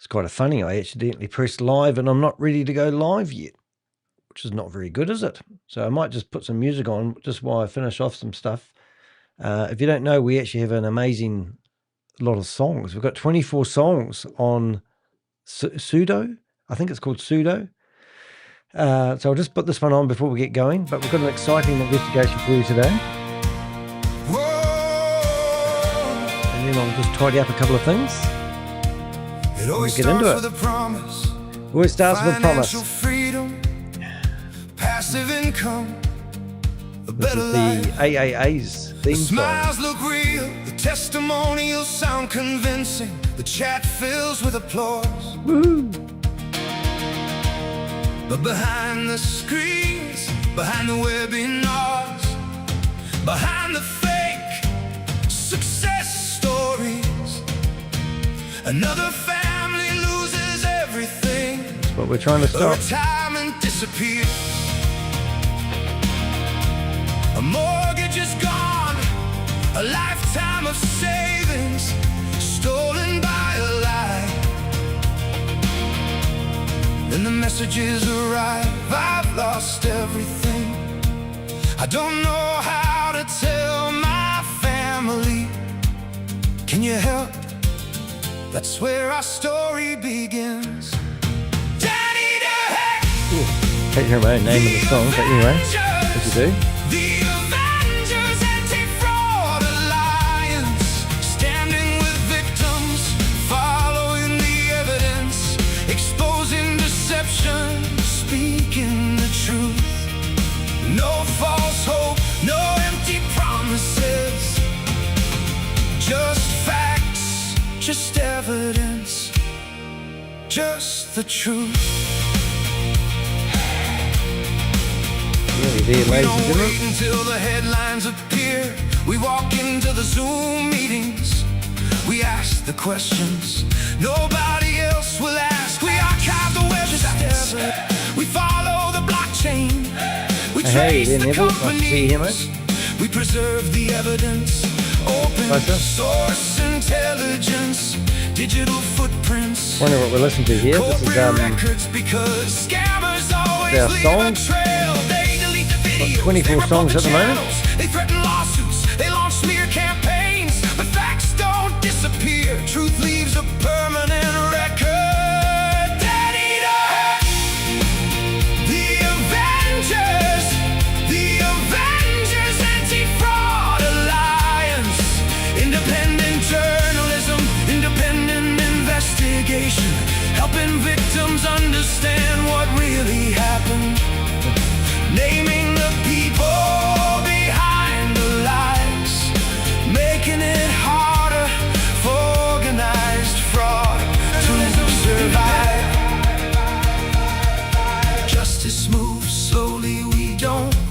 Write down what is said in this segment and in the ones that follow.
It's kind of funny. I accidentally pressed live and I'm not ready to go live yet, which is not very good, is it? So I might just put some music on just while I finish off some stuff. If you don't know, we actually have an amazing lot of songs. We've got 24 songs on Pseudo. I think it's called Pseudo. So I'll just put this one on before we get going, but we've got an exciting investigation for you today. And then I'll just tidy up a couple of things. We'll get into it. It always starts with a promise. Freedom, passive income, this is the AAA's theme song. Smiles look real, the testimonials sound convincing, the chat fills with applause. Woohoo! But behind the screens, behind the webinars, behind the fake success stories, another family loses everything. That's what we're trying to stop. Retirement disappears. A mortgage is gone, a lifetime of savings stolen by a lie. Then the messages arrive, I've lost everything. I don't know how to tell my family. Can you help? That's where our story begins. Danny DeHeck! Can't hear my own name in the song, but anyway, as you do. Speaking the truth, no false hope, no empty promises, just facts, just evidence, just the truth. We don't wait until the headlines appear. We walk into the Zoom meetings. We ask the questions nobody else will ask. We archive the websites. We follow the blockchain. We trace the companies. We preserve the evidence. Open source intelligence. Digital footprints. Wonder what we're listening to here. This is records because scammers always leave a trail. They delete the videos. 24 songs at the moment. They threaten lawsuits. They launch smear campaigns. But facts don't disappear. Truth leaves a permanent record. Helping victims understand what really happened, naming the people behind the lies, making it harder for organized fraud to survive. Justice moves slowly,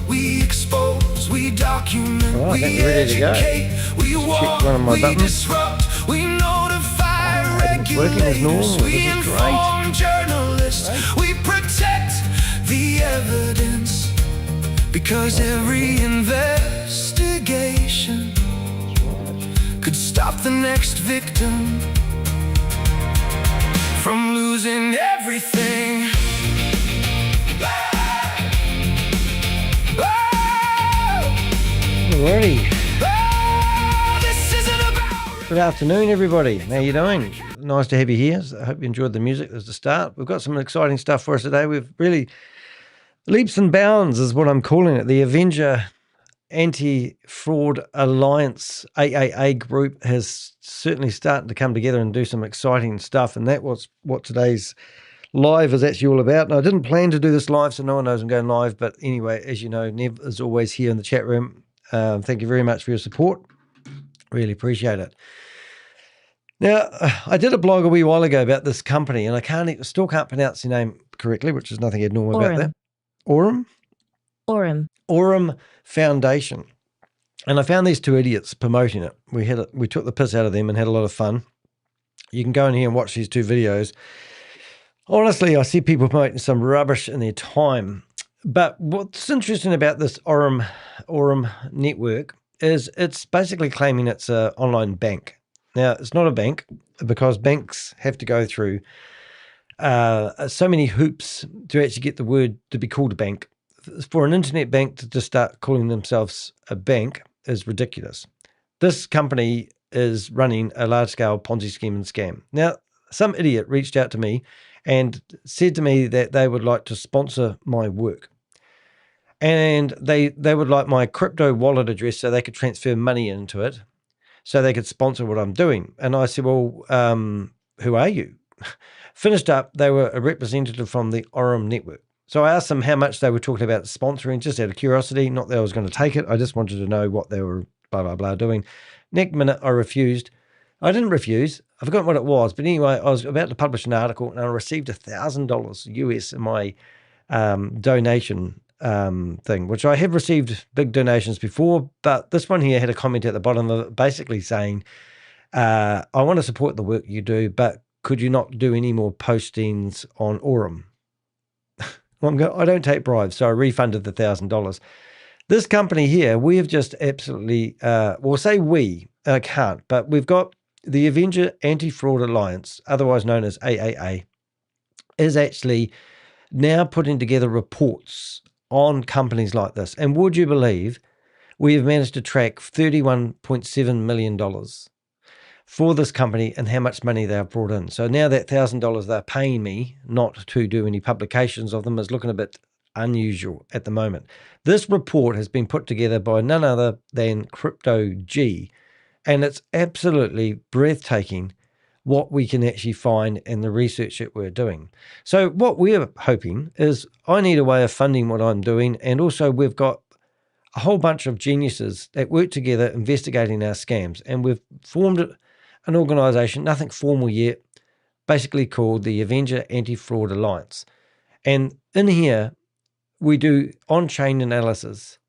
we expose, we document, we educate, we warn, we disrupt, we notify regulators, we inform journalists, we protect the evidence, because every investigation could stop the next victim from losing everything. Alrighty. Good afternoon, everybody. How you doing? Nice to have you here. I hope you enjoyed the music. There's the start. We've got some exciting stuff for us today. We've really leaps and bounds is what I'm calling it. The Avenger Anti-Fraud Alliance AAA group has certainly started to come together and do some exciting stuff, and that was what today's live is actually all about. And I didn't plan to do this live, so no one knows I'm going live. But anyway, as you know, Nev is always here in the chat room. Thank you very much for your support. Really appreciate it. Now, I did a blog a wee while ago about this company, and I still can't pronounce the name correctly, which is nothing abnormal about that. AURUM? AURUM Foundation. And I found these two idiots promoting it. We took the piss out of them and had a lot of fun. You can go in here and watch these two videos. Honestly, I see people promoting some rubbish in their time. But what's interesting about this AURUM network is it's basically claiming it's an online bank. Now, it's not a bank. because banks have to go through so many hoops to actually get the word to be called a bank. For an internet bank to just start calling themselves a bank is ridiculous. This company is running a large-scale Ponzi scheme and scam. Now, some idiot reached out to me and said to me that they would like to sponsor my work. And they would like my crypto wallet address so they could transfer money into it so they could sponsor what I'm doing. And I said, well, who are you? Finished up, they were a representative from the AURUM network. So I asked them how much they were talking about sponsoring, just out of curiosity, not that I was going to take it. I just wanted to know what they were blah, blah, blah doing. Next minute, I refused. I didn't refuse. I forgot what it was. But anyway, I was about to publish an article and I received $1,000 US in my donation thing, which I have received big donations before. But this one here had a comment at the bottom of it basically saying, I want to support the work you do, but could you not do any more postings on AURUM? I don't take bribes, so I refunded the $1,000. This company here, we have just absolutely, well, say we, I can't, but we've got the Avenger Anti-Fraud Alliance, otherwise known as AAA, is actually now putting together reports on companies like this. And would you believe we have managed to track $31.7 million for this company and how much money they have brought in. So now that $1,000 they're paying me not to do any publications of them is looking a bit unusual at the moment. This report has been put together by none other than Crypto G, and it's absolutely breathtaking what we can actually find in the research that we're doing. So what we're hoping is I need a way of funding what I'm doing, and also we've got a whole bunch of geniuses that work together investigating our scams, and we've formed an organization, nothing formal yet, basically called the Avenger Anti-Fraud Alliance. And in here, we do on-chain analysis,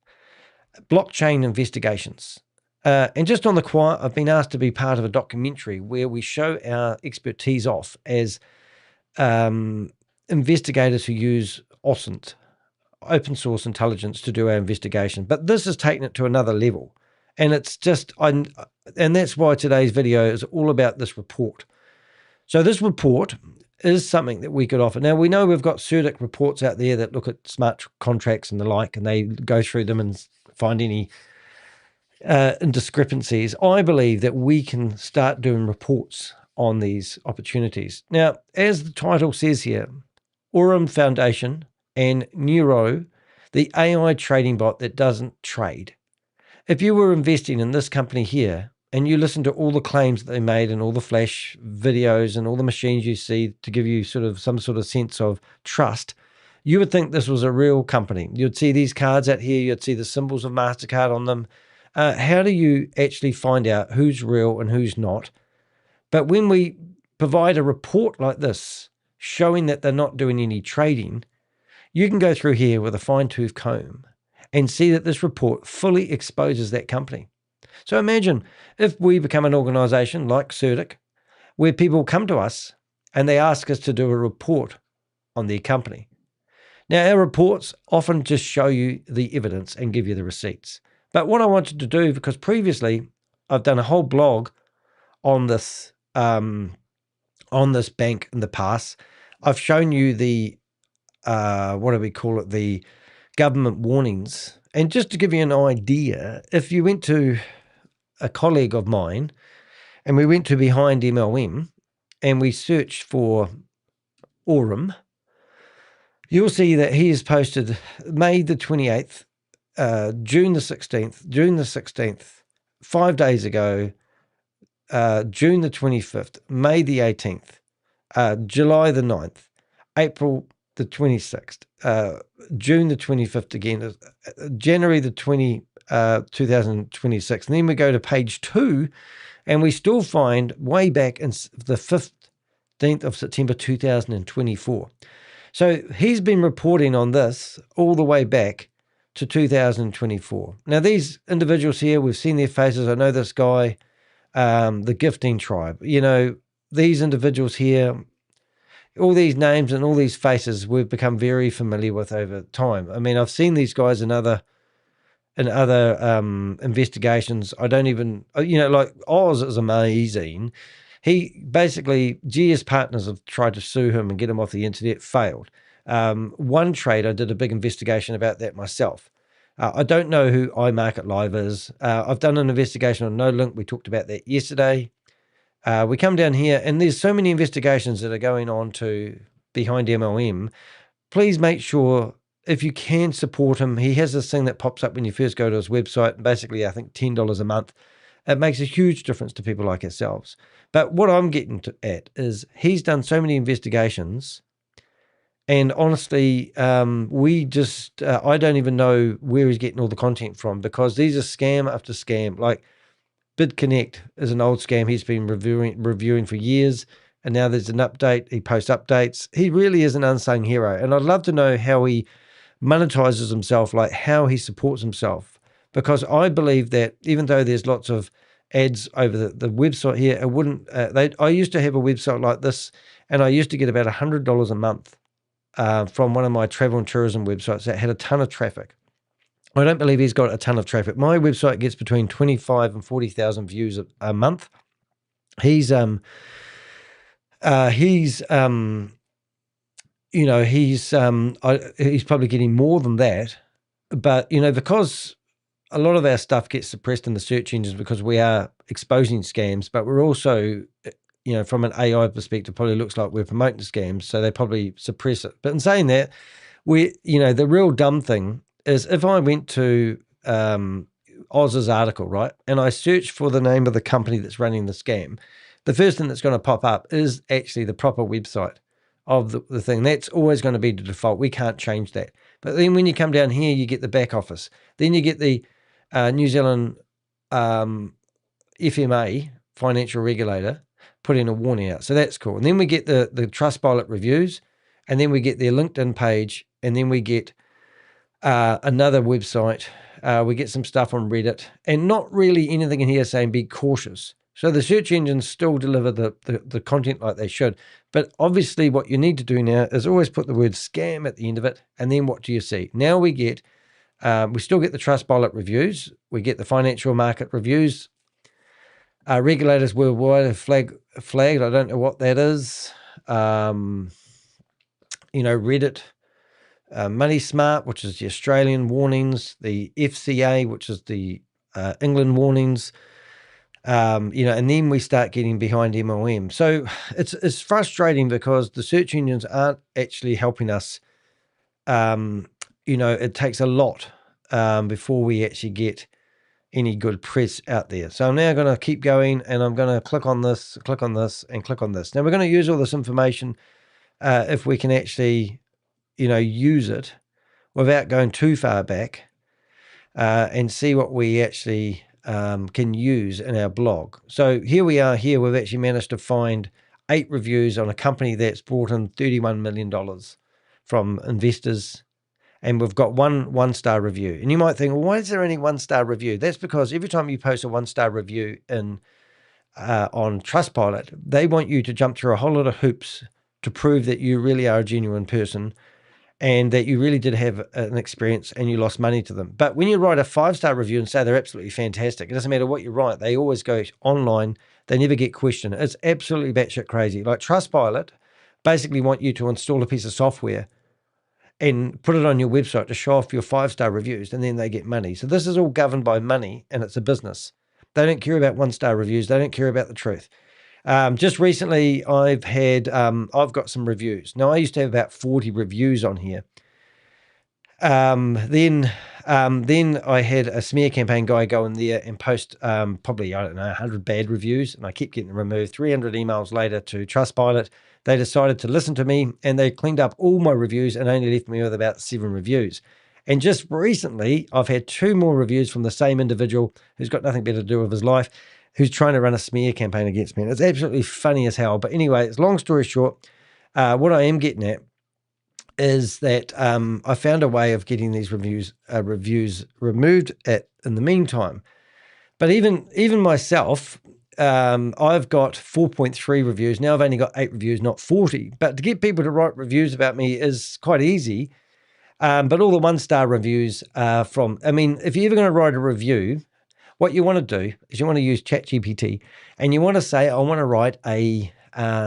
blockchain investigations. And just on the quiet, I've been asked to be part of a documentary where we show our expertise off as investigators who use OSINT, open source intelligence, to do our investigation. But this has taken it to another level. And it's just, and that's why today's video is all about this report. So this report is something that we could offer. Now, we know we've got CERDIC reports out there that look at smart contracts and the like, and they go through them and find any discrepancies. I believe that we can start doing reports on these opportunities. Now, as the title says here, AURUM Foundation and NEYRO, the AI trading bot that doesn't trade. If you were investing in this company here and you listen to all the claims that they made and all the flash videos and all the machines you see to give you sort of some sort of sense of trust, you would think this was a real company. You'd see these cards out here. You'd see the symbols of MasterCard on them. How do you actually find out who's real and who's not? But when we provide a report like this, showing that they're not doing any trading, you can go through here with a fine-tooth comb and see that this report fully exposes that company. So imagine if we become an organization like CERDIC, where people come to us and they ask us to do a report on their company. Now, our reports often just show you the evidence and give you the receipts. But what I wanted to do, because previously I've done a whole blog on this bank in the past, I've shown you the, what do we call it, the government warnings. And just to give you an idea, if you went to a colleague of mine and we went to Behind MLM and we searched for AURUM, you'll see that he has posted May the 28th, June the 16th, 5 days ago, June the 25th, May the 18th, July the 9th, April the 26th, June the 25th again, January the 2026. And then we go to page 2 and we still find way back in the 15th of September 2024. So he's been reporting on this all the way back to 2024. Now, these individuals here, we've seen their faces. I know this guy, the Gifting Tribe. You know, these individuals here, all these names and all these faces we've become very familiar with over time. I mean, I've seen these guys in other investigations. I don't even, you know, like Oz is amazing. He basically, GS partners have tried to sue him and get him off the internet, failed. One Trade, I did a big investigation about that myself. I don't know who iMarket Live is. I've done an investigation on NoLink. We talked about that yesterday. We come down here, and there's so many investigations that are going on to behind MLM. Please make sure, if you can, support him. He has this thing that pops up when you first go to his website, basically I think $10 a month. It makes a huge difference to people like ourselves. But what I'm getting at is he's done so many investigations, and honestly, we just, I don't even know where he's getting all the content from, because these are scam after scam. Like BidConnect is an old scam he's been reviewing for years, and now there's an update. He posts updates. He really is an unsung hero, and I'd love to know how he monetizes himself, like how he supports himself, because I believe that even though there's lots of ads over the website here, it wouldn't, I used to have a website like this, and I used to get about $100 a month from one of my travel and tourism websites that had a ton of traffic. I don't believe he's got a ton of traffic. My website gets between 25 and 40,000 views a month. He's probably getting more than that, but because a lot of our stuff gets suppressed in the search engines because we are exposing scams, but we're also, from an AI perspective, probably looks like we're promoting scams, so they probably suppress it. But in saying that, the real dumb thing is, if I went to Oz's article, right, and I search for the name of the company that's running the scam, the first thing that's going to pop up is actually the proper website of the thing. That's always going to be the default. We can't change that. But then when you come down here, you get the back office. Then you get the New Zealand FMA, financial regulator, putting a warning out. So that's cool. And then we get the Trustpilot reviews, and then we get their LinkedIn page, and then we get another website. We get some stuff on Reddit, and not really anything in here saying be cautious. So the search engines still deliver the content like they should. But obviously what you need to do now is always put the word scam at the end of it. And then what do you see? Now we get, we still get the Trustpilot reviews. We get the financial market reviews. Regulators worldwide have flagged. I don't know what that is. Reddit. Money Smart, which is the Australian warnings, the FCA, which is the England warnings, and then we start getting behind MLM. So it's frustrating because the search engines aren't actually helping us. It takes a lot before we actually get any good press out there. So I'm now going to keep going, and I'm going to click on this, and click on this. Now we're going to use all this information if we can actually use it without going too far back, and see what we actually can use in our blog. So here we are here. We've actually managed to find 8 reviews on a company that's brought in $31 million from investors. And we've got one 1-star review. And you might think, well, why is there only 1-star review? That's because every time you post a 1-star review on Trustpilot, they want you to jump through a whole lot of hoops to prove that you really are a genuine person, and that you really did have an experience and you lost money to them. But when you write a 5-star review and say they're absolutely fantastic, it doesn't matter what you write. They always go online. They never get questioned. It's absolutely batshit crazy. Like Trustpilot basically want you to install a piece of software and put it on your website to show off your 5-star reviews, and then they get money. So this is all governed by money, and it's a business. They don't care about 1-star reviews. They don't care about the truth. Just recently, I've got some reviews. Now, I used to have about 40 reviews on here. Then I had a smear campaign guy go in there and post probably, 100 bad reviews, and I kept getting removed. 300 emails later to Trustpilot, they decided to listen to me, and they cleaned up all my reviews and only left me with about 7 reviews. And just recently, I've had 2 more reviews from the same individual who's got nothing better to do with his life, who's trying to run a smear campaign against me. And it's absolutely funny as hell. But anyway, it's long story short, what I am getting at is that I found a way of getting these reviews removed in the meantime. But even myself, I've got 4.3 reviews. Now I've only got 8 reviews, not 40. But to get people to write reviews about me is quite easy. But all the 1-star reviews are from, if you're ever going to write a review, what you want to do is you want to use ChatGPT, and you want to say, I want to write a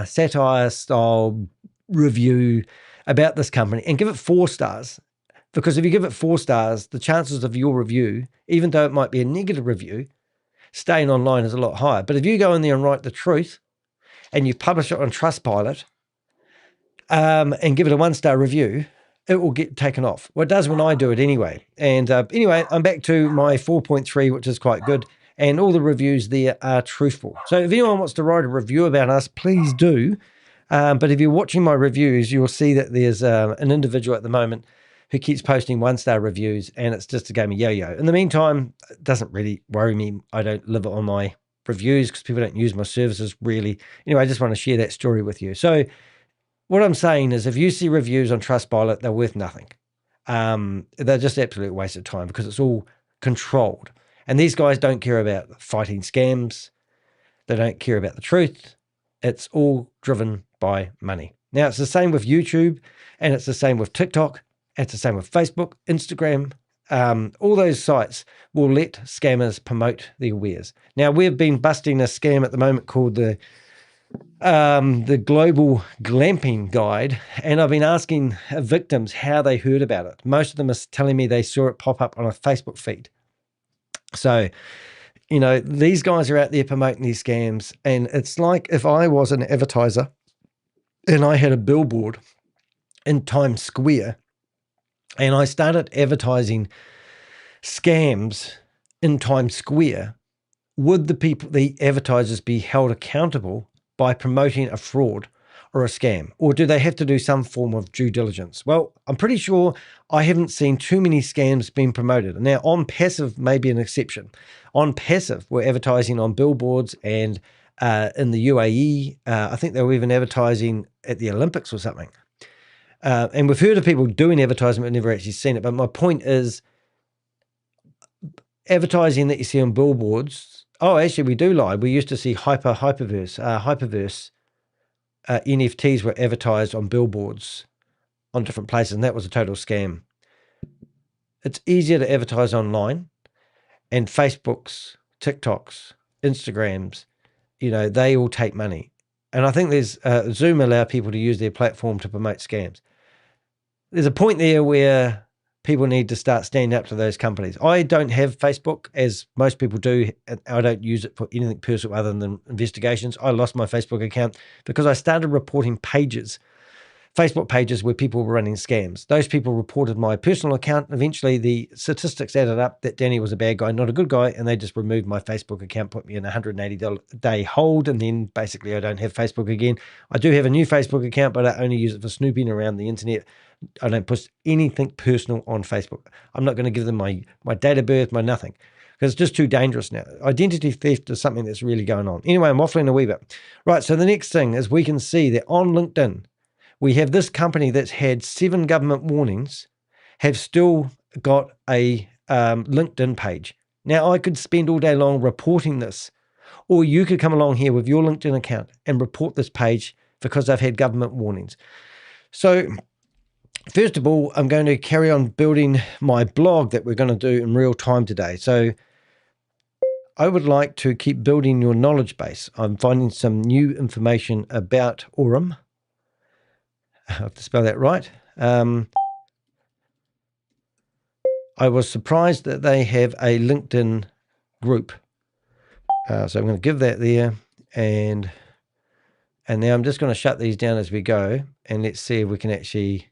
satire style review about this company, and give it 4 stars. Because if you give it 4 stars, the chances of your review, even though it might be a negative review, staying online is a lot higher. But if you go in there and write the truth, and you publish it on Trustpilot, and give it a 1-star review, it will get taken off. Well, it does when I do it anyway. And anyway, I'm back to my 4.3, which is quite good. And all the reviews there are truthful. So if anyone wants to write a review about us, please do. But if you're watching my reviews, you'll see that there's an individual at the moment who keeps posting 1-star reviews, and it's just a game of yo-yo. In the meantime, it doesn't really worry me. I don't live on my reviews because people don't use my services really. Anyway, I just want to share that story with you. So what I'm saying is, if you see reviews on Trustpilot, they're worth nothing. They're just absolute waste of time because it's all controlled. And these guys don't care about fighting scams. They don't care about the truth. It's all driven by money. Now, it's the same with YouTube, and it's the same with TikTok. It's the same with Facebook, Instagram. All those sites will let scammers promote their wares. Now, we've been busting a scam at the moment called the Global Glamping Guide, and I've been asking victims how they heard about it. Most of them are telling me they saw it pop up on a Facebook feed. So, you know, these guys are out there promoting these scams, and it's like if I was an advertiser and I had a billboard in Times Square and I started advertising scams in Times Square, would the advertisers be held accountable by promoting a fraud or a scam? Or do they have to do some form of due diligence? Well, I'm pretty sure I haven't seen too many scams being promoted. Now, On Passive may be an exception. On Passive, we're advertising on billboards and in the UAE. I think they were even advertising at the Olympics or something. And we've heard of people doing advertising but never actually seen it. But my point is, advertising that you see on billboards, oh, actually, we do lie. We used to see Hyperverse NFTs were advertised on billboards on different places, and that was a total scam. It's easier to advertise online, and Facebooks, TikToks, Instagrams, you know, they all take money. And I think there's Zoom allow people to use their platform to promote scams. There's a point there where people need to start standing up to those companies. I don't have Facebook, as most people do. I don't use it for anything personal other than investigations. I lost my Facebook account because I started reporting pages, Facebook pages where people were running scams. Those people reported my personal account. Eventually, the statistics added up that Danny was a bad guy, not a good guy, and they just removed my Facebook account, put me in a $180 hold, and then basically I don't have Facebook again. I do have a new Facebook account, but I only use it for snooping around the internet. I don't post anything personal on Facebook. I'm not going to give them my date of birth, my nothing, because it's just too dangerous now. Identity theft is something that's really going on. Anyway, I'm waffling a wee bit. Right, so the next thing is we can see that on LinkedIn, we have this company that's had 7 government warnings, have still got a LinkedIn page. Now, I could spend all day long reporting this, or you could come along here with your LinkedIn account and report this page because they've had government warnings. So first of all, I'm going to carry on building my blog that we're going to do in real time today. So I would like to keep building your knowledge base. I'm finding some new information about AURUM. I have to spell that right. I was surprised that they have a LinkedIn group. So I'm going to give that there. And now I'm just going to shut these down as we go. And let's see if we can actually...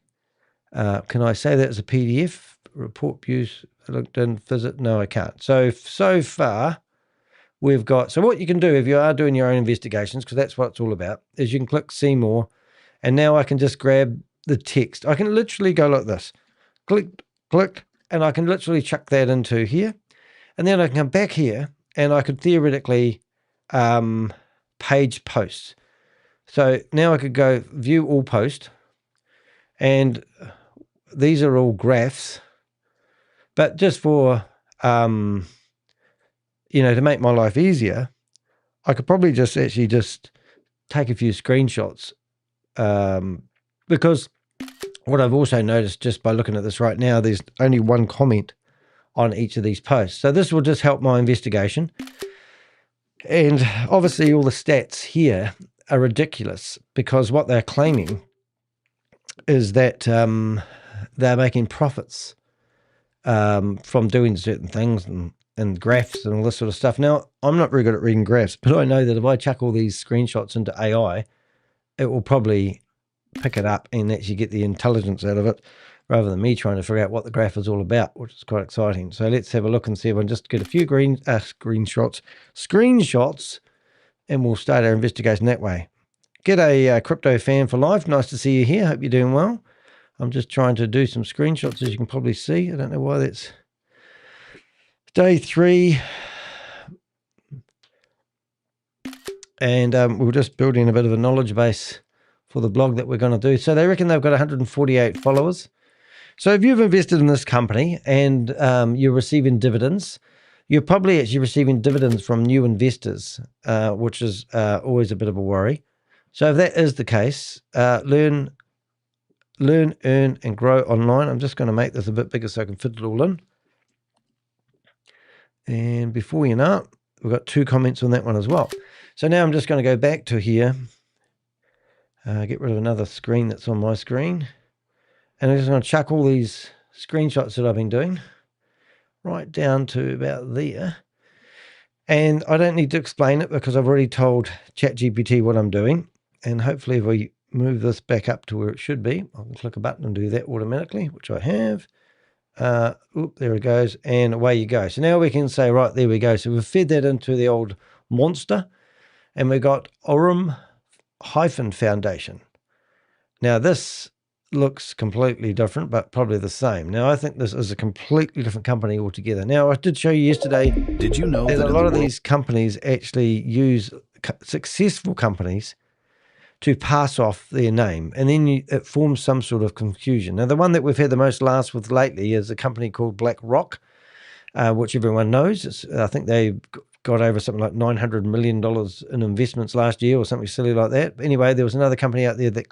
can I say that as a PDF? Report views, LinkedIn, visit? No, I can't. So far, we've got... So what you can do if you are doing your own investigations, because that's what it's all about, is you can click See More. And now I can just grab the text. I can literally go like this. Click, and I can literally chuck that into here. And then I can come back here, and I could theoretically page posts. So now I could go View All Post. And these are all graphs, but just for, you know, to make my life easier, I could probably just take a few screenshots, because what I've also noticed just by looking at this right now, there's only one comment on each of these posts. So this will just help my investigation. And obviously all the stats here are ridiculous, because what they're claiming is that they're making profits from doing certain things and graphs and all this sort of stuff. Now, I'm not very good at reading graphs, but I know that if I chuck all these screenshots into AI, it will probably pick it up and actually get the intelligence out of it, rather than me trying to figure out what the graph is all about, which is quite exciting. So let's have a look and see if I can just get a few screenshots, and we'll start our investigation that way. G'day, crypto fan for life. Nice to see you here. Hope you're doing well. I'm just trying to do some screenshots, as you can probably see. I don't know why that's day 3. And we're just building a bit of a knowledge base for the blog that we're going to do. So they reckon they've got 148 followers. So if you've invested in this company and you're receiving dividends, you're probably actually receiving dividends from new investors, which is always a bit of a worry. So if that is the case, learn, earn, and grow online. I'm just going to make this a bit bigger so I can fit it all in. And before you know it, we've got 2 comments on that one as well. So now I'm just going to go back to here, get rid of another screen that's on my screen. And I'm just going to chuck all these screenshots that I've been doing right down to about there. And I don't need to explain it because I've already told ChatGPT what I'm doing. And hopefully if we move this back up to where it should be, I can click a button and do that automatically, which I have. There it goes, and away you go. So now we can say, right, there we go. So we've fed that into the old monster, and we got AURUM Foundation. Now this looks completely different, but probably the same. Now I think this is a completely different company altogether. Now I did show you yesterday, did you know that a lot of these companies actually use successful companies to pass off their name, and then it forms some sort of confusion. Now, the one that we've had the most laughs with lately is a company called BlackRock, which everyone knows. I think they got over something like $900 million in investments last year or something silly like that. But anyway, there was another company out there that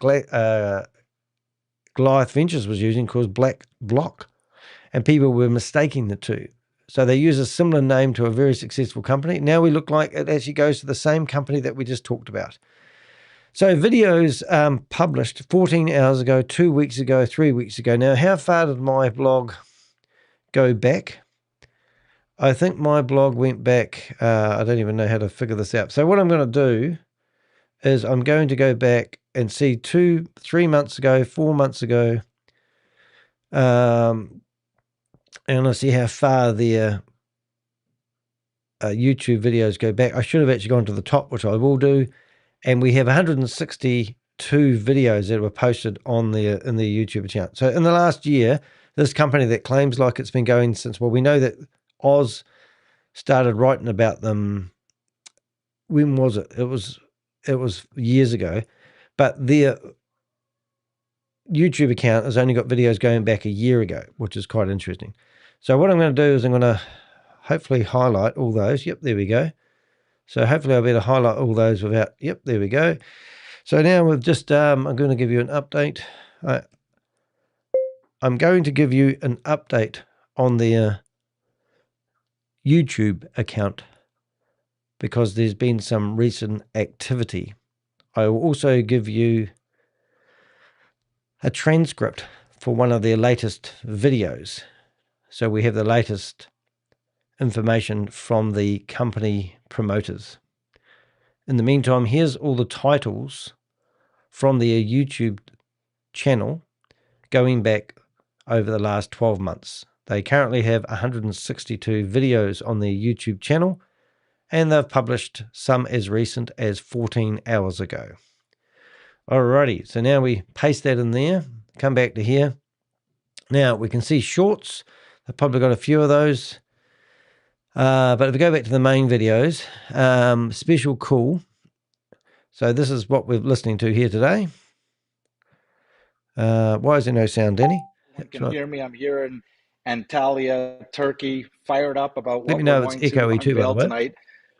Goliath Ventures was using called BlackBlock, and people were mistaking the two. So they use a similar name to a very successful company. Now we look like it actually goes to the same company that we just talked about. So videos published 14 hours ago, 2 weeks ago, 3 weeks ago. Now, how far did my blog go back? I think my blog went back, I don't even know how to figure this out. So what I'm going to do is I'm going to go back and see 2, 3 months ago, 4 months ago, and I'll see how far their YouTube videos go back. I should have actually gone to the top, which I will do. And we have 162 videos that were posted on in their YouTube account. So in the last year, this company that claims like it's been going since, well, we know that Oz started writing about them. When was it? It was years ago. But their YouTube account has only got videos going back a year ago, which is quite interesting. So what I'm going to do is I'm going to hopefully highlight all those. Yep, there we go. So hopefully I'll be able to highlight all those without, yep, there we go. So now we've just, I'm going to give you an update. I'm going to give you an update on their YouTube account because there's been some recent activity. I will also give you a transcript for one of their latest videos. So we have the latest information from the company promoters. In the meantime, here's all the titles from their YouTube channel going back over the last 12 months. They currently have 162 videos on their YouTube channel, and they've published some as recent as 14 hours ago. Alrighty, so now we paste that in there, come back to here. Now we can see shorts. They've probably got a few of those. But if we go back to the main videos, special cool. So this is what we're listening to here today. Why is there no sound, Danny? You can hear me. I'm here in Antalya, Turkey, fired up about what Let me know we're if it's going to echoey too, by the unveil way.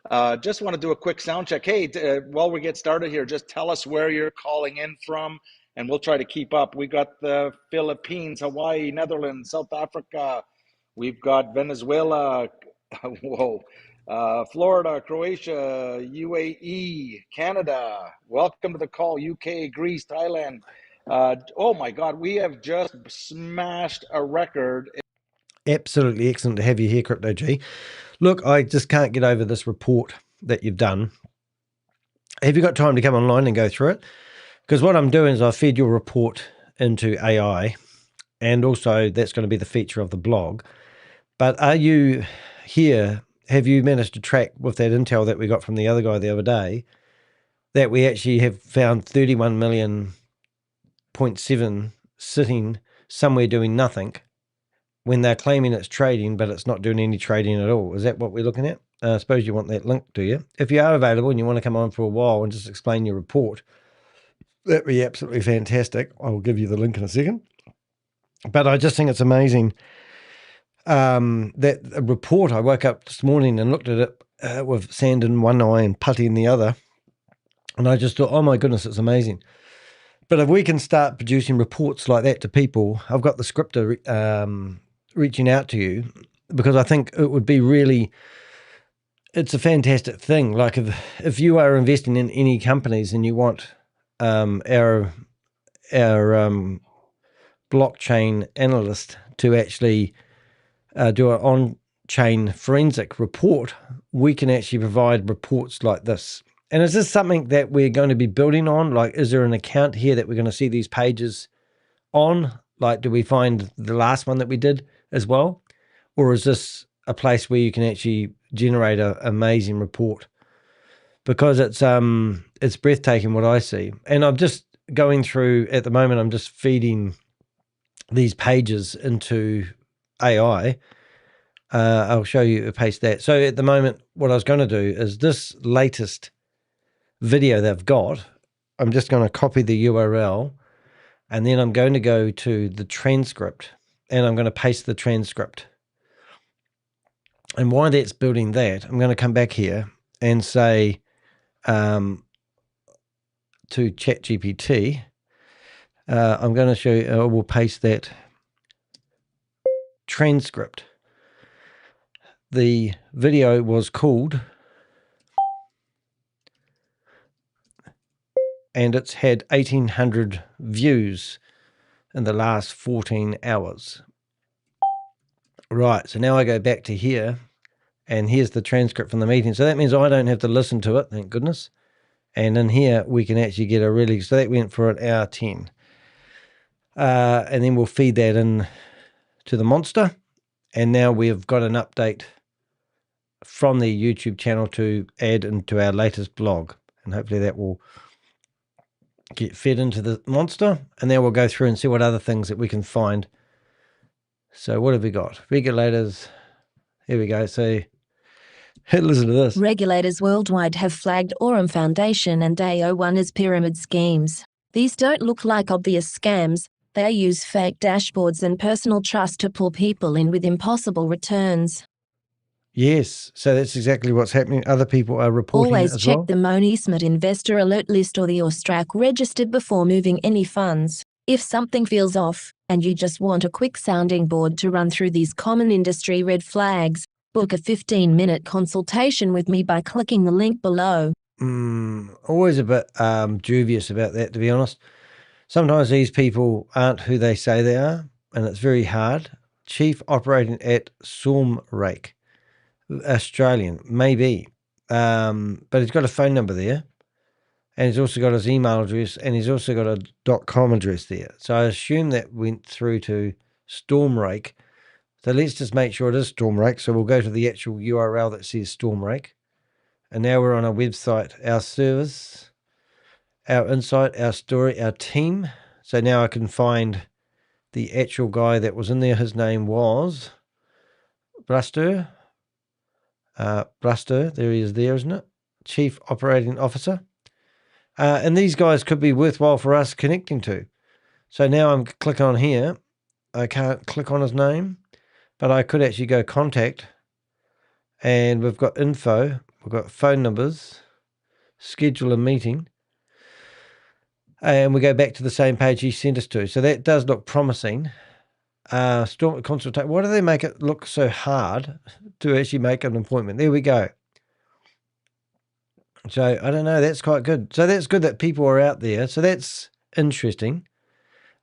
tonight. Just want to do a quick sound check. Hey, while we get started here, just tell us where you're calling in from, and we'll try to keep up. We got the Philippines, Hawaii, Netherlands, South Africa, We've got Venezuela, whoa, Florida, Croatia, UAE, Canada. Welcome to the call. UK, Greece, Thailand. Oh my God, we have just smashed a record. Absolutely excellent to have you here, Crypto G. Look, I just can't get over this report that you've done. Have you got time to come online and go through it? Because what I'm doing is I've fed your report into AI, and also that's going to be the feature of the blog. But are you here, have you managed to track with that intel that we got from the other guy the other day, that we actually have found 31 million 0.7 sitting somewhere doing nothing when they're claiming it's trading, but it's not doing any trading at all? Is that what we're looking at? I suppose you want that link, do you? If you are available and you want to come on for a while and just explain your report, that'd be absolutely fantastic. I will give you the link in a second. But I just think it's amazing. That report, I woke up this morning and looked at it with sand in one eye and putty in the other. And I just thought, oh my goodness, it's amazing. But if we can start producing reports like that to people, I've got the scripter reaching out to you, because I think it would be really, it's a thing. Like if you are investing in any companies and you want our blockchain analyst to actually do an on-chain forensic report, we can actually provide reports like this. And is this something that we're going to be building on? Like, is there an account here that we're going to see these pages on? Like, do we find the last one that we did as well? Or is this a place where you can actually generate an amazing report? Because it's breathtaking what I see. And I'm just going through, at the moment, I'm just feeding these pages into AI. I'll show you, paste that. So at the moment, what I was going to do is this latest video they've got, I'm just going to copy the URL, and then I'm going to go to the transcript and I'm going to paste the transcript. And while that's building that, I'm going to come back here and say to ChatGPT, I'm going to show you, I will paste that transcript. The video was called, and it's had 1,800 views in the last 14 hours. Right, so now I go back to here, and here's the transcript from the meeting. So that means I don't have to listen to it, thank goodness. And in here, we can actually get a really, so that went for an hour 10. And then we'll feed that in to the monster. And now we've got an update from the YouTube channel to add into our latest blog. And hopefully that will get fed into the monster. And then we'll go through and see what other things that we can find. So what have we got? Regulators. Here we go. So listen to this. Regulators worldwide have flagged AURUM Foundation and AO1 as pyramid schemes. These don't look like obvious scams. They use fake dashboards and personal trust to pull people in with impossible returns. Yes, so that's exactly what's happening. Other people are reporting Always it as check well. the Monismart investor alert list or the OSTRAC registered before moving any funds. If something feels off, and you just want a quick sounding board to run through these common industry red flags, book a 15-minute consultation with me by clicking the link below. Always a bit dubious about that, to be honest. Sometimes these people aren't who they say they are, and it's very hard. Chief operating at Stormrake, Australian, maybe. But he's got a phone number there, and he's also got his email address, and he's also got a .com address there. So I assume that went through to Stormrake. So let's just make sure it is Stormrake. So we'll go to the actual URL that says Stormrake. And now we're on our website, our service, our insight, our story, our team. So now I can find the actual guy that was in there. His name was Bruster. Bruster, there he is there, isn't it? Chief Operating Officer. And these guys could be worthwhile for us connecting to. So now I'm clicking on here. I can't click on his name, but I could actually go contact. And we've got info. We've got phone numbers. Schedule a meeting. And we go back to the same page he sent us to. So that does look promising. Storm consultation. Why do they make it look so hard to actually make an appointment? There we go. So I don't know. That's quite good. So that's good that people are out there. So that's interesting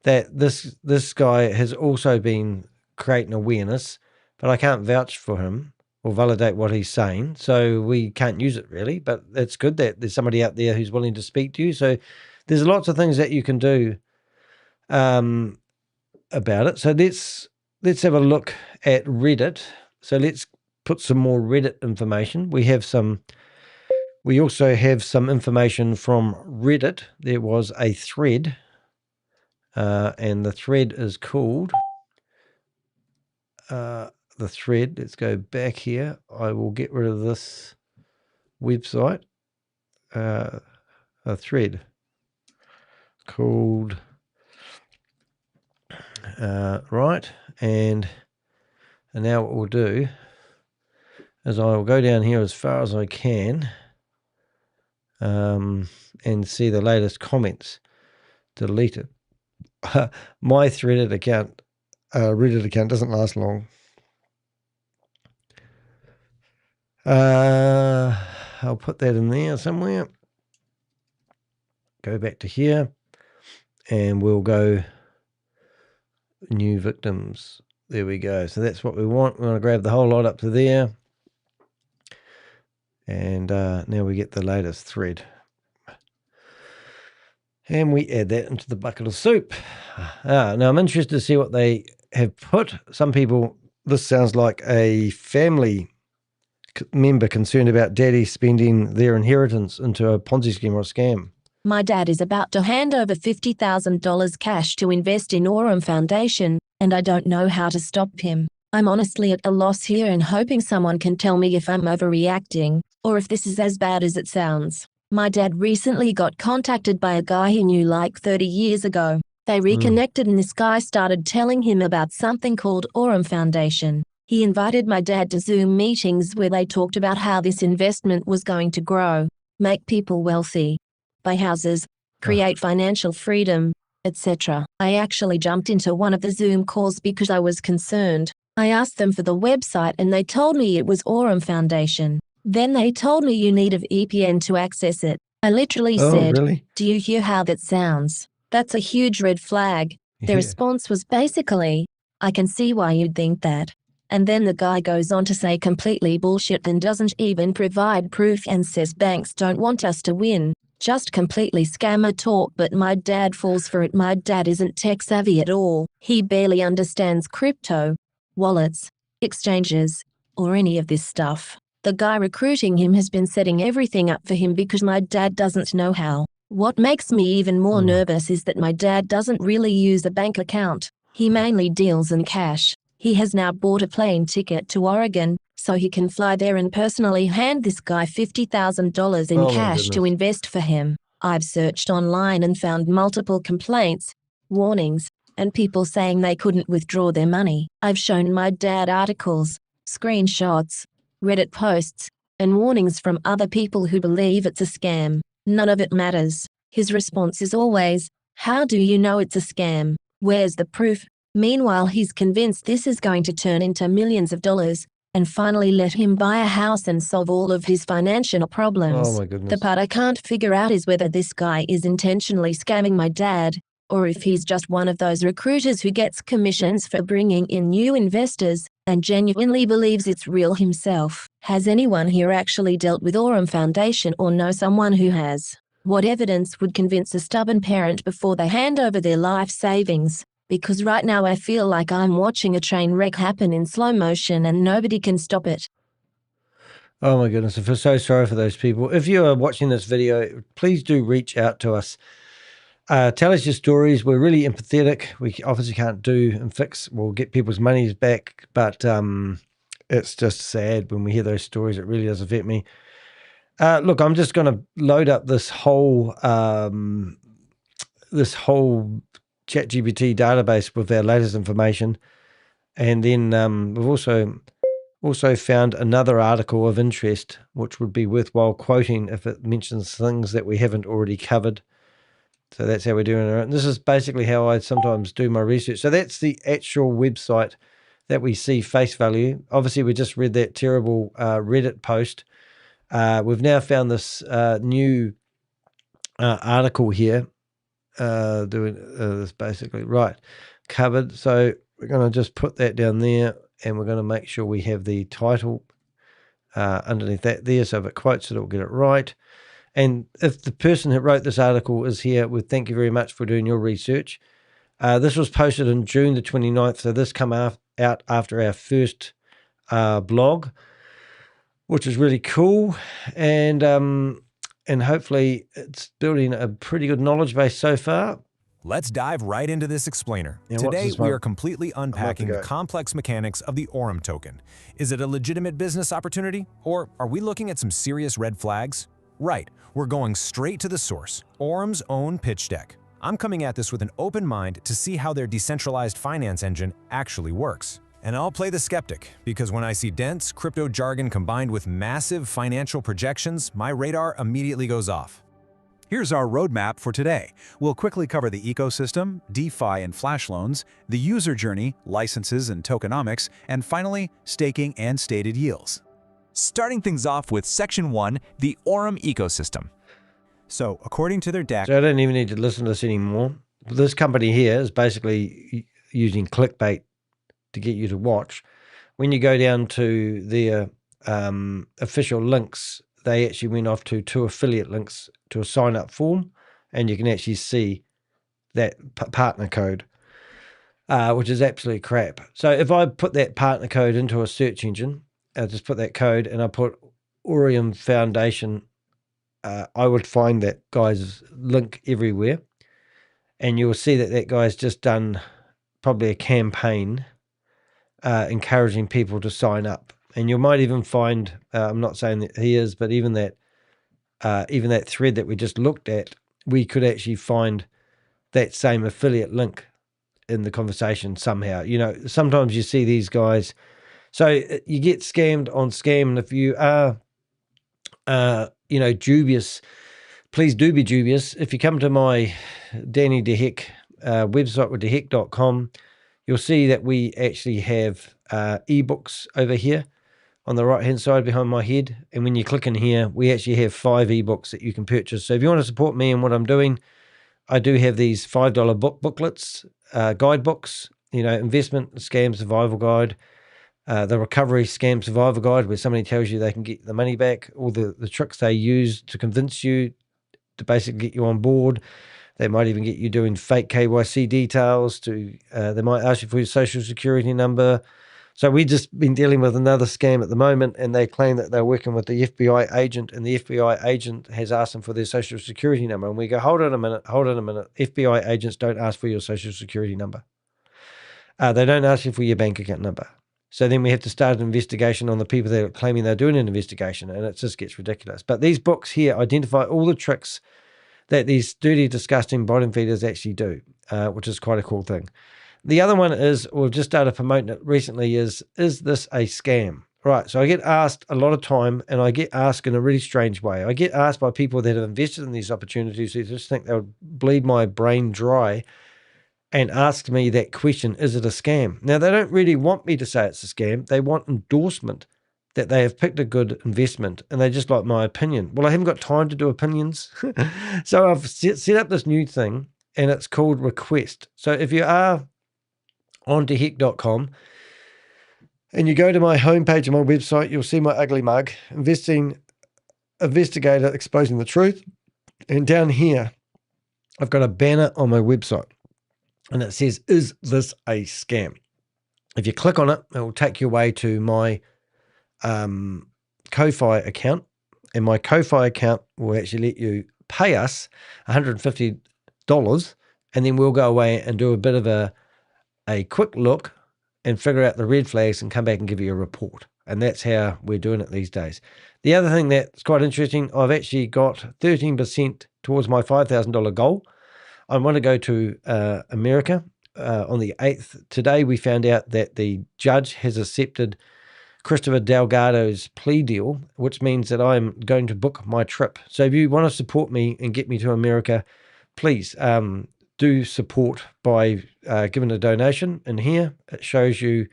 that this guy has also been creating awareness, but I can't vouch for him or validate what he's saying. So we can't use it really, but it's good that there's somebody out there who's willing to speak to you. So there's lots of things that you can do about it. So let's have a look at Reddit. So let's put some more Reddit information. We also have some information from Reddit. There was a thread, and the thread is called the thread. Let's go back here. I will get rid of this website. A thread called right, and now what we'll do is I will go down here as far as I can and see the latest comments. Delete it. My Reddit account doesn't last long. I'll put that in there somewhere. Go back to here, and we'll go new victims. There we go. So that's what we want. We want to grab the whole lot up to there. And now we get the latest thread. And we add that into the bucket of soup. Now I'm interested to see what they have put. Some people, this sounds like a family member concerned about daddy spending their inheritance into a Ponzi scheme or a scam. My dad is about to hand over $50,000 cash to invest in AURUM Foundation, and I don't know how to stop him. I'm honestly at a loss here and hoping someone can tell me if I'm overreacting, or if this is as bad as it sounds. My dad recently got contacted by a guy he knew like 30 years ago. They reconnected and this guy started telling him about something called AURUM Foundation. He invited my dad to Zoom meetings where they talked about how this investment was going to grow, make people wealthy, buy houses, create financial freedom, etc. I actually jumped into one of the Zoom calls because I was concerned. I asked them for the website and they told me it was AURUM Foundation. Then they told me you need a VPN to access it. I literally said, really? Do you hear how that sounds? That's a huge red flag. The response was basically, I can see why you'd think that. And then the guy goes on to say completely bullshit and doesn't even provide proof and says banks don't want us to win. Just completely scammer talk, but my dad falls for it. My dad isn't tech savvy at all. He barely understands crypto, wallets, exchanges, or any of this stuff. The guy recruiting him has been setting everything up for him because my dad doesn't know how. What makes me even more nervous is that my dad doesn't really use a bank account. He mainly deals in cash. He has now bought a plane ticket to Oregon so he can fly there and personally hand this guy $50,000 in cash to invest for him. I've searched online and found multiple complaints, warnings, and people saying they couldn't withdraw their money. I've shown my dad articles, screenshots, Reddit posts, and warnings from other people who believe it's a scam. None of it matters. His response is always, how do you know it's a scam? Where's the proof? Meanwhile, he's convinced this is going to turn into millions of dollars and finally let him buy a house and solve all of his financial problems. Oh my goodness. The part I can't figure out is whether this guy is intentionally scamming my dad, or if he's just one of those recruiters who gets commissions for bringing in new investors and genuinely believes it's real himself. Has anyone here actually dealt with AURUM Foundation or know someone who has? What evidence would convince a stubborn parent before they hand over their life savings? Because right now I feel like I'm watching a train wreck happen in slow motion and nobody can stop it. Oh my goodness, I feel so sorry for those people. If you are watching this video, please do reach out to us. Tell us your stories. We're really empathetic. We obviously can't do and fix, we'll get people's monies back, but it's just sad when we hear those stories. It really does affect me. Look, I'm just going to load up this whole ChatGPT database with our latest information, and then we've also found another article of interest which would be worthwhile quoting if it mentions things that we haven't already covered. So that's how we're doing it. And this is basically how I sometimes do my research. So that's the actual website that we see face value. Obviously, we just read that terrible Reddit post. We've now found this new article here doing this basically. Right, covered. So we're going to just put that down there, and we're going to make sure we have the title underneath that there. So if it quotes it, it'll get it right. And if the person who wrote this article is here, we thank you very much for doing your research. This was posted in June the 29th, so this come out after our first blog, which is really cool. And hopefully it's building a pretty good knowledge base so far. Let's dive right into this explainer. Now, Today, we are completely unpacking the complex mechanics of the AURUM token. Is it a legitimate business opportunity, or are we looking at some serious red flags? Right, we're going straight to the source, AURUM's own pitch deck. I'm coming at this with an open mind to see how their decentralized finance engine actually works. And I'll play the skeptic, because when I see dense crypto jargon combined with massive financial projections, my radar immediately goes off. Here's our roadmap for today. We'll quickly cover the ecosystem, DeFi and flash loans, the user journey, licenses and tokenomics, and finally, staking and stated yields. Starting things off with Section 1, the AURUM ecosystem. So, according to their deck, So I don't even need to listen to this anymore. This company here is basically using clickbait to get you to watch. When you go down to their official links, they actually went off to 2 affiliate links to a sign-up form, and you can actually see that partner code, which is absolutely crap. So if I put that partner code into a search engine, I just put that code and I put AURUM Foundation, I would find that guy's link everywhere, and you'll see that that guy's just done probably a campaign encouraging people to sign up. And you might even find, I'm not saying that he is, but even that thread that we just looked at, we could actually find that same affiliate link in the conversation somehow. You know, sometimes you see these guys, so you get scammed on scam, and if you are, dubious, please do be dubious. If you come to my Danny DeHeck website with deheck.com, you'll see that we actually have ebooks over here on the right hand side behind my head, and when you click in here, we actually have 5 ebooks that you can purchase. So if you want to support me and what I'm doing, I do have these $5 booklets, guidebooks, investment scam survival guide, the recovery scam survival guide, where somebody tells you they can get the money back, all the tricks they use to convince you to basically get you on board. They might even get you doing fake KYC details. They might ask you for your social security number. So we've just been dealing with another scam at the moment, and they claim that they're working with the FBI agent, and the FBI agent has asked them for their social security number. And we go, hold on a minute. FBI agents don't ask for your social security number. They don't ask you for your bank account number. So then we have to start an investigation on the people that are claiming they're doing an investigation, and it just gets ridiculous. But these books here identify all the tricks that these dirty, disgusting bottom feeders actually do, which is quite a cool thing. The other one is, we've just started promoting it recently, is this a scam? Right, so I get asked a lot of time, and I get asked in a really strange way. I get asked by people that have invested in these opportunities who just think they'll bleed my brain dry and ask me that question, is it a scam? Now, they don't really want me to say it's a scam. They want endorsement that they have picked a good investment, and they just like my opinion. Well, I haven't got time to do opinions. So I've set up this new thing, and it's called Request. So if you are on deheck.com and you go to my homepage of my website, you'll see my ugly mug, investigator exposing the truth. And down here, I've got a banner on my website, and it says, is this a scam? If you click on it, it will take you away to my Ko-Fi account, and my Ko-Fi account will actually let you pay us $150, and then we'll go away and do a bit of a quick look and figure out the red flags and come back and give you a report. And that's how we're doing it these days. The other thing that's quite interesting, I've actually got 13% towards my $5,000 goal. I want to go to America on the 8th. Today we found out that the judge has accepted Christopher Delgado's plea deal, which means that I'm going to book my trip. So if you want to support me and get me to America, please do support by giving a donation. In here, it shows you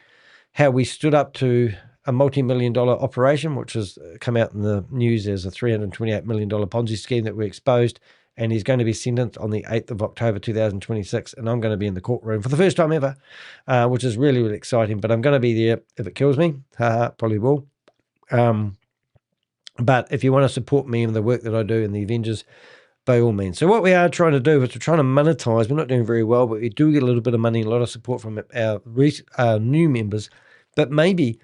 how we stood up to a multi-million-dollar operation, which has come out in the news as a $328 million Ponzi scheme that we exposed, and he's going to be sentenced on the 8th of October 2026, and I'm going to be in the courtroom for the first time ever, which is really, really exciting, but I'm going to be there if it kills me. Probably will. But if you want to support me and the work that I do in the Avengers, by all means. So what we are trying to do is we're trying to monetize. We're not doing very well, but we do get a little bit of money and a lot of support from our new members. But maybe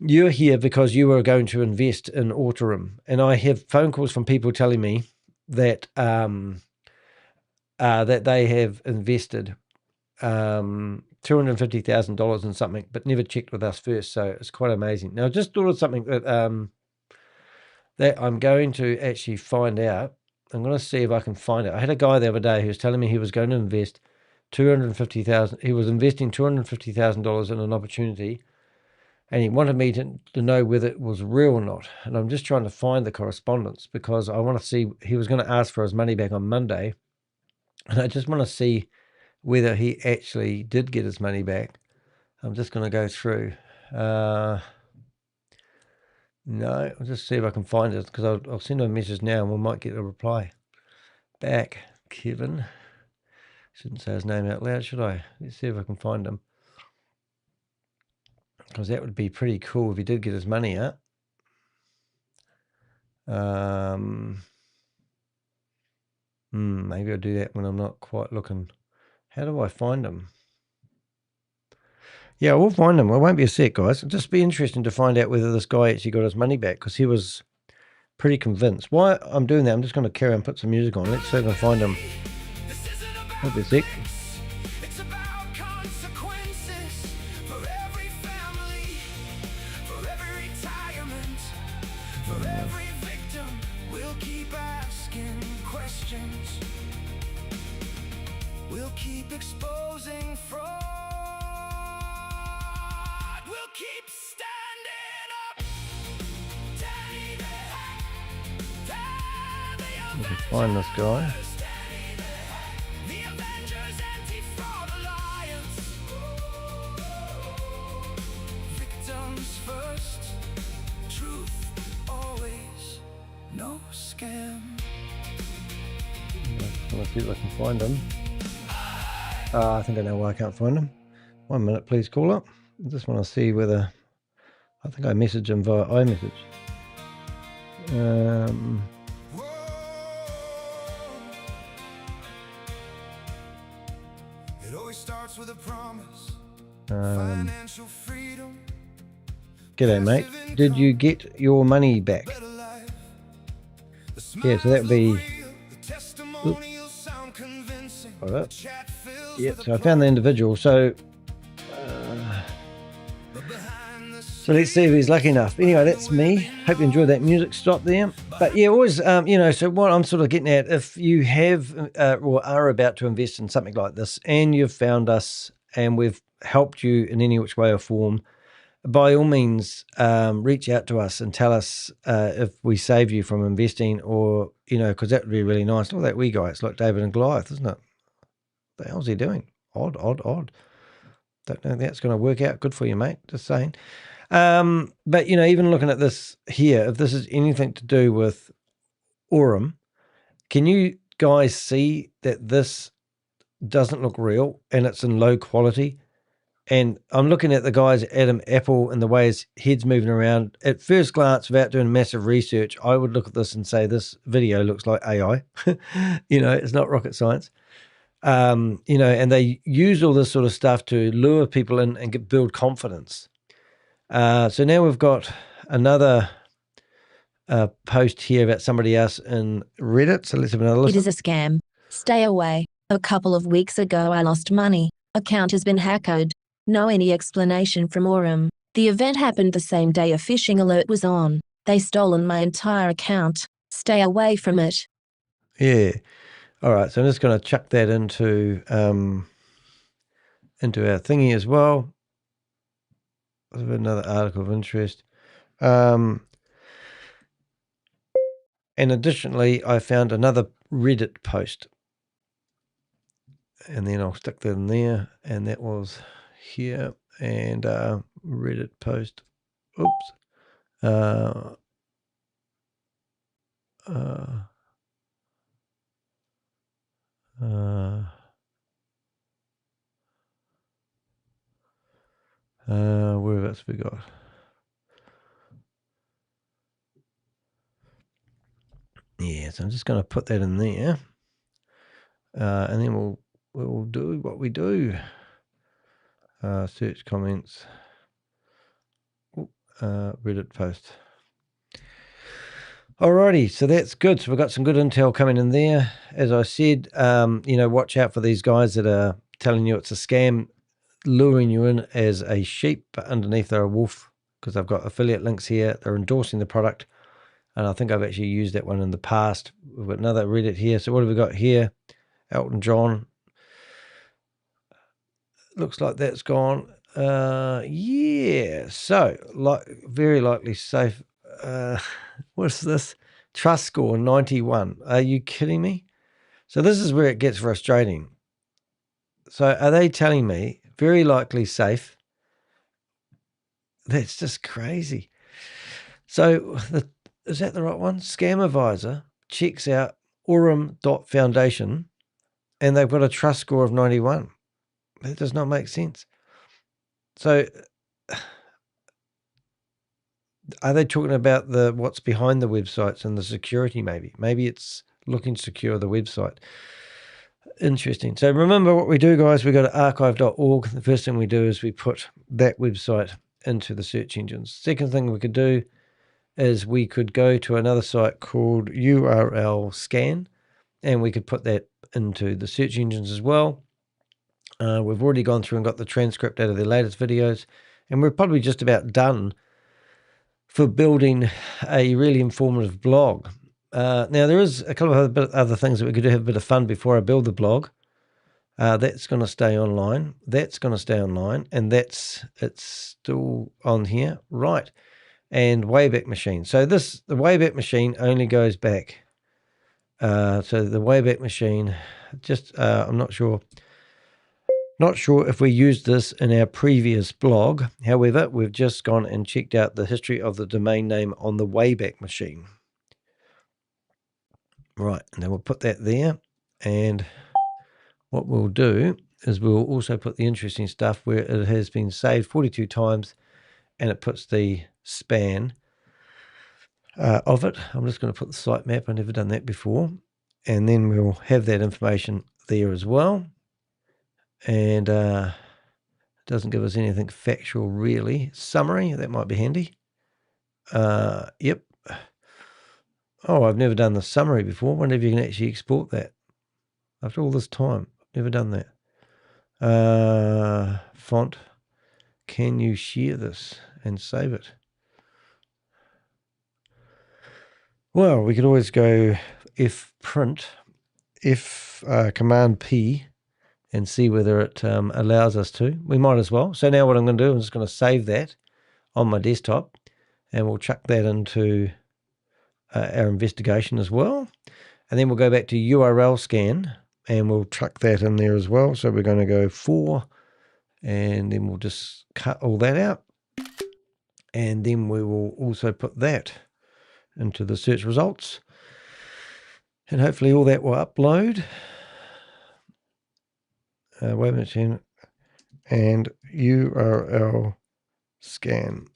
you're here because you are going to invest in AURUM. And I have phone calls from people telling me that that they have invested $250,000 in something, but never checked with us first. So it's quite amazing. Now, I just thought of something that that I'm going to actually find out. I'm going to see if I can find it. I had a guy the other day who was telling me he was going to invest $250,000. He was investing $250,000 in an opportunity, and he wanted me to know whether it was real or not. And I'm just trying to find the correspondence because I want to see. He was going to ask for his money back on Monday, and I just want to see whether he actually did get his money back. I'm just going to go through. No, I'll just see if I can find it because I'll send him a message now and we might get a reply back. Kevin. Shouldn't say his name out loud, should I? Let's see if I can find him. Because that would be pretty cool if he did get his money out. Maybe I'll do that when I'm not quite looking. How do I find him? Yeah, we'll find him. It won't be a sec, guys. It'll just be interesting to find out whether this guy actually got his money back because he was pretty convinced. Why I'm doing that, I'm just going to carry on and put some music on. Let's see if I can find him. Won't be a sec. We'll keep exposing fraud. We'll keep standing up. We can find this guy. The Avengers Anti-Fraud Alliance. Victims first. Truth always. No scam. Let's see if I can find him. I think I know why I can't find him. 1 minute, please call up. I just want to see whether... I think I messaged him via iMessage. It always starts with a promise. Financial freedom. G'day, mate. Did you get your money back? Yeah, so that would be... Hold up. Yep, so I found the individual. So let's see if he's lucky enough. Anyway, that's me. Hope you enjoyed that music stop there. But yeah, always, so what I'm sort of getting at, if you have or are about to invest in something like this and you've found us and we've helped you in any which way or form, by all means, reach out to us and tell us if we save you from investing or, because that would be really nice. Look at that wee guy. It's like David and Goliath, isn't it? What the hell's he doing? Odd. Don't know if that's going to work out good for you, mate. Just saying. But, even looking at this here, if this is anything to do with AURUM, can you guys see that this doesn't look real and it's in low quality? And I'm looking at the guys at Adam Apple and the way his head's moving around. At first glance, without doing massive research, I would look at this and say, this video looks like AI. It's not rocket science. And they use all this sort of stuff to lure people in and build confidence. So now we've got another post here about somebody else in Reddit. So let's have another listen. It is a scam. Stay away. A couple of weeks ago I lost money. Account has been hacked. No any explanation from AURUM. The event happened the same day a phishing alert was on. They stolen my entire account. Stay away from it. Yeah. All right. So I'm just going to chuck that into our thingy as well. Another article of interest. And additionally, I found another Reddit post. and then I'll stick that in there, and that was here, and Reddit post. Oops. Where else we got? Yeah, so I'm just going to put that in there, and then we'll do what we do. Search comments. Reddit post. Alrighty, so that's good. So we've got some good intel coming in there. As I said, watch out for these guys that are telling you it's a scam, luring you in as a sheep, but underneath they're a wolf, because I've got affiliate links here. They're endorsing the product, and I think I've actually used that one in the past. We've got another Reddit here. So what have we got here? Elton John. Looks like that's gone. Yeah. So very likely safe. What's this? Trust score 91. Are you kidding me? So this is where it gets frustrating. So are they telling me very likely safe? That's just crazy. So is that the right one? Scam Advisor checks out AURUM.Foundation, and they've got a trust score of 91. That does not make sense. So are they talking about what's behind the websites and the security maybe? Maybe it's looking to secure the website. Interesting. So remember what we do, guys. We go to archive.org. The first thing we do is we put that website into the search engines. Second thing we could do is we could go to another site called URL Scan, and we could put that into the search engines as well. We've already gone through and got the transcript out of their latest videos, and we're probably just about done for building a really informative blog. Now, there is a couple of other things that we could do, have a bit of fun before I build the blog. That's going to stay online. That's going to stay online, and it's still on here. Right. And Wayback Machine. So the Wayback Machine only goes back. So the Wayback Machine, I'm not sure. Not sure if we used this in our previous blog. However, we've just gone and checked out the history of the domain name on the Wayback Machine. Right, and then we'll put that there. And what we'll do is we'll also put the interesting stuff where it has been saved 42 times, and it puts the span of it. I'm just going to put the sitemap. I've never done that before. And then we'll have that information there as well. And it doesn't give us anything factual really. Summary, that might be handy. Yep. Oh, I've never done the summary before. I wonder if you can actually export that. After all this time, I've never done that. Font. Can you share this and save it? Well, we could always go fprint, command P, and see whether it allows us to. We might as well. So now what I'm going to do, I'm just going to save that on my desktop, and we'll chuck that into our investigation as well. And then we'll go back to URL scan, and we'll chuck that in there as well. So we're going to go 4, and then we'll just cut all that out. And then we will also put that into the search results. And hopefully all that will upload. Wayback Machine and URL scam.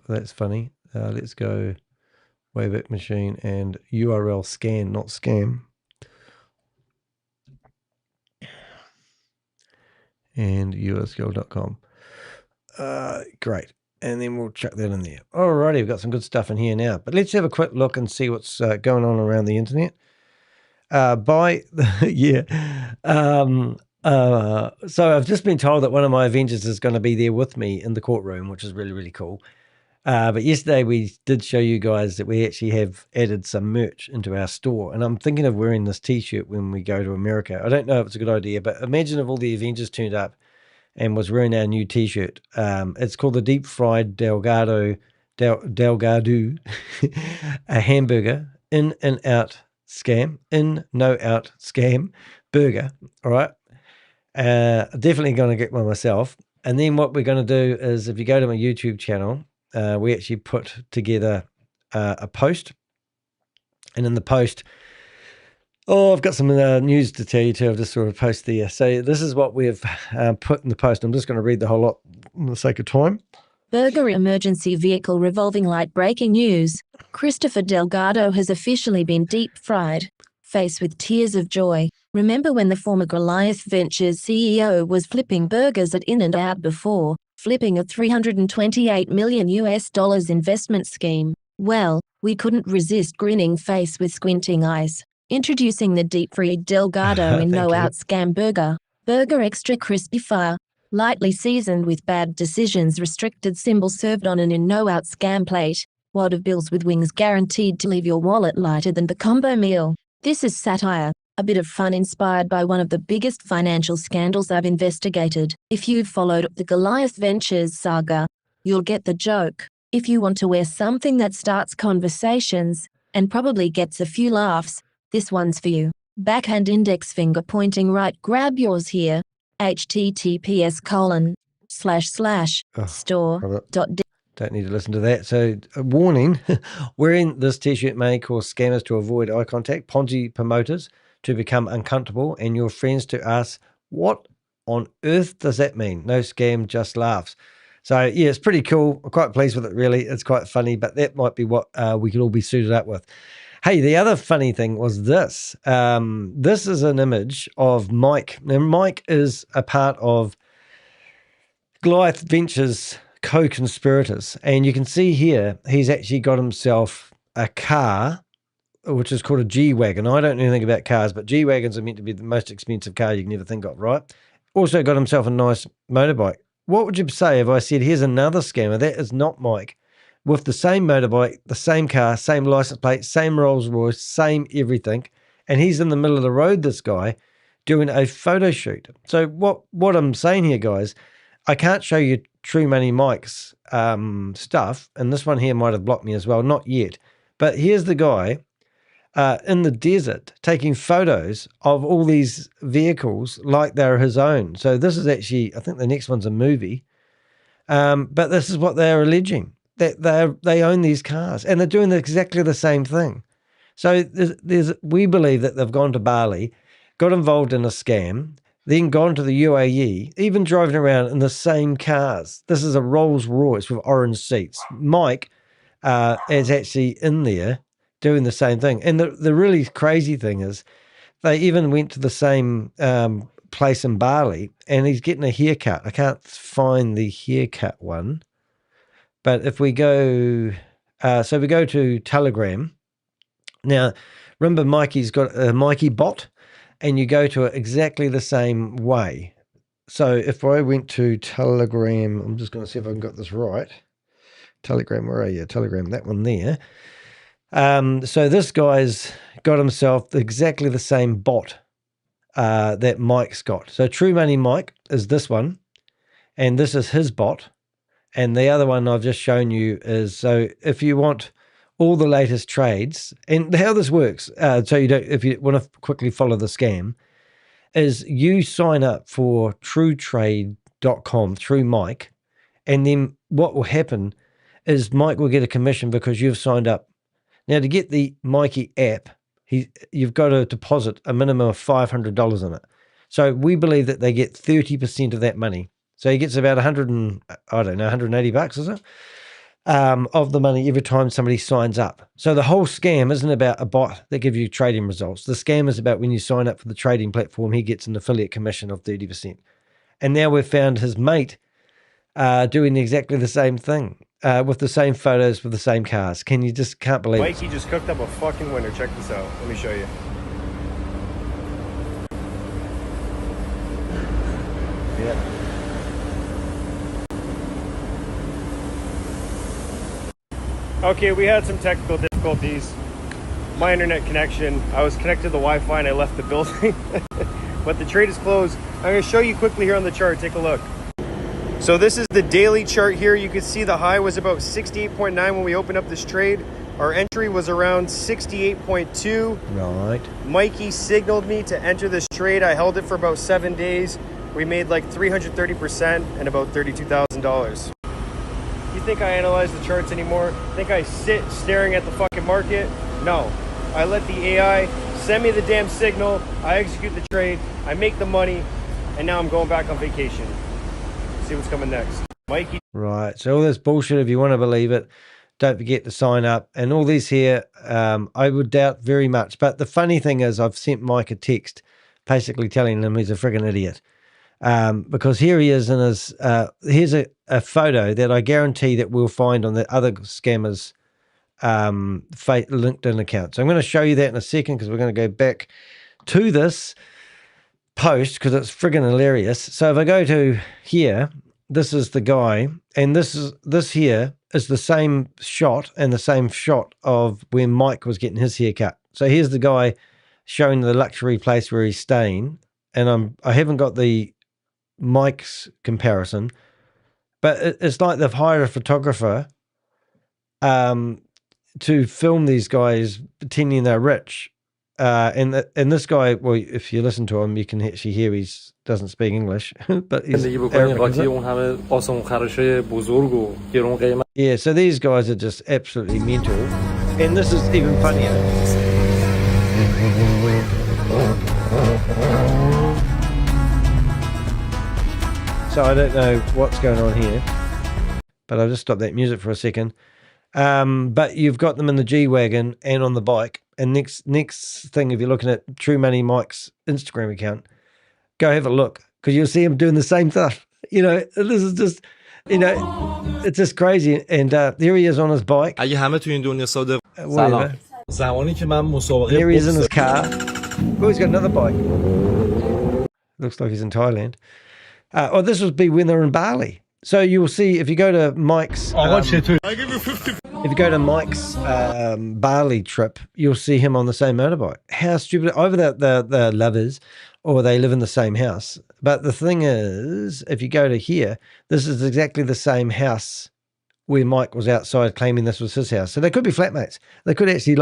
That's funny. Let's go Wayback Machine and URL scan, not scam. And usql.com. Great. And then we'll chuck that in there. Alrighty, we've got some good stuff in here now. But let's have a quick look and see what's going on around the internet. So I've just been told that one of my Avengers is going to be there with me in the courtroom, which is really, really cool. But yesterday we did show you guys that we actually have added some merch into our store. And I'm thinking of wearing this t-shirt when we go to America. I don't know if it's a good idea, but imagine if all the Avengers turned up and was wearing our new t-shirt. It's called the Deep Fried Delgado, a hamburger, in and out scam, in, no out scam burger. All right. Definitely going to get one myself. And then what we're going to do is, if you go to my YouTube channel, we actually put together a post. And in the post, I've got some news to tell you too. I've just sort of posted there. So this is what we've put in the post. I'm just going to read the whole lot for the sake of time. Burger emergency vehicle revolving light breaking news. Christopher Delgado has officially been deep fried. Face with tears of joy. Remember when the former Goliath Ventures CEO was flipping burgers at In-N-Out before flipping a $328 million investment scheme? Well, we couldn't resist grinning face with squinting eyes. Introducing the deep-fried Delgado in No Out Scam Burger. Burger extra crispy fire. Lightly seasoned with bad decisions restricted symbol served on an in No Out Scam plate. Wad of bills with wings guaranteed to leave your wallet lighter than the combo meal. This is satire, a bit of fun inspired by one of the biggest financial scandals I've investigated. If you've followed the Goliath Ventures saga, you'll get the joke. If you want to wear something that starts conversations, and probably gets a few laughs, this one's for you. Backhand index finger pointing right, grab yours here. https://store.d. Don't need to listen to that. So, a warning, wearing this t-shirt may cause scammers to avoid eye contact, Ponzi promoters to become uncomfortable, and your friends to ask, what on earth does that mean? No scam, just laughs. So, yeah, it's pretty cool. I'm quite pleased with it, really. It's quite funny, but that might be what we could all be suited up with. Hey, the other funny thing was this. This is an image of Mike. Now, Mike is a part of Goliath Ventures co-conspirators, and you can see here he's actually got himself a car which is called a G-Wagon. I don't know anything about cars, but G-Wagons are meant to be the most expensive car you can ever think of, right? Also got himself a nice motorbike. What would you say if I said here's another scammer that is not Mike, with the same motorbike, the same car, same license plate, same Rolls Royce, same everything, and he's in the middle of the road, this guy, doing a photo shoot. So what I'm saying here, guys, I can't show you True Money Mike's stuff, and this one here might have blocked me as well, not yet. But here's the guy in the desert taking photos of all these vehicles like they're his own. So this is actually, I think the next one's a movie, but this is what they're alleging, that they own these cars, and they're doing exactly the same thing. So we believe that they've gone to Bali, got involved in a scam, then gone to the UAE, even driving around in the same cars. This is a Rolls Royce with orange seats. Mike is actually in there doing the same thing. And the really crazy thing is they even went to the same place in Bali, and he's getting a haircut. I can't find the haircut one. But if we go, so we go to Telegram. Now, remember Mikey's got a Mikey bot, and you go to it exactly the same way. So if I went to Telegram, I'm just going to see if I've got this right. Telegram, where are you? Telegram, that one there. So this guy's got himself exactly the same bot that Mike's got. So True Money Mike is this one, and this is his bot. And the other one I've just shown you is, so if you want all the latest trades, and how this works, so you don't, if you want to quickly follow the scam, is you sign up for truetrade.com through Mike, and then what will happen is Mike will get a commission because you've signed up. Now, to get the Mikey app, you've got to deposit a minimum of $500 in it. So we believe that they get 30% of that money. So he gets about 180 bucks, is it? Of the money every time somebody signs up. So the whole scam isn't about a bot that gives you trading results. The scam is about when you sign up for the trading platform, he gets an affiliate commission of 30%. And now we've found his mate doing exactly the same thing with the same photos, with the same cars. Can't believe it. Mikey just cooked up a fucking winner. Check this out. Let me show you. Yeah. Okay, we had some technical difficulties. My internet connection, I was connected to the Wi-Fi and I left the building. But the trade is closed. I'm going to show you quickly here on the chart. Take a look. So this is the daily chart here. You can see the high was about 68.9 when we opened up this trade. Our entry was around 68.2. Right. Mikey signaled me to enter this trade. I held it for about 7 days. We made like 330% and about $32,000. You think I analyze the charts anymore? Think I sit staring at the fucking market? No. I let the AI send me the damn signal. I execute the trade. I make the money. And now I'm going back on vacation. See what's coming next. Mikey. Right. So all this bullshit, if you want to believe it, don't forget to sign up. And all this here, I would doubt very much. But the funny thing is I've sent Mike a text basically telling him he's a friggin' idiot. Because here he is in his, here's a photo that I guarantee that we'll find on the other scammers' LinkedIn account. So I'm going to show you that in a second because we're going to go back to this post because it's friggin' hilarious. So if I go to here, this is the guy, and this here is the same shot and the same shot of when Mike was getting his haircut. So here's the guy showing the luxury place where he's staying, and I haven't got the Mike's comparison, but it's like they've hired a photographer to film these guys pretending they're rich. And this guy, well, if you listen to him, you can actually hear he doesn't speak English, but he's Arabic, yeah, so these guys are just absolutely mental. And this is even funnier. So I don't know what's going on here, but I'll just stop that music for a second. But you've got them in the G-Wagon and on the bike. And next thing, if you're looking at True Money Mike's Instagram account, go have a look because you'll see him doing the same stuff. You know, this is just, you know, it's just crazy. And there he is on his bike. Whatever. There he is in his car. Oh, he's got another bike. Looks like he's in Thailand. This would be when they're in Bali. So you'll see if you go to Mike's. If you go to Mike's Bali trip, you'll see him on the same motorbike. How stupid! Either the lovers, or they live in the same house. But the thing is, if you go to here, this is exactly the same house where Mike was outside claiming this was his house. So they could be flatmates. They could actually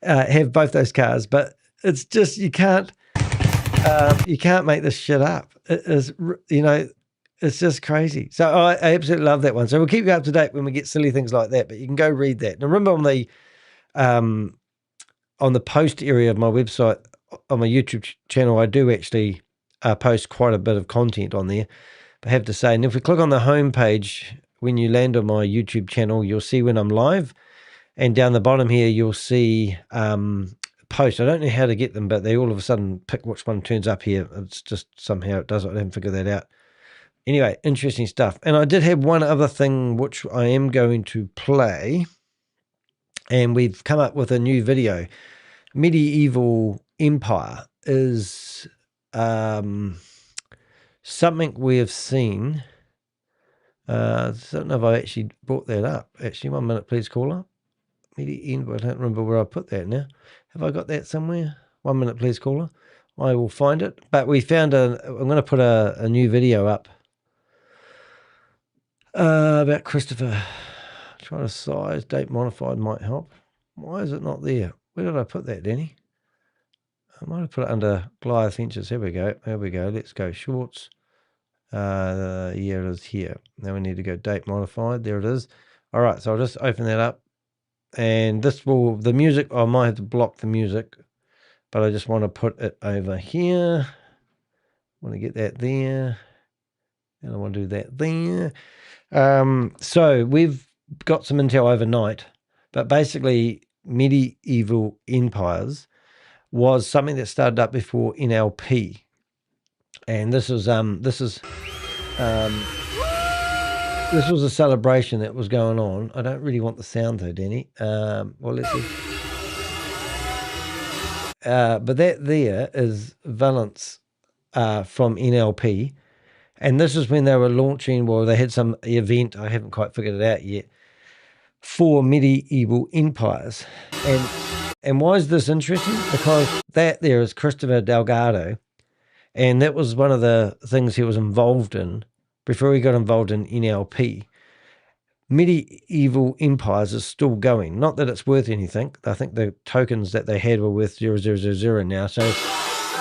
have both those cars. But it's just you can't make this shit up. It is, you know. It's just crazy. So I absolutely love that one. So we'll keep you up to date when we get silly things like that, but you can go read that. Now remember on the post area of my website, on my YouTube channel, I do actually post quite a bit of content on there, I have to say. And if we click on the home page, when you land on my YouTube channel, you'll see when I'm live. And down the bottom here, you'll see posts. I don't know how to get them, but they all of a sudden pick which one turns up here. It's just somehow it does it. I haven't figured that out. Anyway, interesting stuff. And I did have one other thing which I am going to play. And we've come up with a new video. Medieval Empire is something we have seen. I don't know if I actually brought that up. Actually, 1 minute, please, caller. Medieval, I don't remember where I put that now. Have I got that somewhere? 1 minute, please, caller. I will find it. But we found I'm going to put a new video up. About Christopher. Trying to size, date modified might help. Why is it not there? Where did I put that, Danny? I might have put it under Goliath Inches. Here we go. There we go. Let's go shorts. Yeah, it is here. Now we need to go date modified. There it is. All right, so I'll just open that up. And this will, the music, I might have to block the music, but I just want to put it over here. I want to get that there. And I want to do that there. So we've got some intel overnight, but basically medieval empires was something that started up before NLP. And this was a celebration that was going on. I don't really want the sound though, Danny. Well, let's see. But that there is Valence from NLP. And this is when they were launching, well, they had some event, I haven't quite figured it out yet, for medieval empires. And why is this interesting? Because that there is Christopher Delgado, and that was one of the things he was involved in before he got involved in NLP. medieval empires is still going. Not that it's worth anything. I think the tokens that they had were worth 0.000 now. So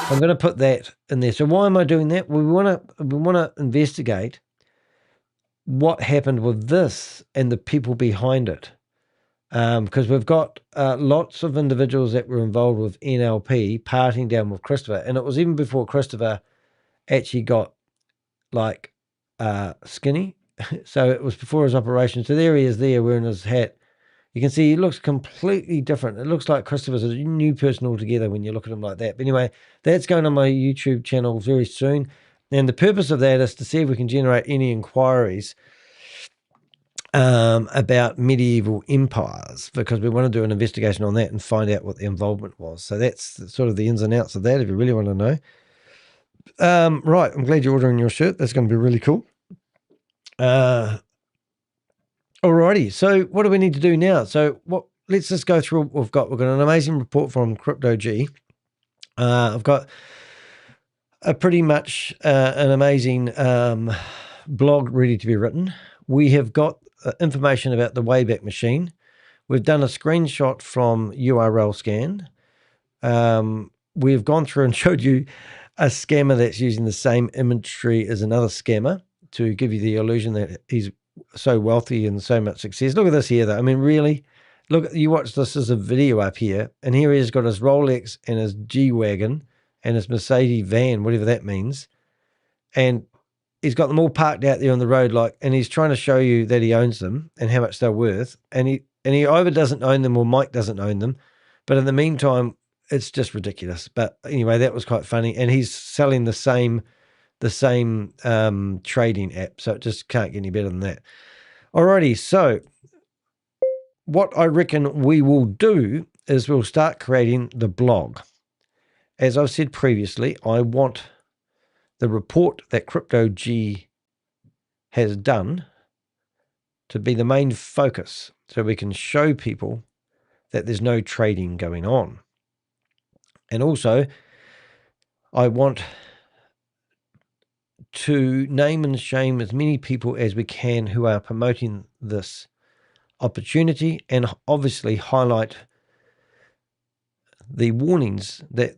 I'm going to put that in there. So why am I doing that? We want to investigate what happened with this and the people behind it. Because we've got lots of individuals that were involved with NLP partying down with Christopher. And it was even before Christopher actually got like skinny. So it was before his operation. So there he is there wearing his hat. You can see he looks completely different. It looks like Christopher's a new person altogether when you look at him like that. But anyway, that's going on my YouTube channel very soon. And the purpose of that is to see if we can generate any inquiries about medieval empires, because we want to do an investigation on that and find out what the involvement was. So that's sort of the ins and outs of that, if you really want to know. Right, I'm glad you're ordering your shirt. That's going to be really cool. Alrighty, so what do we need to do now? So let's just go through what we've got. We've got an amazing report from Crypto G. I've got a pretty much an amazing blog ready to be written. We have got information about the Wayback Machine. We've done a screenshot from URL scan. We've gone through and showed you a scammer that's using the same imagery as another scammer to give you the illusion that he's so wealthy and so much success. Look at this here, though. I mean, really, look, you watch this as a video up here, and here he's got his Rolex and his G-Wagon and his Mercedes van, whatever that means, and he's got them all parked out there on the road, and he's trying to show you that he owns them and how much they're worth, and he either doesn't own them or Mike doesn't own them, but in the meantime, it's just ridiculous. But anyway, that was quite funny, and he's selling the same trading app, so it just can't get any better than that. Alrighty, so what I reckon we will do is we'll start creating the blog. As I've said previously, I want the report that Crypto G has done to be the main focus, so we can show people that there's no trading going on. And also, I want to name and shame as many people as we can who are promoting this opportunity, and obviously highlight the warnings that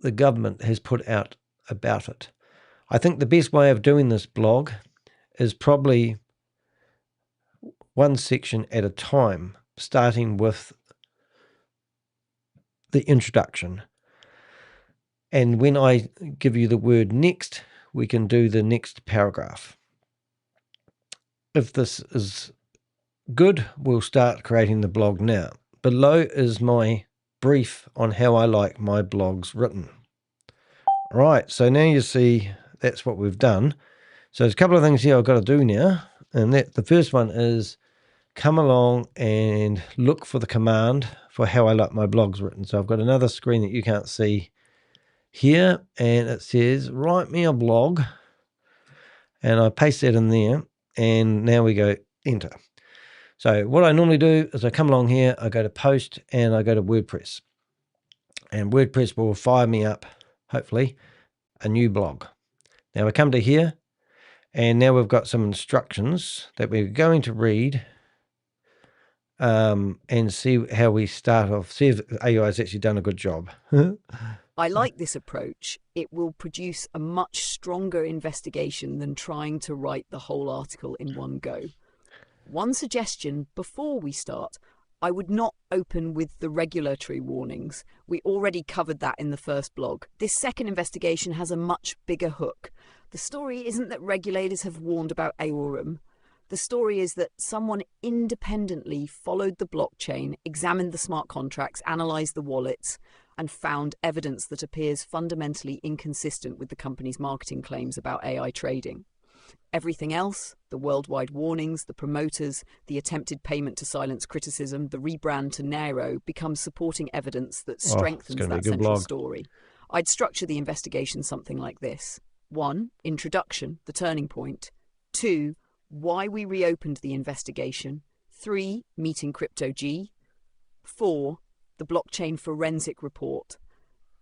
the government has put out about it. I think the best way of doing this blog is probably one section at a time, starting with the introduction. And when I give you the word next, we can do the next paragraph. If this is good, we'll start creating the blog now. Below is my brief on how I like my blogs written. Right, so now you see that's what we've done. So there's a couple of things here I've got to do now, and the first one is come along and look for the command for how I like my blogs written. So I've got another screen that you can't see here, and it says write me a blog, and I paste that in there, and now we go enter. So what I normally do is I come along here, I go to post, and I go to WordPress, and WordPress will fire me up, hopefully, a new blog. Now we come to here, and now we've got some instructions that we're going to read and see how we start off, see if AI has actually done a good job. I like this approach. It will produce a much stronger investigation than trying to write the whole article in one go. One suggestion before we start, I would not open with the regulatory warnings. We already covered that in the first blog. This second investigation has a much bigger hook. The story isn't that regulators have warned about AURUM. The story is that someone independently followed the blockchain, examined the smart contracts, analysed the wallets, and found evidence that appears fundamentally inconsistent with the company's marketing claims about AI trading. Everything else, the worldwide warnings, the promoters, the attempted payment to silence criticism, the rebrand to NEYRO, becomes supporting evidence that strengthens that central story. I'd structure the investigation something like this. 1. Introduction, the turning point. 2. Why we reopened the investigation. 3. Meeting Crypto G. 4. The blockchain forensic report.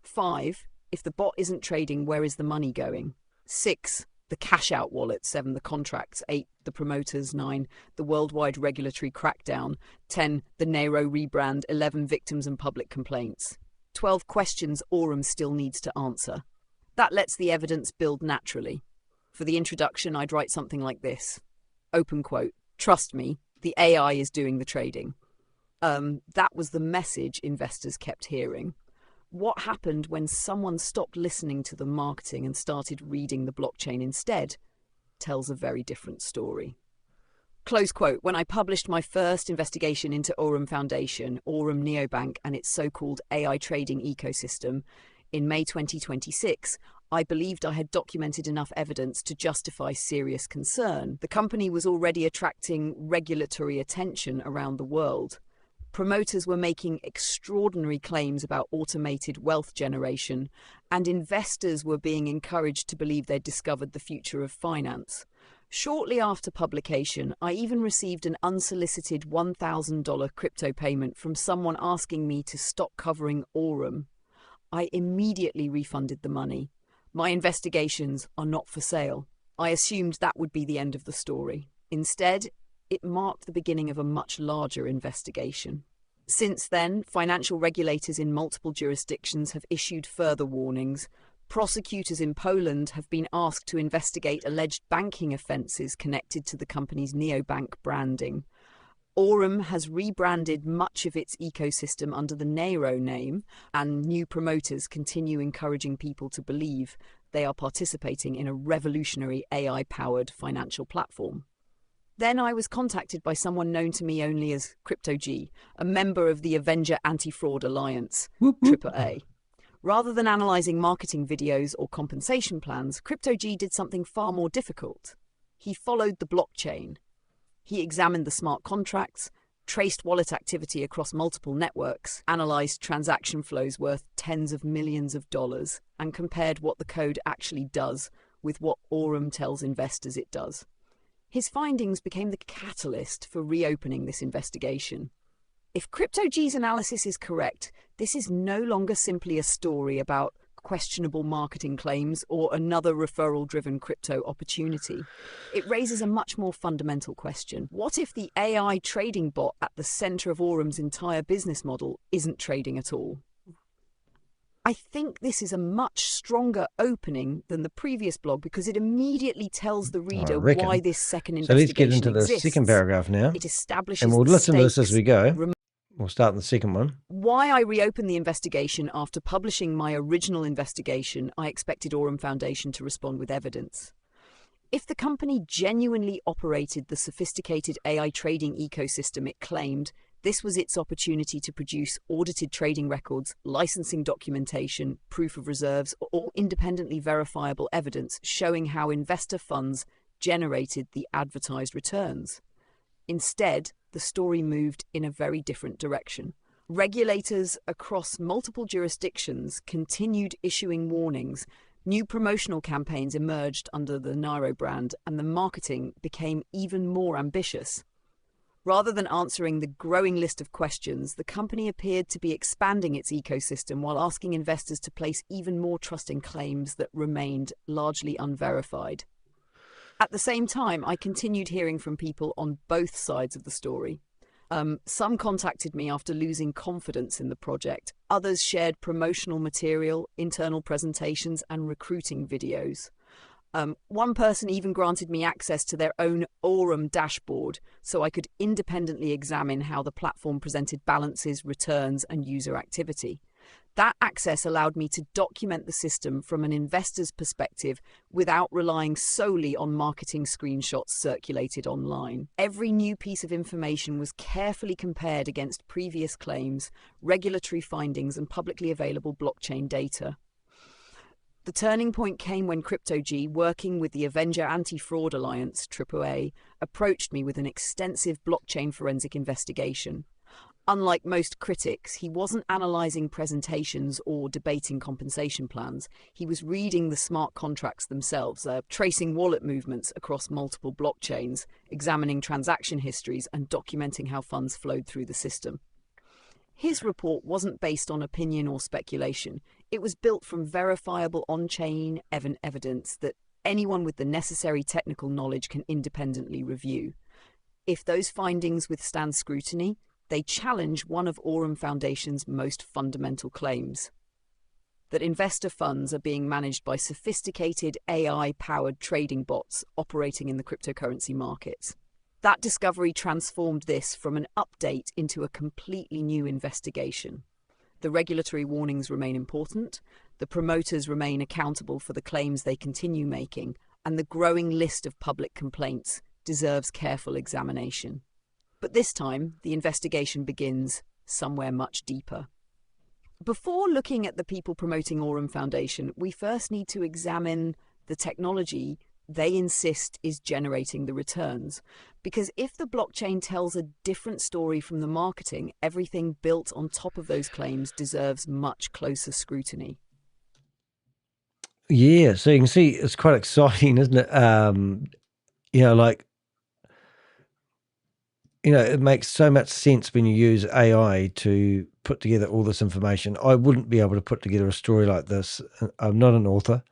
5. If the bot isn't trading, where is the money going? 6. The cash-out wallet, 7, the contracts, 8, the promoters, 9, the worldwide regulatory crackdown, 10, the NEYRO rebrand, 11, victims and public complaints. 12 questions AURUM still needs to answer. That lets the evidence build naturally. For the introduction, I'd write something like this. Open quote, "Trust me, the AI is doing the trading." That was the message investors kept hearing. What happened when someone stopped listening to the marketing and started reading the blockchain instead tells a very different story. Close quote. When I published my first investigation into AURUM Foundation, AURUM Neobank, and its so-called AI trading ecosystem in May 2026, I believed I had documented enough evidence to justify serious concern. The company was already attracting regulatory attention around the world. Promoters were making extraordinary claims about automated wealth generation, and investors were being encouraged to believe they'd discovered the future of finance. Shortly after publication, I even received an unsolicited $1,000 crypto payment from someone asking me to stop covering AURUM. I immediately refunded the money. My investigations are not for sale. I assumed that would be the end of the story. Instead, it marked the beginning of a much larger investigation. Since then, financial regulators in multiple jurisdictions have issued further warnings. Prosecutors in Poland have been asked to investigate alleged banking offences connected to the company's neobank branding. AURUM has rebranded much of its ecosystem under the NEYRO name, and new promoters continue encouraging people to believe they are participating in a revolutionary AI-powered financial platform. Then I was contacted by someone known to me only as Crypto G, a member of the Avenger Anti-Fraud Alliance, AAA. Rather than analysing marketing videos or compensation plans, Crypto G did something far more difficult. He followed the blockchain. He examined the smart contracts, traced wallet activity across multiple networks, analysed transaction flows worth tens of millions of dollars, and compared what the code actually does with what AURUM tells investors it does. His findings became the catalyst for reopening this investigation. If Crypto G's analysis is correct, this is no longer simply a story about questionable marketing claims or another referral-driven crypto opportunity. It raises a much more fundamental question. What if the AI trading bot at the centre of AURUM's entire business model isn't trading at all? I think this is a much stronger opening than the previous blog because it immediately tells the reader why this second investigation exists. So let's get into the second paragraph now. It establishes and we'll listen to this as we go. stakes, We'll start in the second one. Why I reopened the investigation after publishing my original investigation, I expected AURUM Foundation to respond with evidence. If the company genuinely operated the sophisticated AI trading ecosystem it claimed, this was its opportunity to produce audited trading records, licensing documentation, proof of reserves, or independently verifiable evidence showing how investor funds generated the advertised returns. Instead, the story moved in a very different direction. Regulators across multiple jurisdictions continued issuing warnings. New promotional campaigns emerged under the NEYRO brand, and the marketing became even more ambitious. Rather than answering the growing list of questions, the company appeared to be expanding its ecosystem while asking investors to place even more trust in claims that remained largely unverified. At the same time, I continued hearing from people on both sides of the story. Some contacted me after losing confidence in the project. Others shared promotional material, internal presentations, and recruiting videos. One person even granted me access to their own AURUM dashboard so I could independently examine how the platform presented balances, returns, and user activity. That access allowed me to document the system from an investor's perspective without relying solely on marketing screenshots circulated online. Every new piece of information was carefully compared against previous claims, regulatory findings, and publicly available blockchain data. The turning point came when Crypto G, working with the Avenger Anti-Fraud Alliance, AAA, approached me with an extensive blockchain forensic investigation. Unlike most critics, he wasn't analysing presentations or debating compensation plans. He was reading the smart contracts themselves, tracing wallet movements across multiple blockchains, examining transaction histories, and documenting how funds flowed through the system. His report wasn't based on opinion or speculation. It was built from verifiable on-chain evidence that anyone with the necessary technical knowledge can independently review. If those findings withstand scrutiny, they challenge one of AURUM Foundation's most fundamental claims: that investor funds are being managed by sophisticated AI-powered trading bots operating in the cryptocurrency markets. That discovery transformed this from an update into a completely new investigation. The regulatory warnings remain important, the promoters remain accountable for the claims they continue making, and the growing list of public complaints deserves careful examination. But this time, the investigation begins somewhere much deeper. Before looking at the people promoting AURUM Foundation, we first need to examine the technology they insist is generating the returns. Because if the blockchain tells a different story from the marketing, everything built on top of those claims deserves much closer scrutiny. Yeah, so you can see it's quite exciting, isn't it? It makes so much sense when you use AI to put together all this information. I wouldn't be able to put together a story like this. I'm not an author,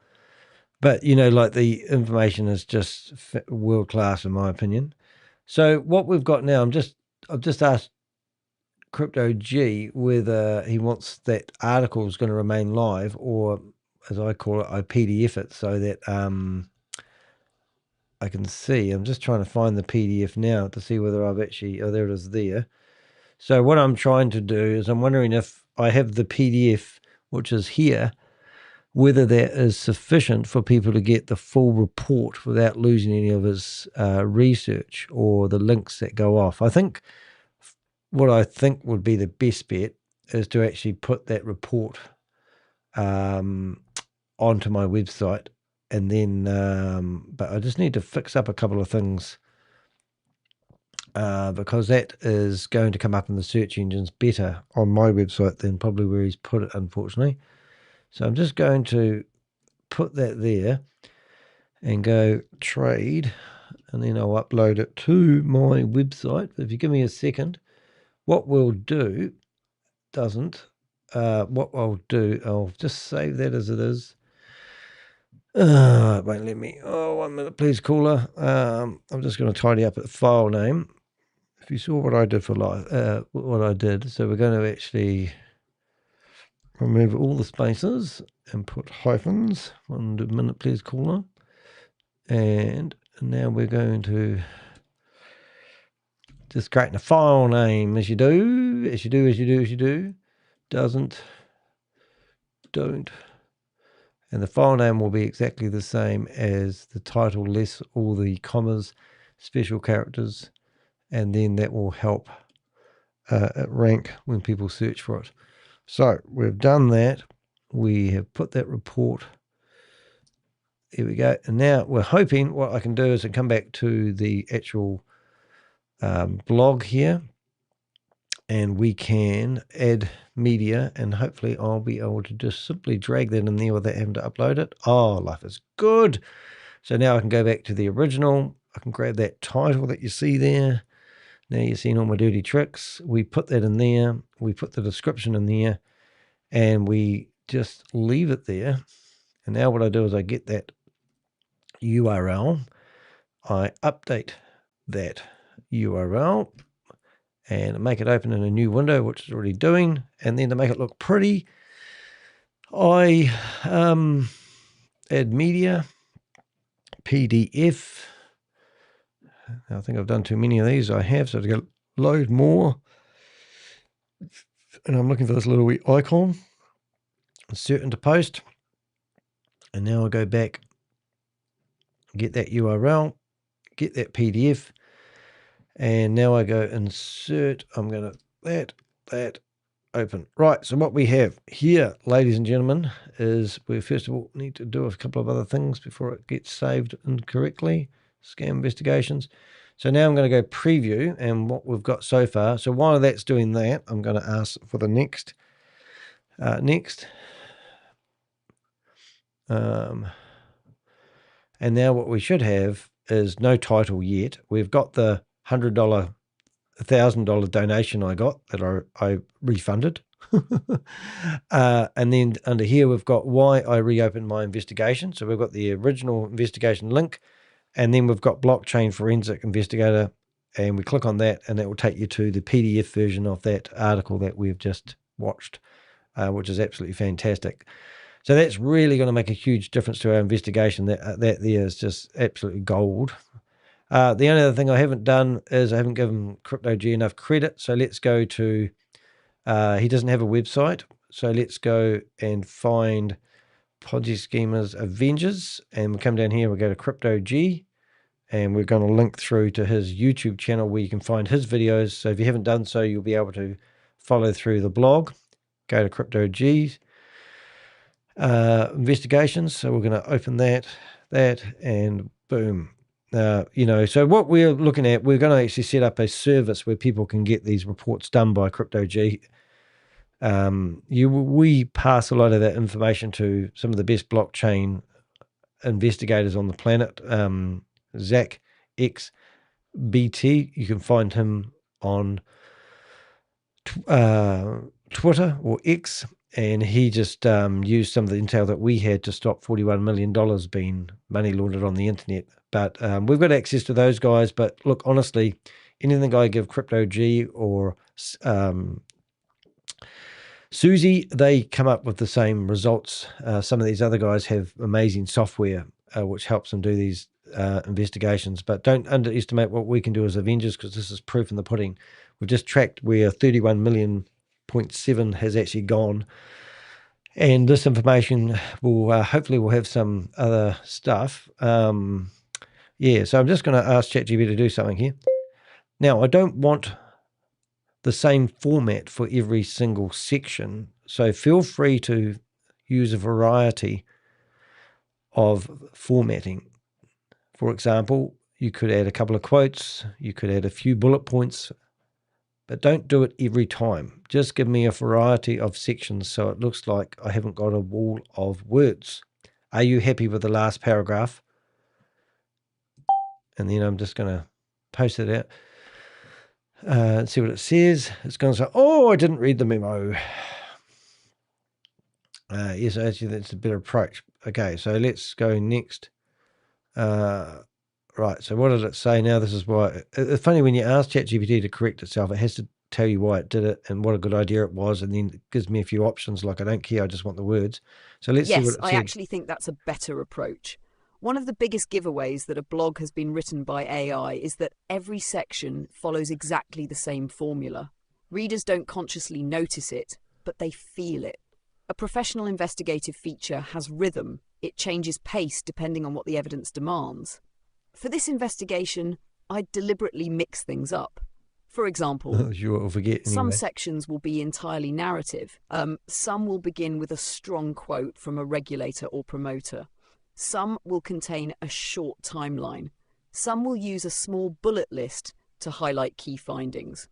but the information is just world class in my opinion. So what we've got now, I've just asked Crypto G whether he wants that article is going to remain live, or as I call it, I PDF it so that I can see. I'm just trying to find the PDF now to see whether I've actually, oh, there it is there. So what I'm trying to do is I'm wondering if I have the PDF, which is here, whether that is sufficient for people to get the full report without losing any of his research or the links that go off. What I think would be the best bet is to actually put that report onto my website, and then but I just need to fix up a couple of things because that is going to come up in the search engines better on my website than probably where he's put it, unfortunately. So I'm just going to put that there and go trade, and then I'll upload it to my website. If you give me a second, what we'll do what I'll do, I'll just save that as it is. It won't let me. Oh, 1 minute, please, caller. I'm just going to tidy up the file name. If you saw what I did for live, what I did, so we're going to actually remove all the spaces and put hyphens. 1 minute, please, caller. And now we're going to just create a file name as you do. Don't. And the file name will be exactly the same as the title, less all the commas, special characters, and then that will help it rank when people search for it. So we've done that. We have put that report. Here we go. And now we're hoping what I can do is I come back to the actual blog here, and we can add media, and hopefully I'll be able to just simply drag that in there without having to upload it. Oh, life is good. So now I can go back to the original. I can grab that title that you see there. Now you're seeing all my dirty tricks. We put that in there. We put the description in there, and we just leave it there. And now what I do is I get that URL. I update that URL and make it open in a new window, which it's already doing. And then to make it look pretty, I add media, PDF. I think I've done too many of these. I have, so to go load more. And I'm looking for this little wee icon. Insert into post. And now I'll go back, get that URL, get that PDF. And now I go insert. I'm going to that open. Right, so what we have here, ladies and gentlemen, is we first of all need to do a couple of other things before it gets saved incorrectly. Scam investigations. So now I'm going to go preview and what we've got so far. So while that's doing that, I'm going to ask for the next. And now what we should have is no title yet. We've got the $1,000 donation I got that I refunded. And then under here, we've got why I reopened my investigation. So we've got the original investigation link, and then we've got blockchain forensic investigator, and we click on that, and that will take you to the PDF version of that article that we've just watched, which is absolutely fantastic. So that's really going to make a huge difference to our investigation. That there is just absolutely gold. The only other thing I haven't done is I haven't given Crypto G enough credit. So let's go to, he doesn't have a website. So let's go and find Ponzi Schemers Avengers, and we'll come down here, we'll go to Crypto G, and we're going to link through to his YouTube channel where you can find his videos. So if you haven't done so, you'll be able to follow through the blog. Go to Crypto G's investigations. So we're going to open that, and boom. So what we're looking at, we're going to actually set up a service where people can get these reports done by Crypto G. We pass a lot of that information to some of the best blockchain investigators on the planet. Zach X BT, you can find him on Twitter or X, and he just used some of the intel that we had to stop $41 million being money laundered on the internet. But we've got access to those guys. But look, honestly, anything I give Crypto G or Susie, they come up with the same results. Some of these other guys have amazing software which helps them do these investigations. But don't underestimate what we can do as Avengers, because this is proof in the pudding. We've just tracked where 31 million 0.7 has actually gone, and this information will hopefully we'll have some other stuff. So I'm just going to ask ChatGPT to do something here. Now, I don't want the same format for every single section, so feel free to use a variety of formatting. For example, you could add a couple of quotes, you could add a few bullet points, but don't do it every time. Just give me a variety of sections so it looks like I haven't got a wall of words. Are you happy with the last paragraph? And then I'm just going to post it out and see what it says. It's going to say, oh, I didn't read the memo. Yes, actually, that's a better approach. Okay, so let's go next. Right, so what did it say now? This is why. It's funny when you ask ChatGPT to correct itself, it has to tell you why it did it and what a good idea it was, and then it gives me a few options like I don't care, I just want the words. So let's see what it said. Yes, I actually think that's a better approach. One of the biggest giveaways that a blog has been written by AI is that every section follows exactly the same formula. Readers don't consciously notice it, but they feel it. A professional investigative feature has rhythm. It changes pace depending on what the evidence demands. For this investigation, I deliberately mix things up. For example, some sections will be entirely narrative. Some will begin with a strong quote from a regulator or promoter. Some will contain a short timeline. Some will use a small bullet list to highlight key findings.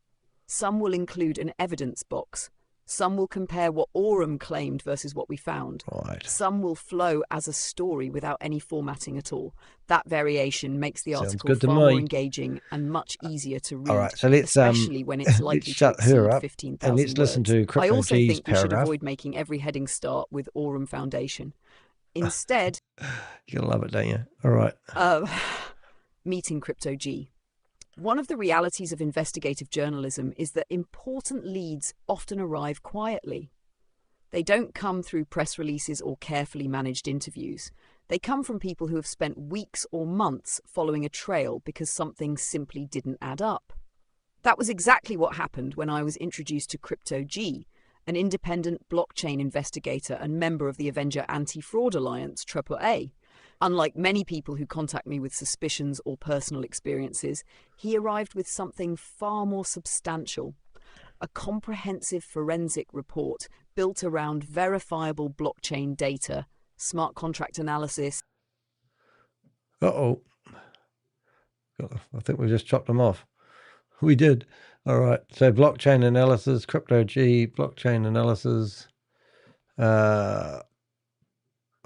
Some will include an evidence box. Some will compare what AURUM claimed versus what we found. Right. Some will flow as a story without any formatting at all. That variation makes the article far more engaging and much easier to read. All right, so let's especially when it's likely to shut her up 15,000 and let's listen to Crypto G's I also think we should paragraph. avoid making every heading start with AURUM Foundation. Instead, you're gonna love it, don't you? All right. Meeting Crypto G. One of the realities of investigative journalism is that important leads often arrive quietly. They don't come through press releases or carefully managed interviews. They come from people who have spent weeks or months following a trail because something simply didn't add up. That was exactly what happened when I was introduced to Crypto G, an independent blockchain investigator and member of the Avenger Anti-Fraud Alliance, AAA. Unlike many people who contact me with suspicions or personal experiences, he arrived with something far more substantial. A comprehensive forensic report built around verifiable blockchain data, smart contract analysis. Uh-oh. I think we just chopped them off. We did. All right. So blockchain analysis, Crypto G, blockchain analysis.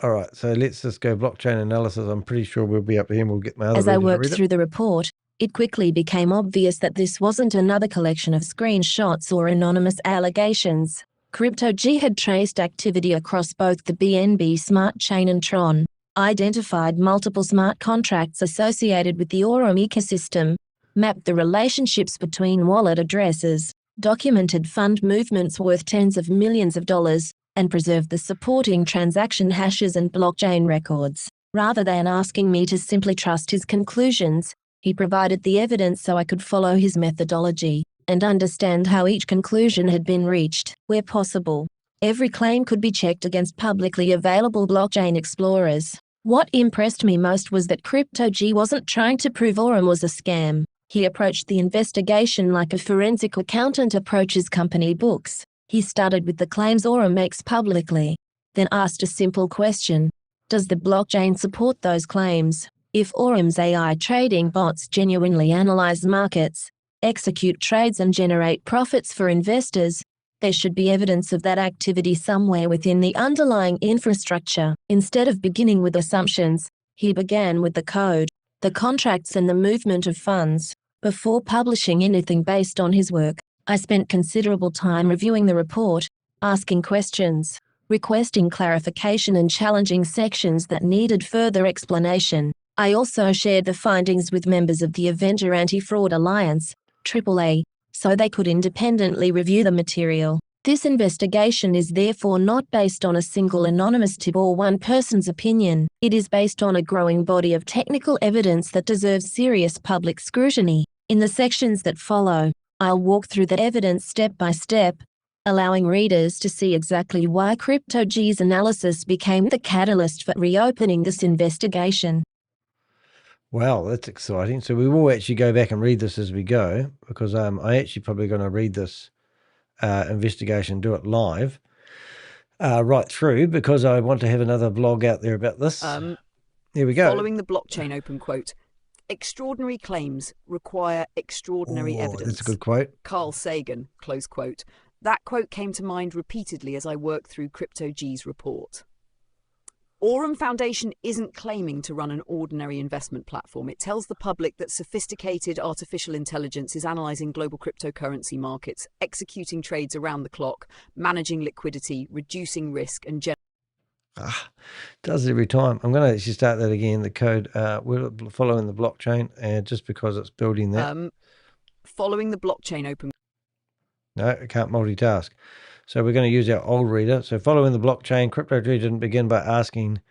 All right, so let's just go blockchain analysis. I'm pretty sure we'll be up here and we'll get my other. As I worked through the report, it quickly became obvious that this wasn't another collection of screenshots or anonymous allegations. CryptoG had traced activity across both the BNB smart chain and Tron, identified multiple smart contracts associated with the AURUM ecosystem, mapped the relationships between wallet addresses, documented fund movements worth tens of millions of dollars, and preserved the supporting transaction hashes and blockchain records. Rather than asking me to simply trust his conclusions, he provided the evidence so I could follow his methodology and understand how each conclusion had been reached, where possible. Every claim could be checked against publicly available blockchain explorers. What impressed me most was that CryptoG wasn't trying to prove AURUM was a scam. He approached the investigation like a forensic accountant approaches company books. He started with the claims AURUM makes publicly, then asked a simple question: does the blockchain support those claims? If AURUM's AI trading bots genuinely analyze markets, execute trades and generate profits for investors, there should be evidence of that activity somewhere within the underlying infrastructure. Instead of beginning with assumptions, he began with the code, the contracts and the movement of funds. Before publishing anything based on his work, I spent considerable time reviewing the report, asking questions, requesting clarification and challenging sections that needed further explanation. I also shared the findings with members of the Avenger Anti-Fraud Alliance, AAA, so they could independently review the material. This investigation is therefore not based on a single anonymous tip or one person's opinion. It is based on a growing body of technical evidence that deserves serious public scrutiny. In the sections that follow, I'll walk through the evidence step by step, allowing readers to see exactly why CryptoG's analysis became the catalyst for reopening this investigation. Wow, that's exciting. So we will actually go back and read this as we go, because I actually probably going to read this investigation, do it live, right through, because I want to have another blog out there about this. Here we go. Following the blockchain open quote, extraordinary claims require extraordinary evidence. That's a good quote. Carl Sagan, close quote. That quote came to mind repeatedly as I worked through CryptoG's report. AURUM Foundation isn't claiming to run an ordinary investment platform. It tells the public that sophisticated artificial intelligence is analysing global cryptocurrency markets, executing trades around the clock, managing liquidity, reducing risk, and Does it every time. I'm going to actually start that again. The code, we're following the blockchain, and just because it's building that. Following the blockchain open. No, I can't multitask. So we're going to use our old reader. So following the blockchain, CryptoG didn't begin by asking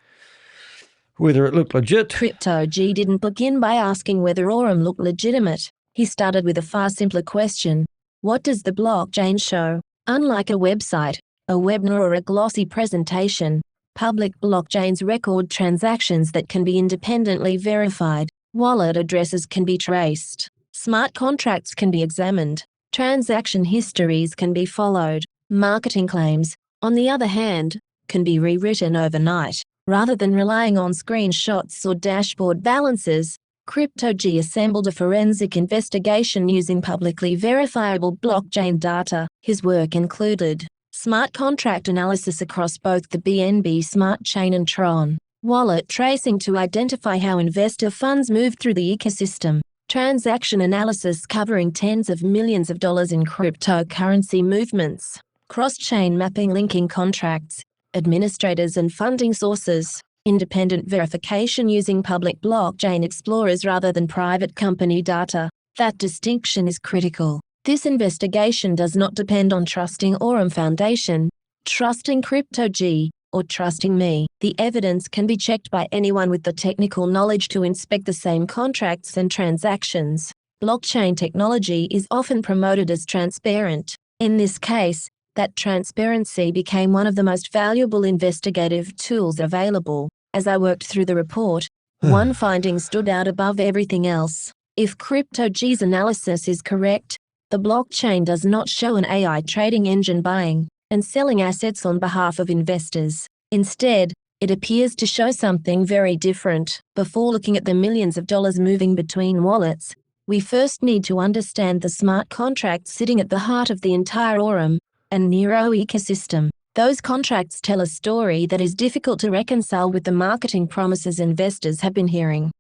whether it looked legit. CryptoG didn't begin by asking whether AURUM looked legitimate. He started with a far simpler question: what does the blockchain show? Unlike a website, a webinar or a glossy presentation, public blockchains record transactions that can be independently verified. Wallet addresses can be traced. Smart contracts can be examined. Transaction histories can be followed. Marketing claims, on the other hand, can be rewritten overnight. Rather than relying on screenshots or dashboard balances, CryptoG assembled a forensic investigation using publicly verifiable blockchain data. His work included smart contract analysis across both the BNB smart chain and Tron, wallet tracing to identify how investor funds move through the ecosystem, transaction analysis covering tens of millions of dollars in cryptocurrency movements, cross-chain mapping linking contracts, administrators and funding sources, independent verification using public blockchain explorers rather than private company data. That distinction is critical. This investigation does not depend on trusting AURUM Foundation, trusting CryptoG, or trusting me. The evidence can be checked by anyone with the technical knowledge to inspect the same contracts and transactions. Blockchain technology is often promoted as transparent. In this case, that transparency became one of the most valuable investigative tools available. As I worked through the report, one finding stood out above everything else. If CryptoG's analysis is correct, the blockchain does not show an AI trading engine buying and selling assets on behalf of investors. Instead, it appears to show something very different. Before looking at the millions of dollars moving between wallets, we first need to understand the smart contracts sitting at the heart of the entire AURUM and NEYRO ecosystem. Those contracts tell a story that is difficult to reconcile with the marketing promises investors have been hearing.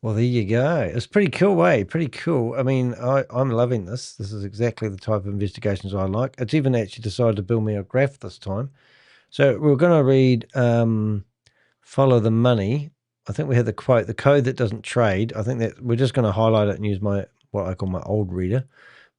Well, there you go. It's pretty cool, eh? Pretty cool. I mean, I'm loving this. This is exactly the type of investigations I like. It's even actually decided to build me a graph this time. So we're going to read Follow the Money. I think we had the quote, the code that doesn't trade. I think that we're just going to highlight it and use what I call my old reader.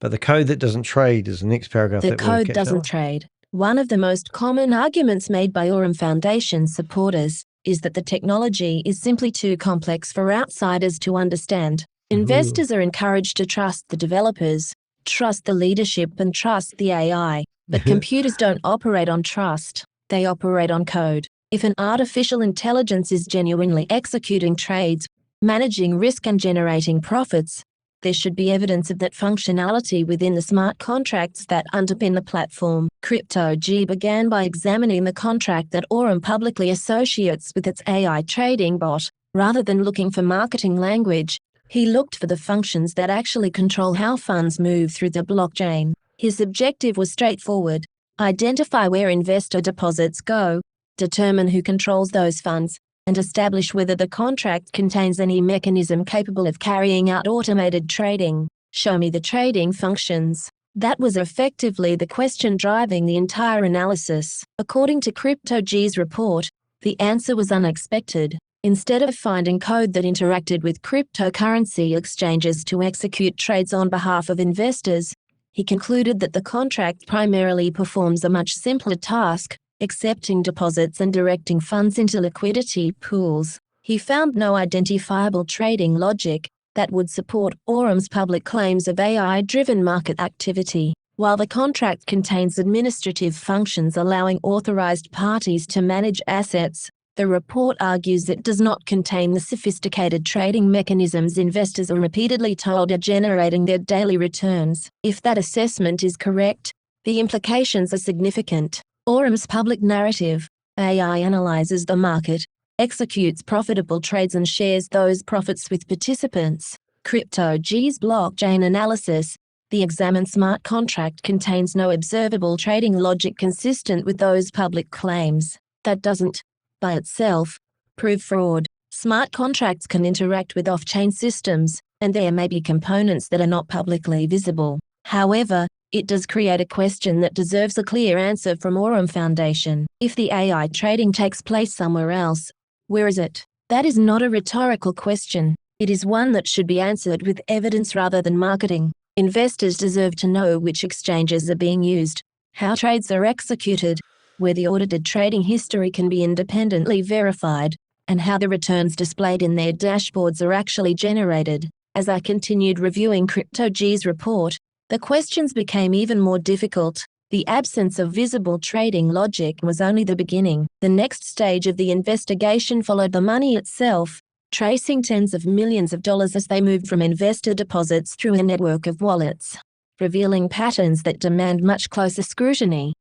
But the code that doesn't trade is the next paragraph. The code doesn't trade. One of the most common arguments made by AURUM Foundation supporters is that the technology is simply too complex for outsiders to understand. Investors are encouraged to trust the developers, trust the leadership, and trust the AI. But computers don't operate on trust. They operate on code. If an artificial intelligence is genuinely executing trades, managing risk, and generating profits, there should be evidence of that functionality within the smart contracts that underpin the platform. CryptoG began by examining the contract that AURUM publicly associates with its AI trading bot. Rather than looking for marketing language, he looked for the functions that actually control how funds move through the blockchain. His objective was straightforward: identify where investor deposits go, determine who controls those funds, and establish whether the contract contains any mechanism capable of carrying out automated trading. Show me the trading functions. That was effectively the question driving the entire analysis. According to CryptoG's report, the answer was unexpected. Instead of finding code that interacted with cryptocurrency exchanges to execute trades on behalf of investors, he concluded that the contract primarily performs a much simpler task: accepting deposits and directing funds into liquidity pools. He found no identifiable trading logic that would support AURUM's public claims of AI-driven market activity. While the contract contains administrative functions allowing authorized parties to manage assets, the report argues it does not contain the sophisticated trading mechanisms investors are repeatedly told are generating their daily returns. If that assessment is correct, the implications are significant. AURUM's public narrative: AI analyzes the market, executes profitable trades, and shares those profits with participants. CryptoG's blockchain analysis: the examined smart contract contains no observable trading logic consistent with those public claims. That doesn't, by itself, prove fraud. Smart contracts can interact with off-chain systems, and there may be components that are not publicly visible. However, it does create a question that deserves a clear answer from AURUM Foundation. If the AI trading takes place somewhere else, where is it? That is not a rhetorical question. It is one that should be answered with evidence rather than marketing. Investors deserve to know which exchanges are being used, how trades are executed, where the audited trading history can be independently verified, and how the returns displayed in their dashboards are actually generated. As I continued reviewing CryptoG's report, the questions became even more difficult. The absence of visible trading logic was only the beginning. The next stage of the investigation followed the money itself, tracing tens of millions of dollars as they moved from investor deposits through a network of wallets, revealing patterns that demand much closer scrutiny.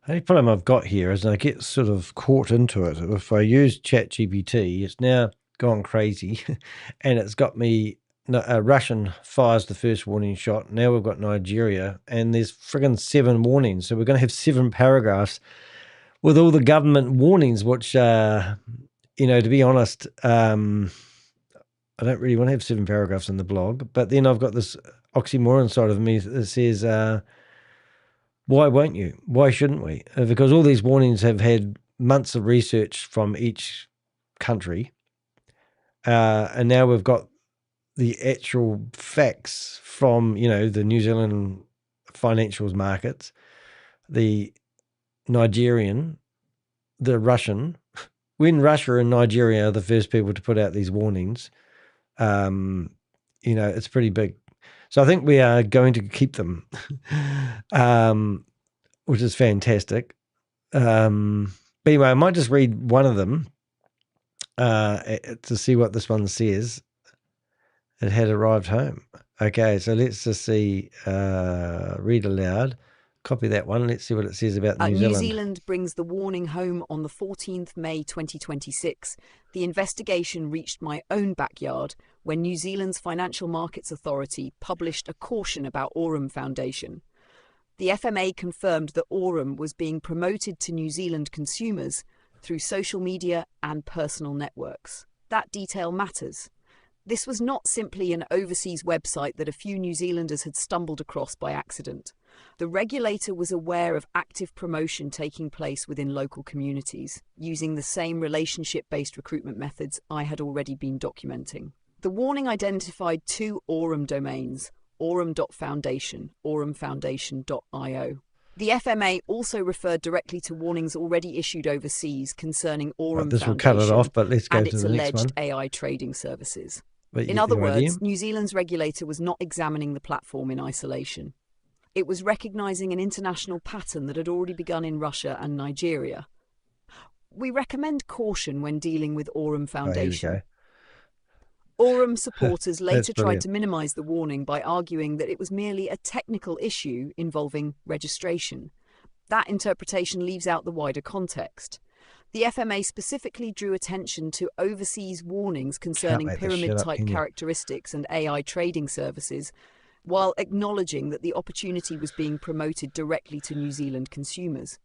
The only problem I've got here is I get sort of caught into it. If I use ChatGPT, it's now gone crazy and it's got me. Russian fires the first warning shot. Now we've got Nigeria, and there's friggin' 7 warnings. So we're going to have 7 paragraphs with all the government warnings, which, to be honest, I don't really want to have 7 paragraphs in the blog. But then I've got this oxymoron side of me that says, why won't you? Why shouldn't we? Because all these warnings have had months of research from each country. And now we've got the actual facts from, the New Zealand financials markets, the Nigerian, the Russian. When Russia and Nigeria are the first people to put out these warnings, it's pretty big. So I think we are going to keep them, which is fantastic. But anyway, I might just read one of them to see what this one says. It had arrived home. Okay, so let's just see, read aloud, copy that one. Let's see what it says about New Zealand. New Zealand brings the warning home on the 14th May 2026. The investigation reached my own backyard when New Zealand's Financial Markets Authority published a caution about AURUM Foundation. The FMA confirmed that AURUM was being promoted to New Zealand consumers through social media and personal networks. That detail matters. This was not simply an overseas website that a few New Zealanders had stumbled across by accident. The regulator was aware of active promotion taking place within local communities, using the same relationship-based recruitment methods I had already been documenting. The warning identified 2 AURUM domains, aurum.foundation, aurumfoundation.io. The FMA also referred directly to warnings already issued overseas concerning AURUM This will Foundation cut it off, but let's go and to its the next alleged one. AI trading services. But you In get other the idea. words, New Zealand's regulator was not examining the platform in isolation. It was recognising an international pattern that had already begun in Russia and Nigeria. We recommend caution when dealing with AURUM Foundation. AURUM supporters later tried to minimise the warning by arguing that it was merely a technical issue involving registration. That interpretation leaves out the wider context. The FMA specifically drew attention to overseas warnings concerning pyramid-type characteristics and AI trading services, while acknowledging that the opportunity was being promoted directly to New Zealand consumers.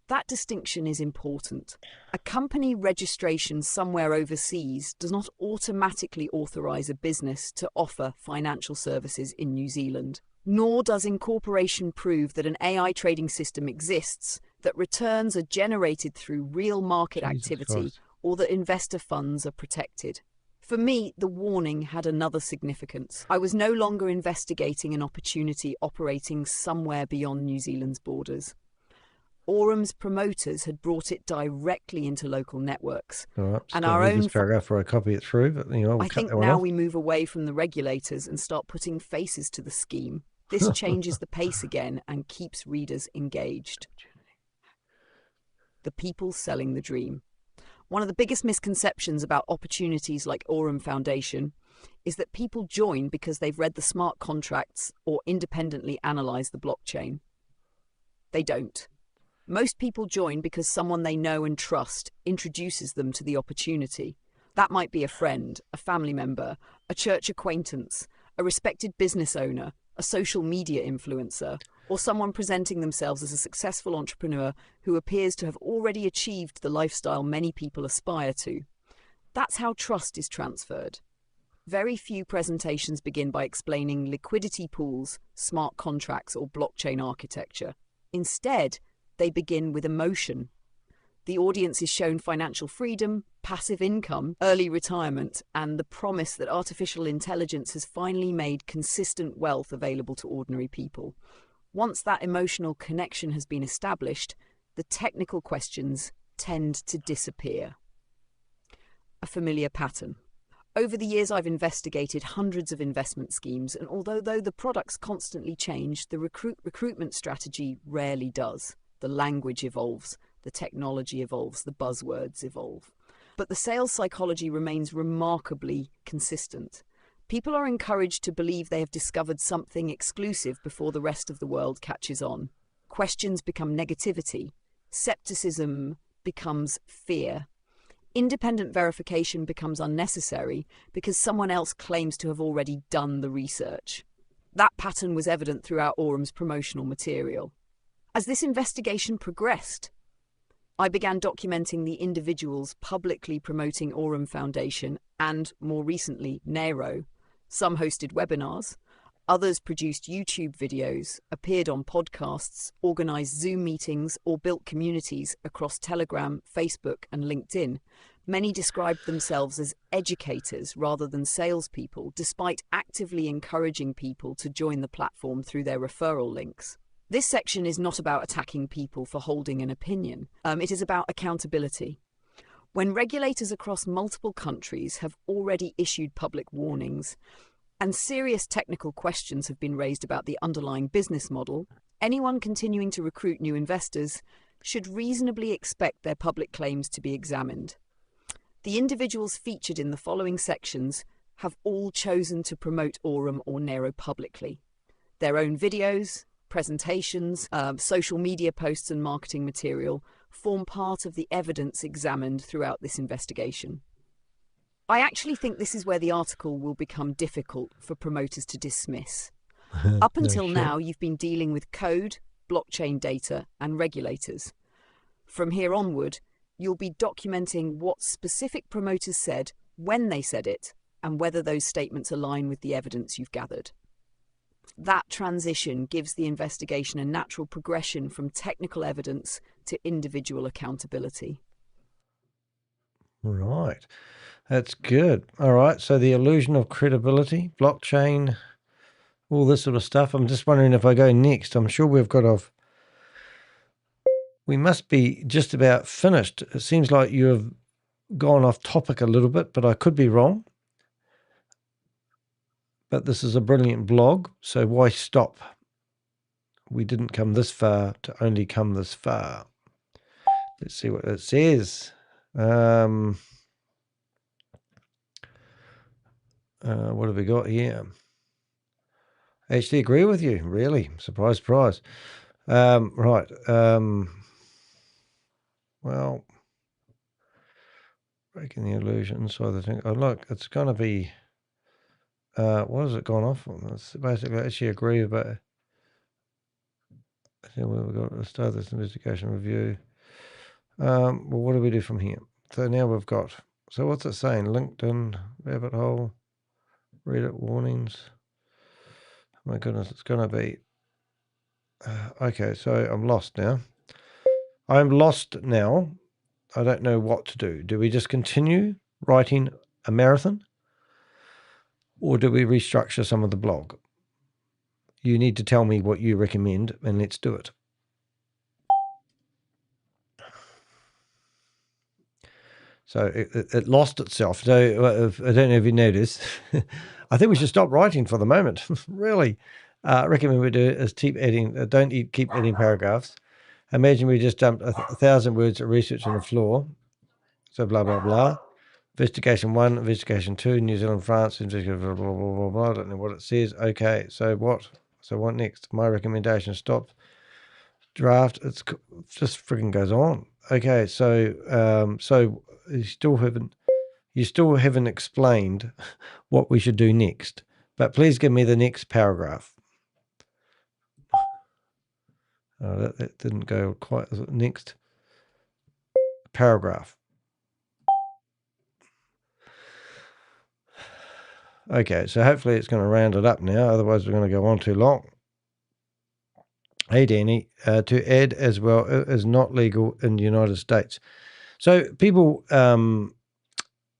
That distinction is important. A company registration somewhere overseas does not automatically authorise a business to offer financial services in New Zealand. Nor does incorporation prove that an AI trading system exists, that returns are generated through real market activity, or that investor funds are protected. For me, the warning had another significance. I was no longer investigating an opportunity operating somewhere beyond New Zealand's borders. AURUM's promoters had brought it directly into local networks. And our own paragraph before I copy it through, but we'll I think now we move away from the regulators and start putting faces to the scheme. This changes the pace again and keeps readers engaged. The people selling the dream. One of the biggest misconceptions about opportunities like AURUM Foundation is that people join because they've read the smart contracts or independently analysed the blockchain. They don't. Most people join because someone they know and trust introduces them to the opportunity. That might be a friend, a family member, a church acquaintance, a respected business owner, a social media influencer, or someone presenting themselves as a successful entrepreneur who appears to have already achieved the lifestyle many people aspire to. That's how trust is transferred. Very few presentations begin by explaining liquidity pools, smart contracts, or blockchain architecture. Instead, they begin with emotion. The audience is shown financial freedom, passive income, early retirement, and the promise that artificial intelligence has finally made consistent wealth available to ordinary people. Once that emotional connection has been established, the technical questions tend to disappear. A familiar pattern. Over the years, I've investigated hundreds of investment schemes, and although the products constantly change, the recruitment strategy rarely does. The language evolves, the technology evolves, the buzzwords evolve. But the sales psychology remains remarkably consistent. People are encouraged to believe they have discovered something exclusive before the rest of the world catches on. Questions become negativity. Skepticism becomes fear. Independent verification becomes unnecessary because someone else claims to have already done the research. That pattern was evident throughout AURUM's promotional material. As this investigation progressed, I began documenting the individuals publicly promoting AURUM Foundation and, more recently, NEYRO. Some hosted webinars, others produced YouTube videos, appeared on podcasts, organised Zoom meetings, or built communities across Telegram, Facebook, and LinkedIn. Many described themselves as educators rather than salespeople, despite actively encouraging people to join the platform through their referral links. This section is not about attacking people for holding an opinion. It is about accountability. When regulators across multiple countries have already issued public warnings and serious technical questions have been raised about the underlying business model, anyone continuing to recruit new investors should reasonably expect their public claims to be examined. The individuals featured in the following sections have all chosen to promote AURUM or NEYRO publicly. Their own videos, presentations, social media posts and marketing material form part of the evidence examined throughout this investigation. I actually think this is where the article will become difficult for promoters to dismiss. Up until now, you've been dealing with code, blockchain data, and regulators. From here onward, you'll be documenting what specific promoters said, when they said it, and whether those statements align with the evidence you've gathered. That transition gives the investigation a natural progression from technical evidence to individual accountability. Right. That's good. All right. So the illusion of credibility, blockchain, all this sort of stuff. I'm just wondering if I go next. I'm sure we've got off. We must be just about finished. It seems like you have gone off topic a little bit, but I could be wrong. But this is a brilliant blog, so why stop? We didn't come this far to only come this far. Let's see what it says. What have we got here? I actually agree with you, really. Surprise, surprise. Right. Well, breaking the illusion. So the thing. Oh, look, it's going to be. What has it gone off on? It's basically, I actually agree about. I think we've got to start this investigation review. Well, what do we do from here? So now we've got. So what's it saying? LinkedIn, rabbit hole, Reddit warnings. Oh my goodness, it's going to be. Okay, so I'm lost now. I'm lost now. I don't know what to do. Do we just continue writing a marathon? Or do we restructure some of the blog? You need to tell me what you recommend, and let's do it. So it lost itself. So I don't know if you noticed. I think we should stop writing for the moment. Really. Recommend we do is keep adding. Keep adding paragraphs. Imagine we just dumped 1,000 words of research on the floor. So blah blah blah. Investigation 1, investigation 2, New Zealand, France, investigation blah blah blah blah blah. I don't know what it says. Okay, so what? So what next? My recommendation: stop draft. It's just freaking goes on. Okay, so so you still haven't explained what we should do next. But please give me the next paragraph. Oh, that didn't go quite. Next paragraph. Okay, so hopefully it's going to round it up now. Otherwise, we're going to go on too long. Hey, Danny, to add as well is not legal in the United States. So people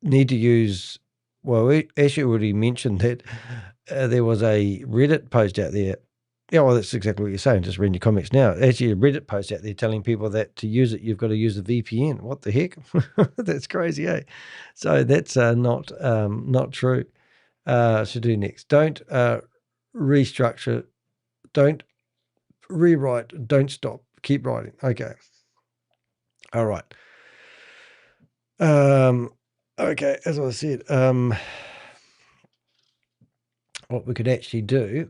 need to use. Well, we actually already mentioned that there was a Reddit post out there. Yeah, well, that's exactly what you're saying. Just reading your comments now. Actually, a Reddit post out there telling people that to use it, you've got to use a VPN. What the heck? That's crazy, eh? So that's not true. So do next. Don't restructure. Don't rewrite. Don't stop. Keep writing. Okay. All right. Okay. As I said, what we could actually do.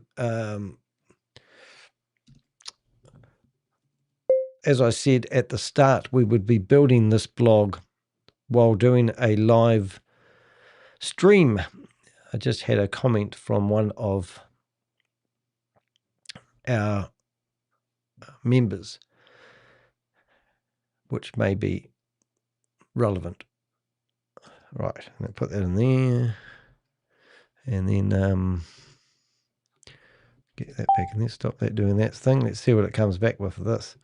As I said at the start, we would be building this blog while doing a live stream. I just had a comment from one of our members, which may be relevant. Right, I'm going to put that in there. And then get that back in there. Stop that doing that thing. Let's see what it comes back with for this.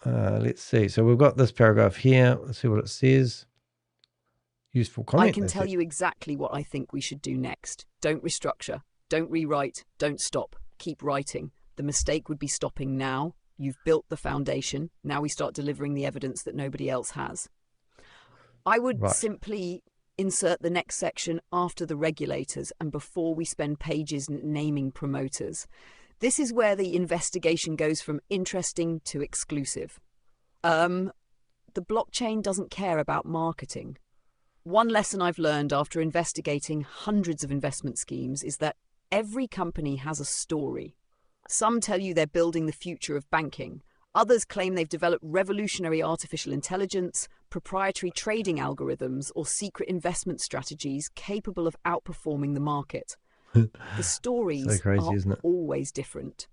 Let's see. So we've got this paragraph here. Let's see what it says. Useful comment. I can tell you exactly what I think we should do next. Don't restructure. Don't rewrite. Don't stop. Keep writing. The mistake would be stopping now. You've built the foundation. Now we start delivering the evidence that nobody else has. I would simply insert the next section after the regulators and before we spend pages naming promoters. This is where the investigation goes from interesting to exclusive. The blockchain doesn't care about marketing. One lesson I've learned after investigating hundreds of investment schemes is that every company has a story. Some tell you they're building the future of banking. Others claim they've developed revolutionary artificial intelligence, proprietary trading algorithms, or secret investment strategies capable of outperforming the market. The stories so crazy, are isn't it? always different.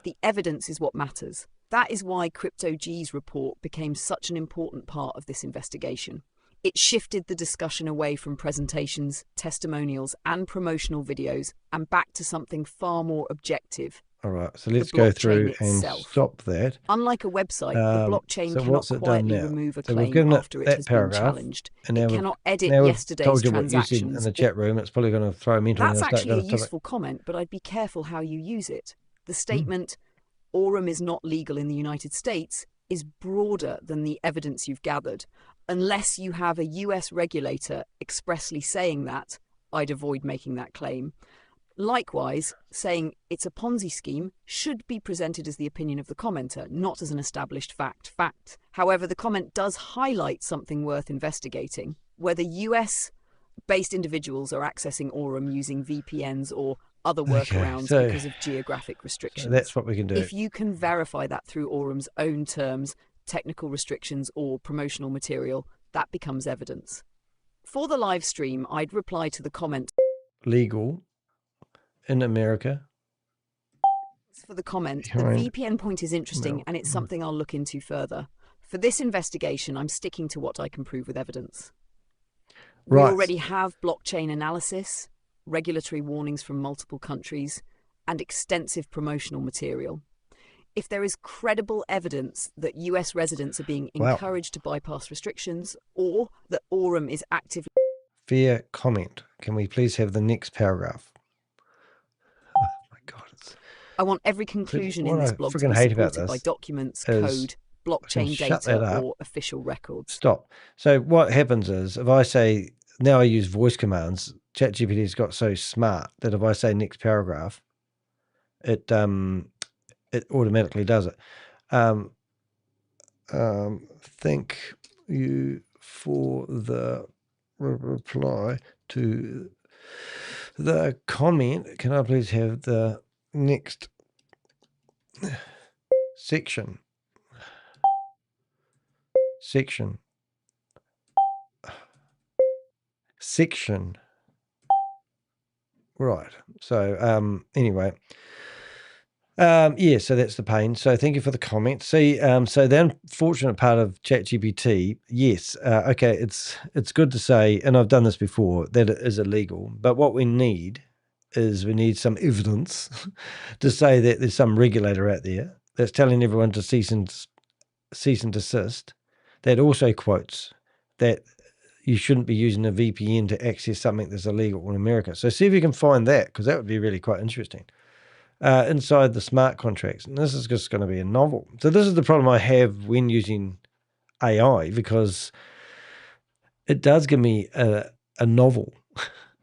The evidence is what matters. That is why CryptoG's report became such an important part of this investigation. It shifted the discussion away from presentations, testimonials, and promotional videos and back to something far more objective. All right, so let's go through and stop that. Unlike a website, the blockchain cannot quietly remove a claim after it has been challenged. It cannot edit yesterday's transactions. In the chat room, it's probably going to throw me into That's actually a useful comment, but I'd be careful how you use it. The statement, AURUM is not legal in the United States, is broader than the evidence you've gathered. Unless you have a US regulator expressly saying that, I'd avoid making that claim. Likewise, saying it's a Ponzi scheme should be presented as the opinion of the commenter, not as an established fact. However, the comment does highlight something worth investigating, whether US-based individuals are accessing AURUM using VPNs or other workarounds because of geographic restrictions. So that's what we can do. If you can verify that through AURUM's own terms, technical restrictions or promotional material, that becomes evidence. For the live stream, I'd reply to the comment. Legal in America. For the comment, the VPN point is interesting and it's something I'll look into further. For this investigation, I'm sticking to what I can prove with evidence. We already have blockchain analysis, regulatory warnings from multiple countries, and extensive promotional material. If there is credible evidence that US residents are being encouraged to bypass restrictions or that AURUM is actively... Fair comment. Can we please have the next paragraph? Oh my God. I want every conclusion in this blog to be supported by documents, code, blockchain data, or official records. Stop. So what happens is, if I say, now I use voice commands, ChatGPT's got so smart that if I say next paragraph, it automatically does it. Thank you for the reply to the comment. Can I please have the next section? Right. So anyway, yeah, so that's the pain. So thank you for the comment. See, so the unfortunate part of ChatGPT, yes, okay, it's good to say, and I've done this before, that it is illegal. But what we need is some evidence to say that there's some regulator out there that's telling everyone to cease and desist, that also quotes that you shouldn't be using a VPN to access something that's illegal in America. So see if you can find that, because that would be really quite interesting. Inside the smart contracts. And this is just going to be a novel. So this is the problem I have when using AI, because it does give me a novel.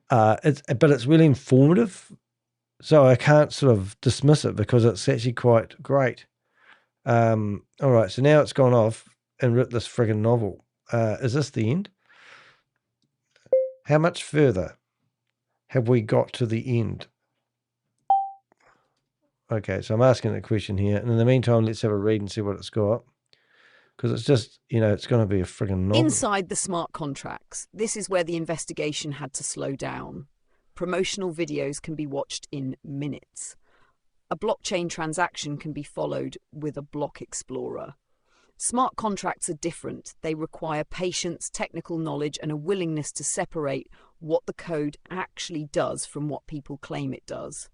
But it's really informative. So I can't sort of dismiss it because it's actually quite great. All right, so now it's gone off and written this friggin' novel. Is this the end? How much further have we got to the end? Okay, so I'm asking a question here. And in the meantime, let's have a read and see what it's got. Because it's just, it's going to be a friggin' novel. Inside the smart contracts, this is where the investigation had to slow down. Promotional videos can be watched in minutes. A blockchain transaction can be followed with a block explorer. Smart contracts are different. They require patience, technical knowledge, and a willingness to separate what the code actually does from what people claim it does.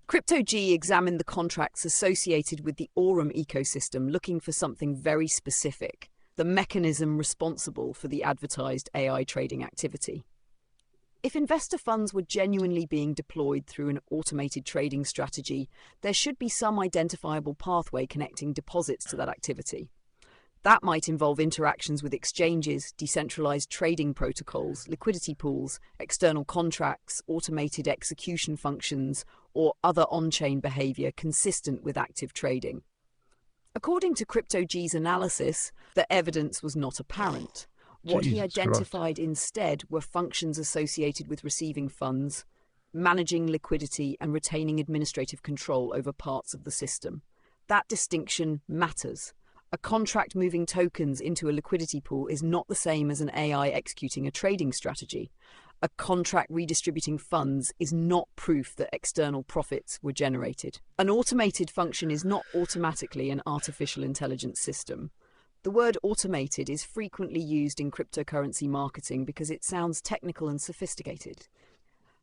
CryptoG examined the contracts associated with the AURUM ecosystem, looking for something very specific, the mechanism responsible for the advertised AI trading activity. If investor funds were genuinely being deployed through an automated trading strategy, there should be some identifiable pathway connecting deposits to that activity. That might involve interactions with exchanges, decentralized trading protocols, liquidity pools, external contracts, automated execution functions, or other on-chain behavior consistent with active trading. According to CryptoG's analysis, the evidence was not apparent. What he identified instead were functions associated with receiving funds, managing liquidity, and retaining administrative control over parts of the system. That distinction matters. A contract moving tokens into a liquidity pool is not the same as an AI executing a trading strategy. A contract redistributing funds is not proof that external profits were generated. An automated function is not automatically an artificial intelligence system. The word automated is frequently used in cryptocurrency marketing because it sounds technical and sophisticated.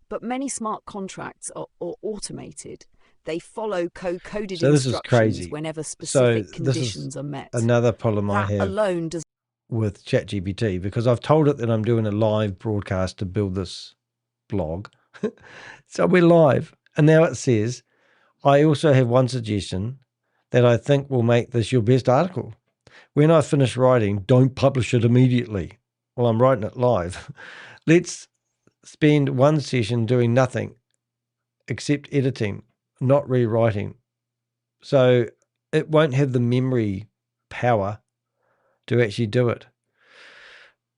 But many smart contracts are automated. They follow coded instructions whenever specific conditions are met. Another problem I have alone does with ChatGPT, because I've told it that I'm doing a live broadcast to build this blog. So we're live. And now it says, I also have one suggestion that I think will make this your best article. When I finish writing, don't publish it immediately. Well, I'm writing it live. Let's spend one session doing nothing except editing, not rewriting. So it won't have the memory power to actually do it,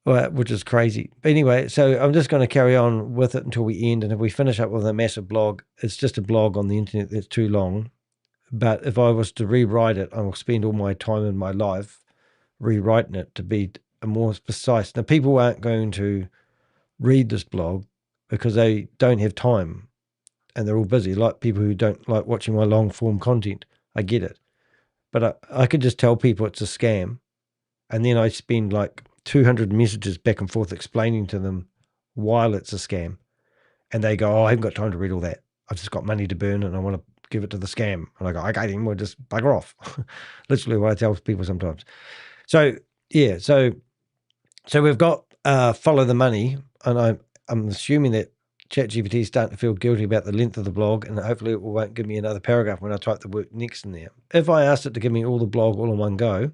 which is crazy. But anyway, so I'm just going to carry on with it until we end. And if we finish up with a massive blog, it's just a blog on the internet that's too long. But if I was to rewrite it, I will spend all my time in my life rewriting it to be more precise. Now, people aren't going to read this blog because they don't have time and they're all busy, like people who don't like watching my long form content. I get it. But I could just tell people it's a scam, and then I spend like 200 messages back and forth explaining to them while it's a scam. And they go, oh, I haven't got time to read all that. I've just got money to burn and I want to give it to the scam. And I go, okay, then we'll just bugger off. Literally what I tell people sometimes. So, yeah, so we've got follow the money, and I'm assuming that ChatGPT is starting to feel guilty about the length of the blog, and hopefully it won't give me another paragraph when I type the word next in there. If I asked it to give me all the blog all in one go,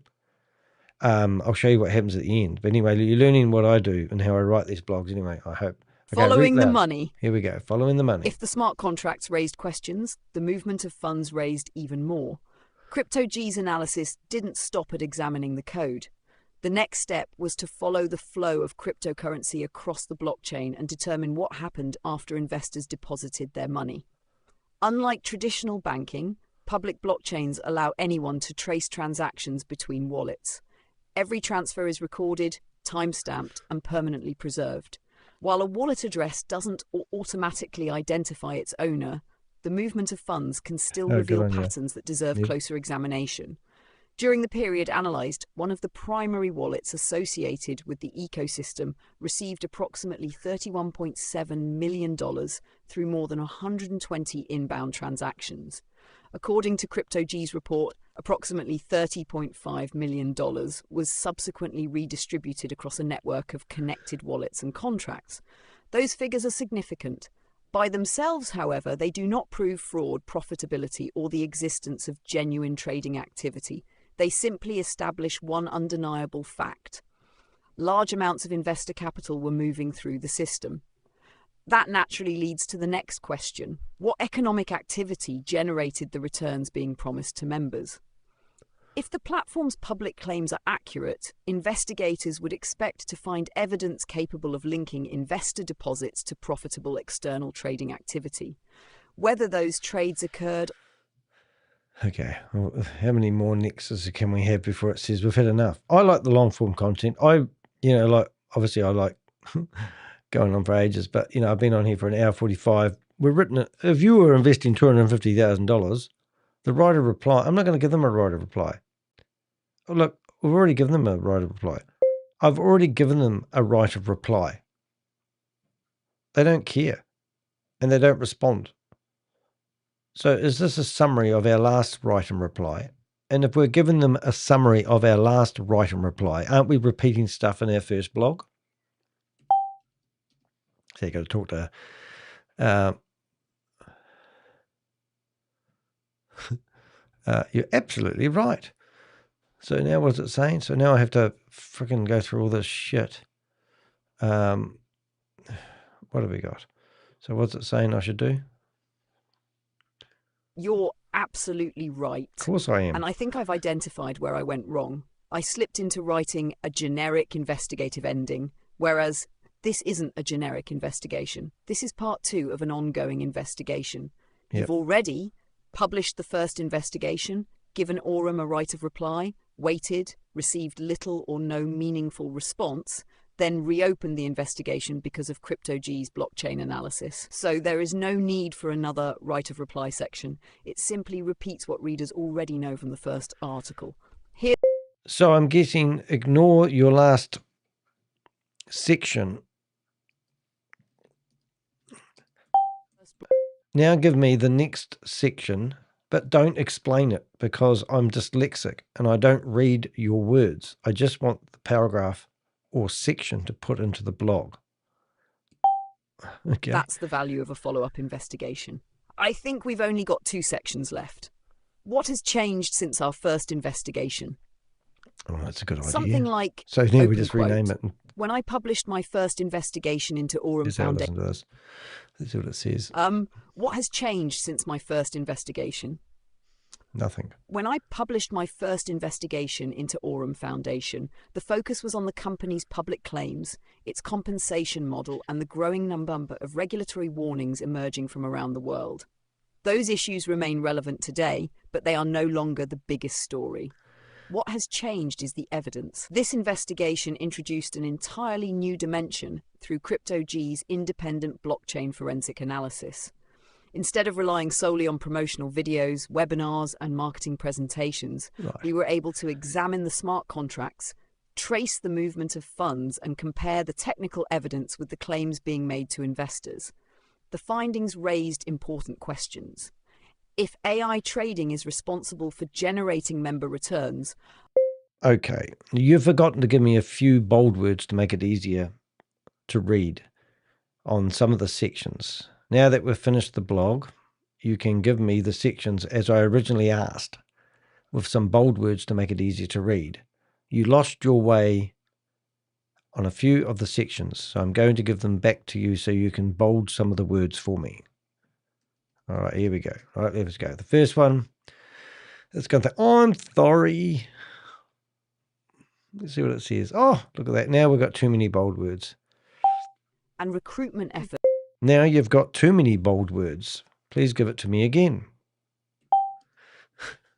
I'll show you what happens at the end. But anyway, you're learning what I do and how I write these blogs anyway, I hope. Okay, following the money. Here we go, following the money. If the smart contracts raised questions, the movement of funds raised even more. CryptoG's analysis didn't stop at examining the code. The next step was to follow the flow of cryptocurrency across the blockchain and determine what happened after investors deposited their money. Unlike traditional banking, public blockchains allow anyone to trace transactions between wallets. Every transfer is recorded, time-stamped, and permanently preserved. While a wallet address doesn't automatically identify its owner, the movement of funds can still reveal patterns that deserve closer examination. During the period analysed, one of the primary wallets associated with the ecosystem received approximately $31.7 million through more than 120 inbound transactions. According to CryptoG's report, approximately $30.5 million was subsequently redistributed across a network of connected wallets and contracts. Those figures are significant. By themselves, however, they do not prove fraud, profitability, or the existence of genuine trading activity. They simply establish one undeniable fact. Large amounts of investor capital were moving through the system. That naturally leads to the next question. What economic activity generated the returns being promised to members? If the platform's public claims are accurate, investigators would expect to find evidence capable of linking investor deposits to profitable external trading activity. Whether those trades occurred... Okay, well, how many more nexuses can we have before it says we've had enough? I like the long form content. Obviously I like going on for ages, but, I've been on here for an hour 45. We've written it. If you were investing $250,000, the right of reply, I'm not going to give them a right of reply. Look, we've already given them a right of reply. I've already given them a right of reply. They don't care, and they don't respond. So is this a summary of our last write and reply? And if we're giving them a summary of our last write and reply, aren't we repeating stuff in our first blog? So you've got to talk to... you're absolutely right. So now what's it saying? So now I have to freaking go through all this shit. What have we got? So what's it saying I should do? You're absolutely right. Of course I am. And I think I've identified where I went wrong. I slipped into writing a generic investigative ending, whereas this isn't a generic investigation. This is part 2 of an ongoing investigation. Yep. You've already published the first investigation, given AURUM a right of reply, waited, received little or no meaningful response, then reopened the investigation because of CryptoG's blockchain analysis. So there is no need for another right of reply section. It simply repeats what readers already know from the first article. Here. So I'm guessing ignore your last section. Now give me the next section, but don't explain it because I'm dyslexic and I don't read your words. I just want the paragraph or section to put into the blog. Okay. That's the value of a follow-up investigation. I think we've only got 2 sections left. What has changed since our first investigation? Oh, that's a good idea. Something like, so now we open just quote, rename it. when I published my first investigation into AURUM Foundation. Let's see what it says. What has changed since my first investigation? Nothing. When I published my first investigation into AURUM Foundation, the focus was on the company's public claims, its compensation model, and the growing number of regulatory warnings emerging from around the world. Those issues remain relevant today, but they are no longer the biggest story. What has changed is the evidence. This investigation introduced an entirely new dimension through CryptoG's independent blockchain forensic analysis. Instead of relying solely on promotional videos, webinars, and marketing presentations, we were able to examine the smart contracts, trace the movement of funds, and compare the technical evidence with the claims being made to investors. The findings raised important questions. If AI trading is responsible for generating member returns. Okay, you've forgotten to give me a few bold words to make it easier to read on some of the sections. Now that we've finished the blog, you can give me the sections as I originally asked, with some bold words to make it easier to read. You lost your way on a few of the sections, so I'm going to give them back to you so you can bold some of the words for me. All right, here we go. All right, let's go. The first one, it's going to think, I'm sorry. Let's see what it says. Oh, look at that. Now we've got too many bold words. And recruitment effort. Now you've got too many bold words. Please give it to me again.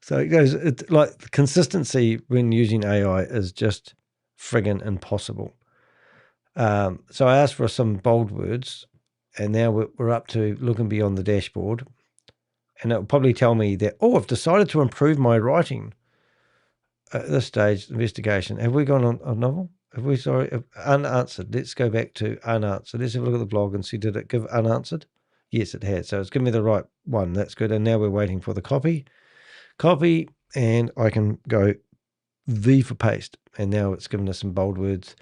So it goes, it's like consistency when using AI is just friggin' impossible. So I asked for some bold words, and now we're up to looking beyond the dashboard. And it'll probably tell me that, oh, I've decided to improve my writing at this stage, investigation. Have we gone on a novel? Have we, unanswered. Let's go back to unanswered. Let's have a look at the blog and see, did it give unanswered? Yes, it has. So it's given me the right one. That's good. And now we're waiting for the copy. Copy, and I can go V for paste. And now it's given us some bold words.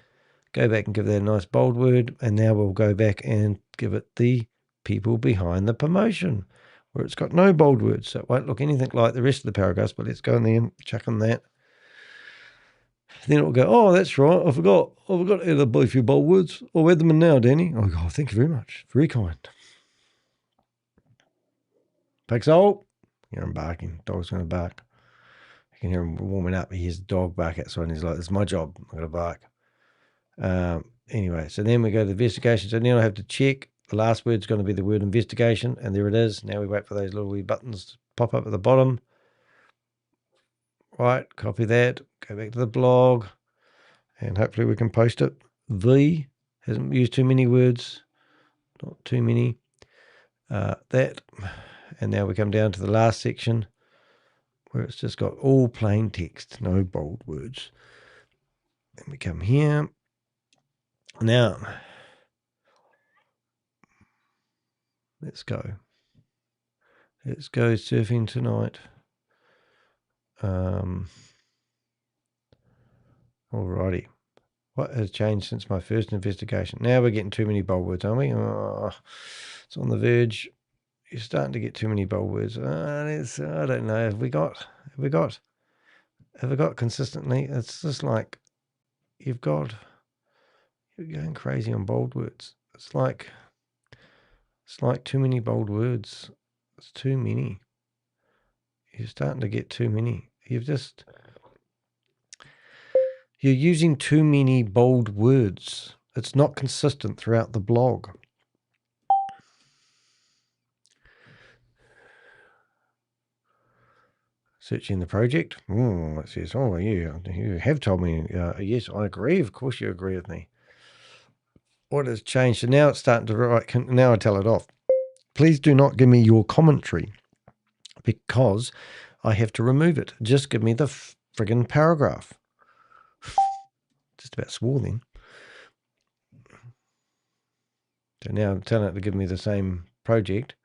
Go back and give that a nice bold word. And now we'll go back and give it the people behind the promotion, where it's got no bold words. So it won't look anything like the rest of the paragraphs, but let's go in there and check on that. Then it will go, oh, that's right. I forgot to add a few bold words. I'll add them in now, Danny. Oh, God, thank you very much. Very kind. Pixel. Hear him barking. Dog's going to bark. You can hear him warming up. He hears the dog bark outside, and he's like, it's my job. I'm going to bark. Anyway, so then we go to the investigation. So now I have to check. The last word's going to be the word investigation, and there it is. Now we wait for those little wee buttons to pop up at the bottom. Right, copy that, go back to the blog, and hopefully we can post it. V, hasn't used too many words, not too many. That, and now we come down to the last section where it's just got all plain text, no bold words. Then we come here. Now, let's go. Let's go surfing tonight. Alrighty. What has changed since my first investigation? Now we're getting too many bold words, aren't we? Oh, it's on the verge. You're starting to get too many bold words. I don't know. Have we got consistently? It's just like you're going crazy on bold words. It's like too many bold words. It's too many. You're starting to get too many. You're using too many bold words. It's not consistent throughout the blog. Searching the project. It says, oh, you have told me. Yes, I agree. Of course you agree with me. what has changed? So now it's starting to write. Now I tell it off. Please do not give me your commentary because I have to remove it. Just give me the friggin' paragraph. Just about swore then. So now I'm telling it to give me the same project,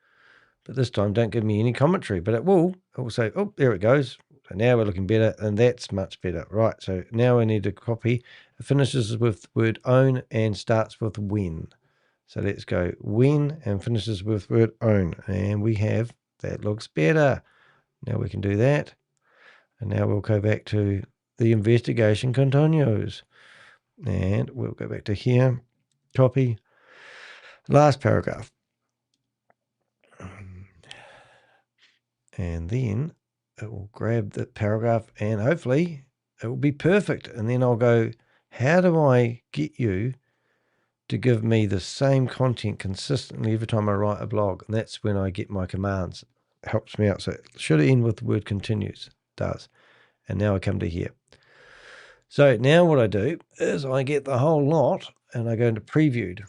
but this time don't give me any commentary, but it will say, oh, there it goes. So now we're looking better, and that's much better. Right, so now I need to copy. It finishes with the word own and starts with when. So let's go when and finishes with word own. And we have, that looks better. Now we can do that. And now we'll go back to the investigation continues. And we'll go back to here, copy, last paragraph. And then it will grab the paragraph and hopefully it will be perfect. And then I'll go, how do I get you to give me the same content consistently every time I write a blog? And that's when I get my commands. It helps me out. So it should end with the word continues. It does. And now I come to here. So now what I do is I get the whole lot and I go into previewed.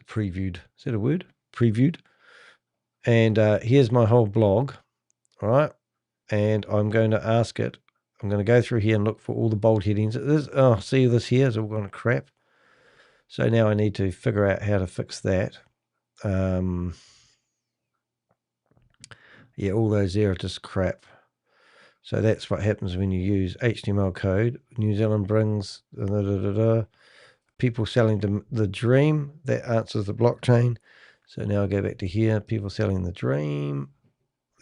Previewed. Is that a word? Previewed. And here's my whole blog. All right. And I'm going to ask it. I'm going to go through here and look for all the bold headings. Oh, see this here is all going to crap. So now I need to figure out how to fix that. Yeah, all those there are just crap. So that's what happens when you use HTML code. New Zealand brings people selling the dream. That answers the blockchain. So now I go back to here. People selling the dream.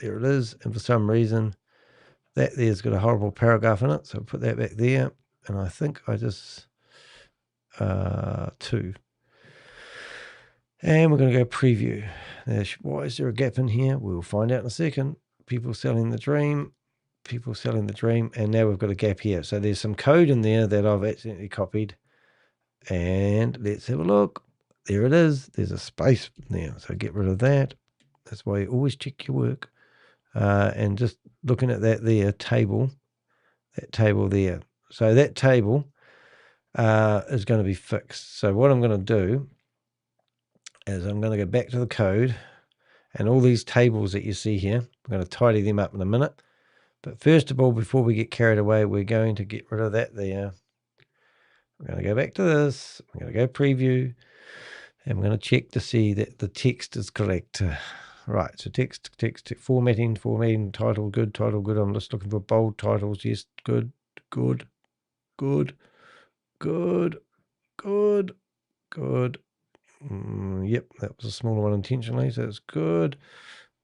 There it is. And for some reason, that there's got a horrible paragraph in it. So I'll put that back there. And I think I just... 2. And we're going to go preview. Why is there a gap in here? We'll find out in a second. People selling the dream. People selling the dream. And now we've got a gap here. So there's some code in there that I've accidentally copied. And let's have a look. There it is. There's a space there. So get rid of that. That's why you always check your work. And just looking at that there, table. That table there. So that table is going to be fixed. So what I'm going to do is I'm going to go back to the code and all these tables that you see here, I'm going to tidy them up in a minute. But first of all, before we get carried away, we're going to get rid of that there. I'm going to go back to this. I'm going to go preview. And I'm going to check to see that the text is correct. Right, so text, formatting, title, good. I'm just looking for bold titles. Yes, good. Yep, that was a smaller one intentionally, so it's good.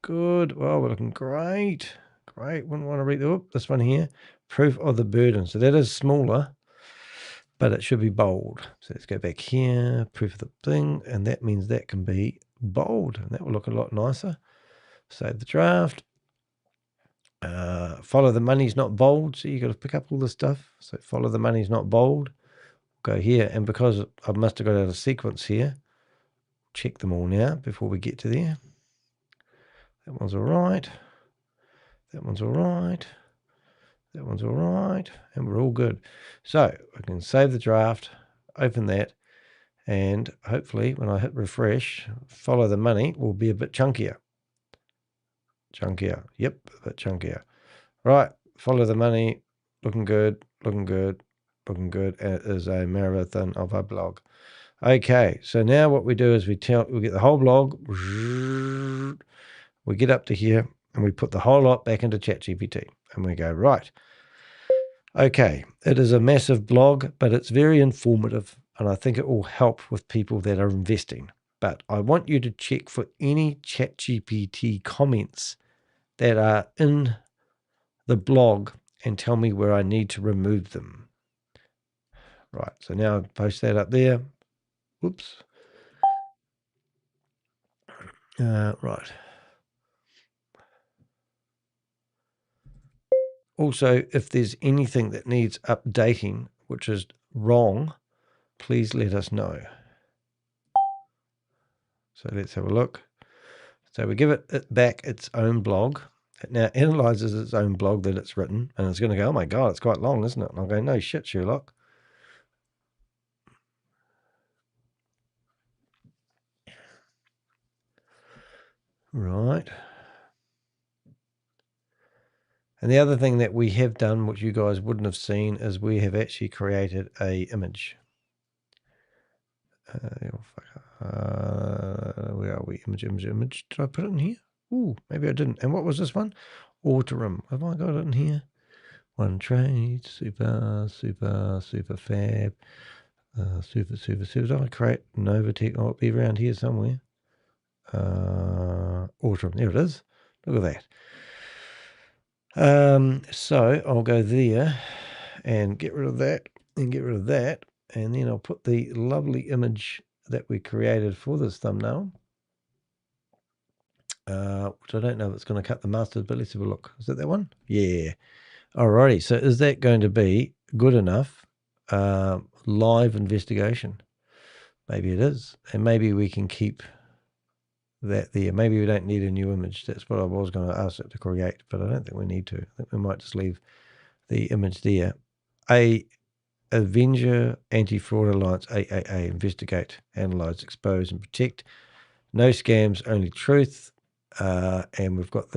Well, we're looking great. Wouldn't want to read this one here. Proof of the burden. So that is smaller, but it should be bold. So let's go back here. Proof of the thing, and that means that can be bold, and that will look a lot nicer. Save the draft. Follow the money's not bold, so you got to pick up all this stuff. So follow the money's not bold. Go here, and because I must have got out of sequence here, check them all now before we get to there. That one's all right. That one's all right. That one's all right. And we're all good. So I can save the draft, open that, and hopefully when I hit refresh, follow the money will be a bit chunkier. Yep, a bit chunkier. Right, follow the money. Looking good. It is a marathon of a blog. Okay, so now what we do is we get the whole blog. We get up to here and we put the whole lot back into ChatGPT and we go, right. Okay, it is a massive blog, but it's very informative and I think it will help with people that are investing. But I want you to check for any ChatGPT comments that are in the blog and tell me where I need to remove them. Right, so now I post that up there. Whoops. Right. Also, if there's anything that needs updating, which is wrong, please let us know. So let's have a look. So we give it back its own blog. It now analyzes its own blog that it's written, and it's going to go, oh my God, it's quite long, isn't it? And I'll go, no shit, Sherlock. Right. And the other thing that we have done, which you guys wouldn't have seen, is we have actually created a image. Where are we? Image. Did I put it in here? Ooh, maybe I didn't. And what was this one? AURUM. Have I got it in here? One trade, super fab, super. Did I create Novatech? Oh, it'll be around here somewhere. AURUM. There it is. Look at that. So I'll go there and get rid of that and get rid of that. And then I'll put the lovely image that we created for this thumbnail, which I don't know if it's going to cut the mustard, but let's have a look. Is that one? Yeah. Alrighty. So is that going to be good enough? Live investigation. Maybe it is. And maybe we can keep that there. Maybe we don't need a new image. That's what I was going to ask it to create, but I don't think we need to. I think we might just leave the image there. Avenger Anti-Fraud Alliance, AAA, investigate, analyze, expose, and protect. No scams, only truth. And we've got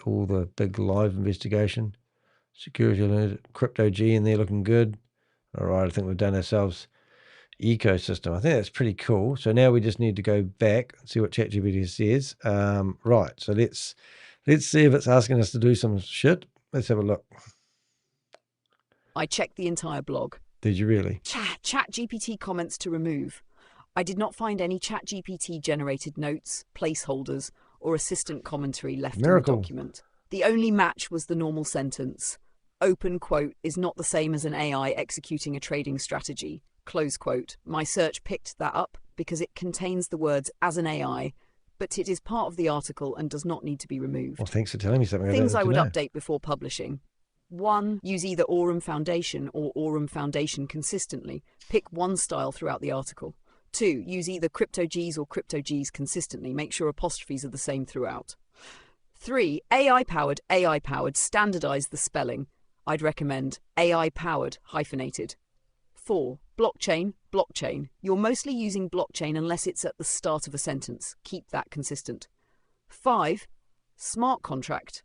all the big live investigation. Security alert, Crypto G in there looking good. All right, I think we've done ourselves ecosystem. I think that's pretty cool. So now we just need to go back and see what ChatGPT says. Right, so let's see if it's asking us to do some shit. Let's have a look. I checked the entire blog. Did you really? ChatGPT comments to remove. I did not find any ChatGPT generated notes, placeholders, or assistant commentary left in the document. The only match was the normal sentence. Open quote is not the same as an AI executing a trading strategy. Close quote. My search picked that up because it contains the words as an AI, but it is part of the article and does not need to be removed. Well, thanks for telling me something. Things I would update before publishing. 1. Use either AURUM Foundation or AURUM Foundation consistently. Pick one style throughout the article. 2. Use either CryptoGs or CryptoGs consistently. Make sure apostrophes are the same throughout. 3. AI-powered, standardize the spelling. I'd recommend AI-powered, hyphenated. 4. Blockchain. You're mostly using blockchain unless it's at the start of a sentence. Keep that consistent. 5. Smart contracts.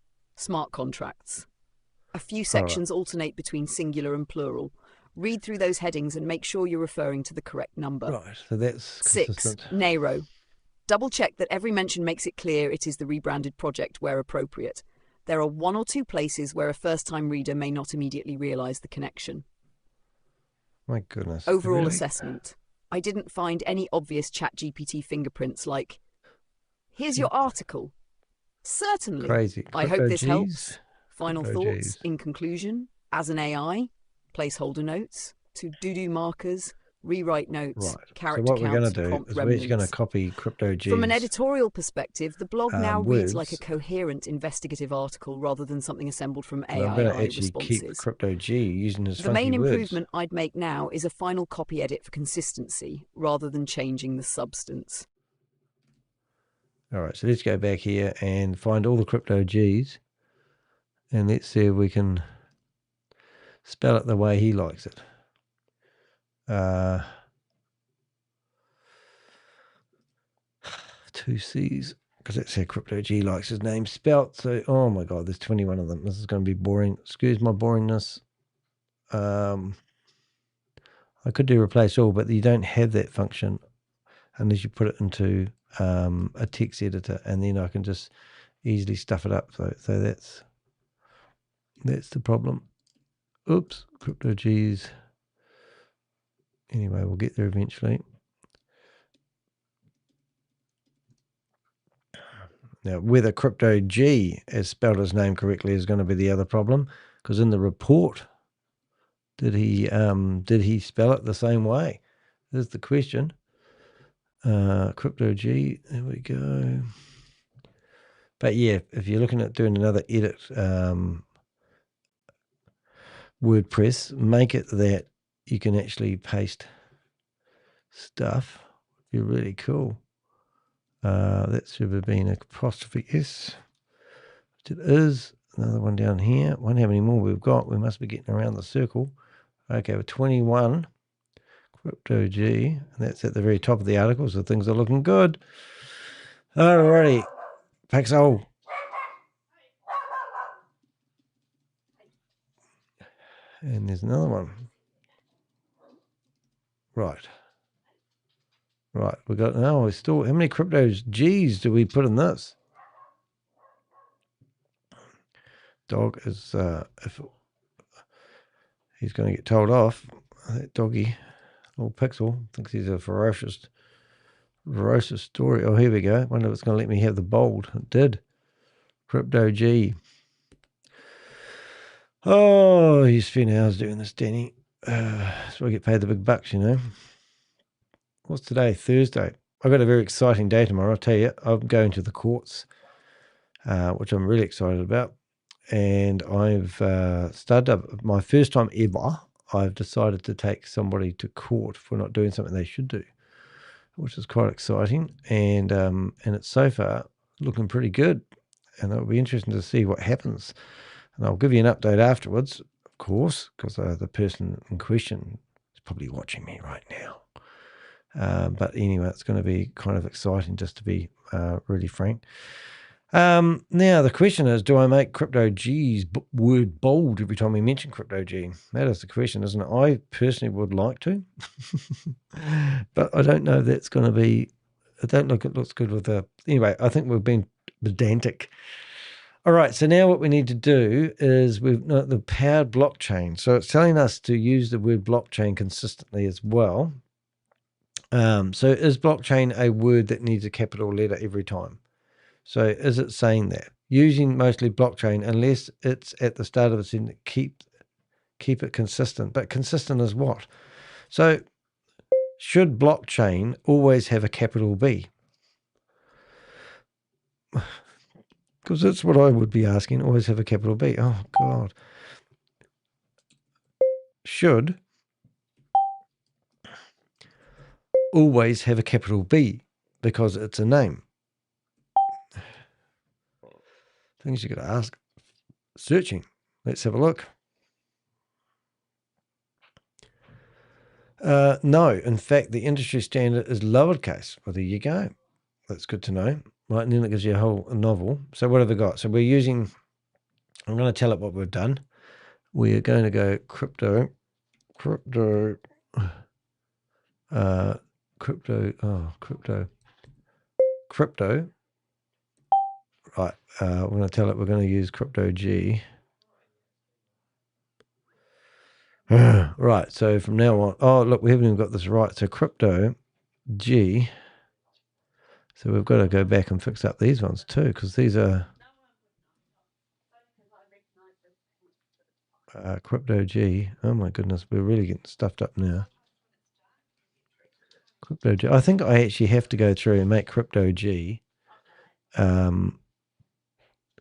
A few sections alternate between singular and plural. Read through those headings and make sure you're referring to the correct number. Right, so that's 6. consistent. NEYRO. Double check that every mention makes it clear it is the rebranded project where appropriate. There are 1 or 2 places where a first-time reader may not immediately realise the connection. My goodness. Overall really? assessment. I didn't find any obvious ChatGPT fingerprints like, here's your article. Certainly. Crazy. I hope this Crypto helps. Gs. Final Crypto thoughts, Gs. in conclusion, as an AI, placeholder notes, to do markers, rewrite notes, Right. character So what we're going counts, to do prompt is we're just going to remnants. copy Crypto Gs. From an editorial perspective, the blog now reads like a words. coherent investigative article rather than something assembled from And I'm going to actually responses. keep Crypto G using his The funky main words. improvement I'd make now is a final copy edit for consistency rather than changing the substance. All right, so let's go back here and find all the Crypto Gs. And let's see if we can spell it the way he likes it. 2 C's, because that's how Crypto G likes his name spelt. So, oh my God, there's 21 of them. This is going to be boring. Excuse my boringness. I could do replace all, but you don't have that function unless you put it into a text editor, and then I can just easily stuff it up. So that's the problem. Oops, Crypto G's. Anyway, we'll get there eventually. Now, whether Crypto G has spelled his name correctly is going to be the other problem, because in the report, did he spell it the same way? There's the question. Crypto G, there we go. But yeah, if you're looking at doing another edit, WordPress, make it that you can actually paste stuff. Would be really cool. That should have been apostrophe S. It is. Another one down here. Wonder how many more we've got. We must be getting around the circle. Okay, we're 21. Crypto G. And that's at the very top of the article, so things are looking good. Alrighty. Paxo. And there's another one. Right. Right. We got, no, we still, how many cryptos G's do we put in this? Dog is, if he's going to get told off, that doggy, little Pixel, thinks he's a ferocious story. Oh, here we go. Wonder if it's going to let me have the bold. It did. Crypto G. Oh, you spend hours doing this, Danny. So I get paid the big bucks, you know. What's today? Thursday. I've got a very exciting day tomorrow. I'll tell you, I'm going to the courts, which I'm really excited about. And I've started up my first time ever. I've decided to take somebody to court for not doing something they should do, which is quite exciting. And it's so far looking pretty good. And it'll be interesting to see what happens. And I'll give you an update afterwards, of course, because the person in question is probably watching me right now. But anyway, it's going to be kind of exciting, just to be really frank. Now, the question is, do I make Crypto G's word bold every time we mention Crypto G? That is the question, isn't it? I personally would like to, but I don't know if that's going to be, I don't look, it looks good with the, anyway, I think we've been pedantic. All right, so now what we need to do is the powered blockchain. So it's telling us to use the word blockchain consistently as well. So is blockchain a word that needs a capital letter every time? So is it saying that? Using mostly blockchain unless it's at the start of a sentence, keep it consistent. But consistent is what? So should blockchain always have a capital B? Because that's what I would be asking. Always have a capital B. Oh, God. Should always have a capital B because it's a name. Things you got to ask. Searching. Let's have a look. No, in fact, the industry standard is lowercase. Well, there you go. That's good to know. Right, and then it gives you a whole novel. So what have we got? So we're using, I'm going to tell it what we've done. We're going to go crypto. Right, we're going to tell it we're going to use Crypto G. Right, so from now on, oh, look, we haven't even got this right. So Crypto G. So we've got to go back and fix up these ones too, because these are Crypto G. Oh my goodness, we're really getting stuffed up now. Crypto G. I think I actually have to go through and make Crypto G.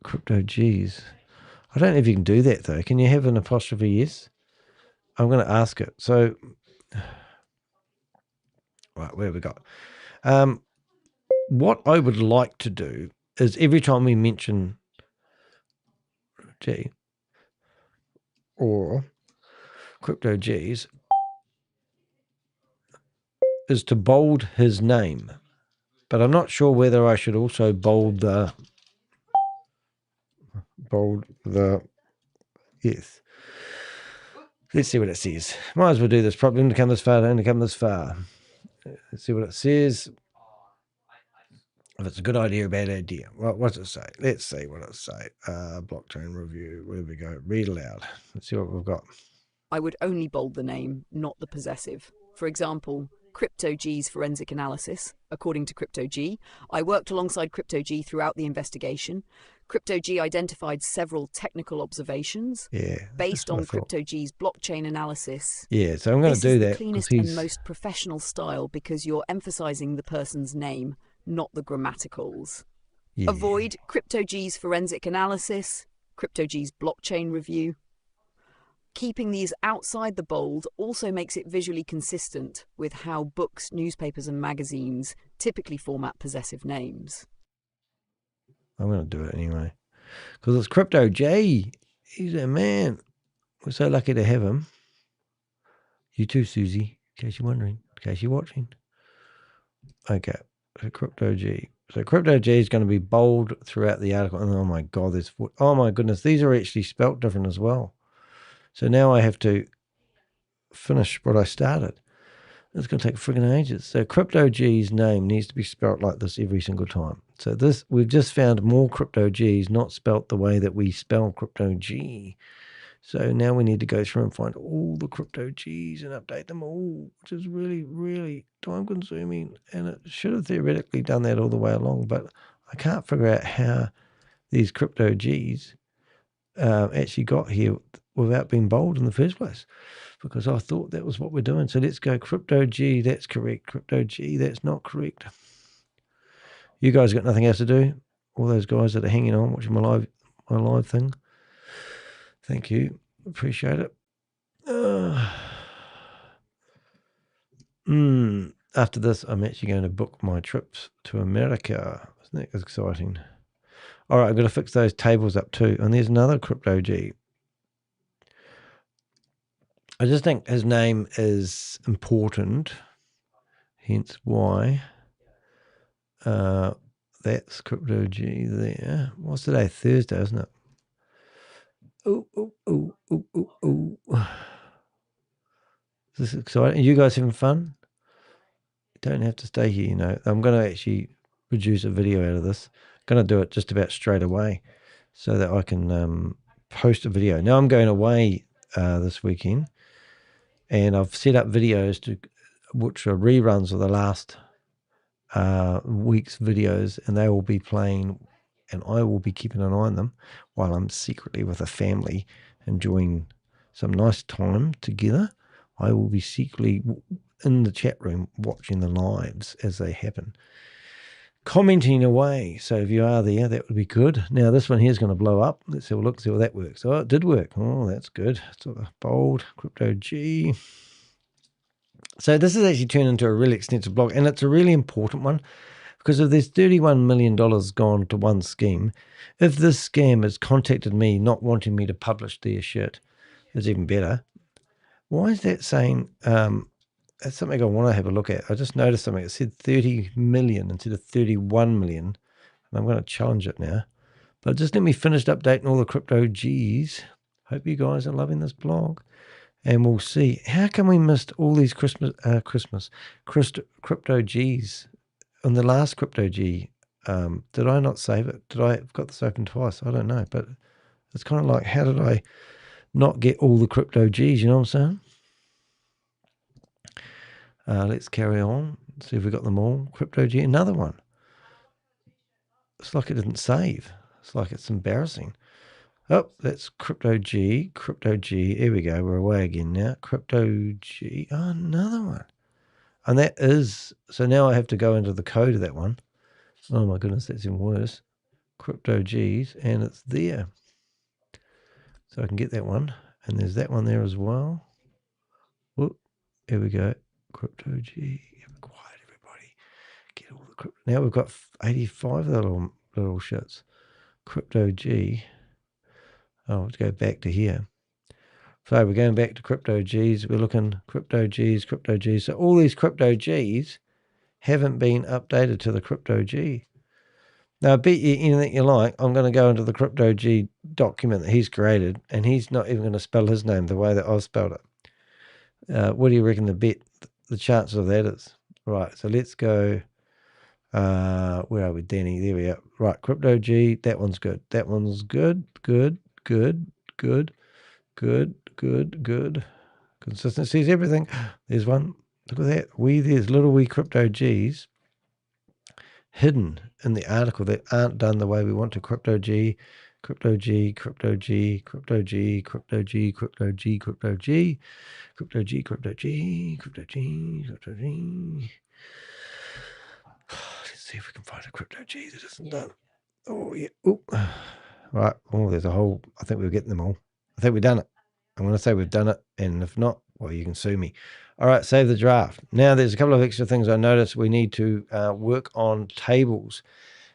Crypto G's. I don't know if you can do that though. Can you have an apostrophe S? I'm going to ask it. So, right, where have we got? What I would like to do is every time we mention G or Crypto G's is to bold his name. But I'm not sure whether I should also bold the yes. Let's see what it says. Might as well do this. Probably only come this far, only come this far. Let's see what it says. If it's a good idea or a bad idea. What's it say? Let's see what it say. Blockchain review. Where we go? Read aloud. Let's see what we've got. I would only bold the name, not the possessive. For example, Crypto G's forensic analysis. According to Crypto G, I worked alongside Crypto G throughout the investigation. Crypto G identified several technical observations based on Crypto G's blockchain analysis. Yeah, so I'm going to do that. This is the cleanest and most professional style because you're emphasizing the person's name, not the grammaticals. Yeah. Avoid Crypto G's forensic analysis, Crypto G's blockchain review. Keeping these outside the bold also makes it visually consistent with how books, newspapers, and magazines typically format possessive names. I'm going to do it anyway. Because it's Crypto J. He's a man. We're so lucky to have him. You too, Susie, in case you're wondering, in case you're watching. Okay, so Crypto G. So crypto G is going to be bold throughout the article. And oh my God, oh my goodness, these are actually spelt different as well. So now I have to finish what I started. It's going to take friggin' ages. So crypto G's name needs to be spelt like this every single time. So we've just found more crypto G's not spelt the way that we spell crypto G. So now we need to go through and find all the crypto G's and update them all, which is really, really time consuming. And it should have theoretically done that all the way along, but I can't figure out how these crypto G's actually got here without being bold in the first place, because I thought that was what we're doing. So let's go crypto G, that's correct. Crypto G, that's not correct. You guys got nothing else to do? All those guys that are hanging on, watching my live thing. Thank you. Appreciate it. After this, I'm actually going to book my trips to America. Isn't that exciting? All right, I've got to fix those tables up too. And there's another crypto G. I just think his name is important, hence why that's crypto G there. What's today? Thursday, isn't it? Oh. This is exciting. Are you guys having fun? You don't have to stay here, you know. I'm going to actually produce a video out of this. I'm going to do it just about straight away so that I can post a video. Now I'm going away this weekend, and I've set up videos which are reruns of the last week's videos, and they will be playing, and I will be keeping an eye on them while I'm secretly with a family enjoying some nice time together. I will be secretly in the chat room watching the lives as they happen, commenting away. So if you are there, that would be good. Now this one here is going to blow up. Let's have a look, see how that works. Oh, it did work. Oh, that's good. Sort of bold, crypto G. So this has actually turned into a really extensive blog, and it's a really important one, because if there's $31 million gone to one scheme, if this scam has contacted me not wanting me to publish their shit, it's even better. Why is that saying, that's something I want to have a look at. I just noticed something. It said 30 million instead of 31 million, and I'm going to challenge it now. But just let me finish updating all the crypto G's. Hope you guys are loving this blog. And we'll see. How come we missed all these crypto G's on the last crypto G? Did I not save it? I've got this open twice? I don't know. But it's kind of like, how did I not get all the crypto G's? You know what I'm saying? Let's carry on. See if we got them all. Crypto G, another one. It's like it didn't save. It's like it's embarrassing. Oh, that's crypto G. Here we go. We're away again now. Crypto G. Oh, another one. And that is, so now I have to go into the code of that one. Oh my goodness, that's even worse. Crypto G's, and it's there. So I can get that one. And there's that one there as well. Whoop. Here we go. Crypto G. Quiet, everybody. Get all the crypto. Now we've got 85 little shits. Crypto G. Oh, let's go back to here. So we're going back to crypto G's. We're looking crypto G's. So all these crypto G's haven't been updated to the crypto G. Now, I bet you anything you like, I'm going to go into the crypto G document that he's created, and he's not even going to spell his name the way that I've spelled it. What do you reckon the chances of that is? Right, so let's go. Where are we, Danny? There we are. Right, crypto G. That one's good. That one's good. Good. Consistency is everything. There's one. Look at that. There's little wee crypto G's hidden in the article that aren't done the way we want to. Crypto G. Let's see if we can find a crypto G that isn't done. Oh, yeah. Oop. Right. Oh, there's a whole, I think we're getting them all. I think we've done it. I'm going to say we've done it. And if not, well, you can sue me. All right. Save the draft. Now, there's a couple of extra things I noticed. We need to work on tables.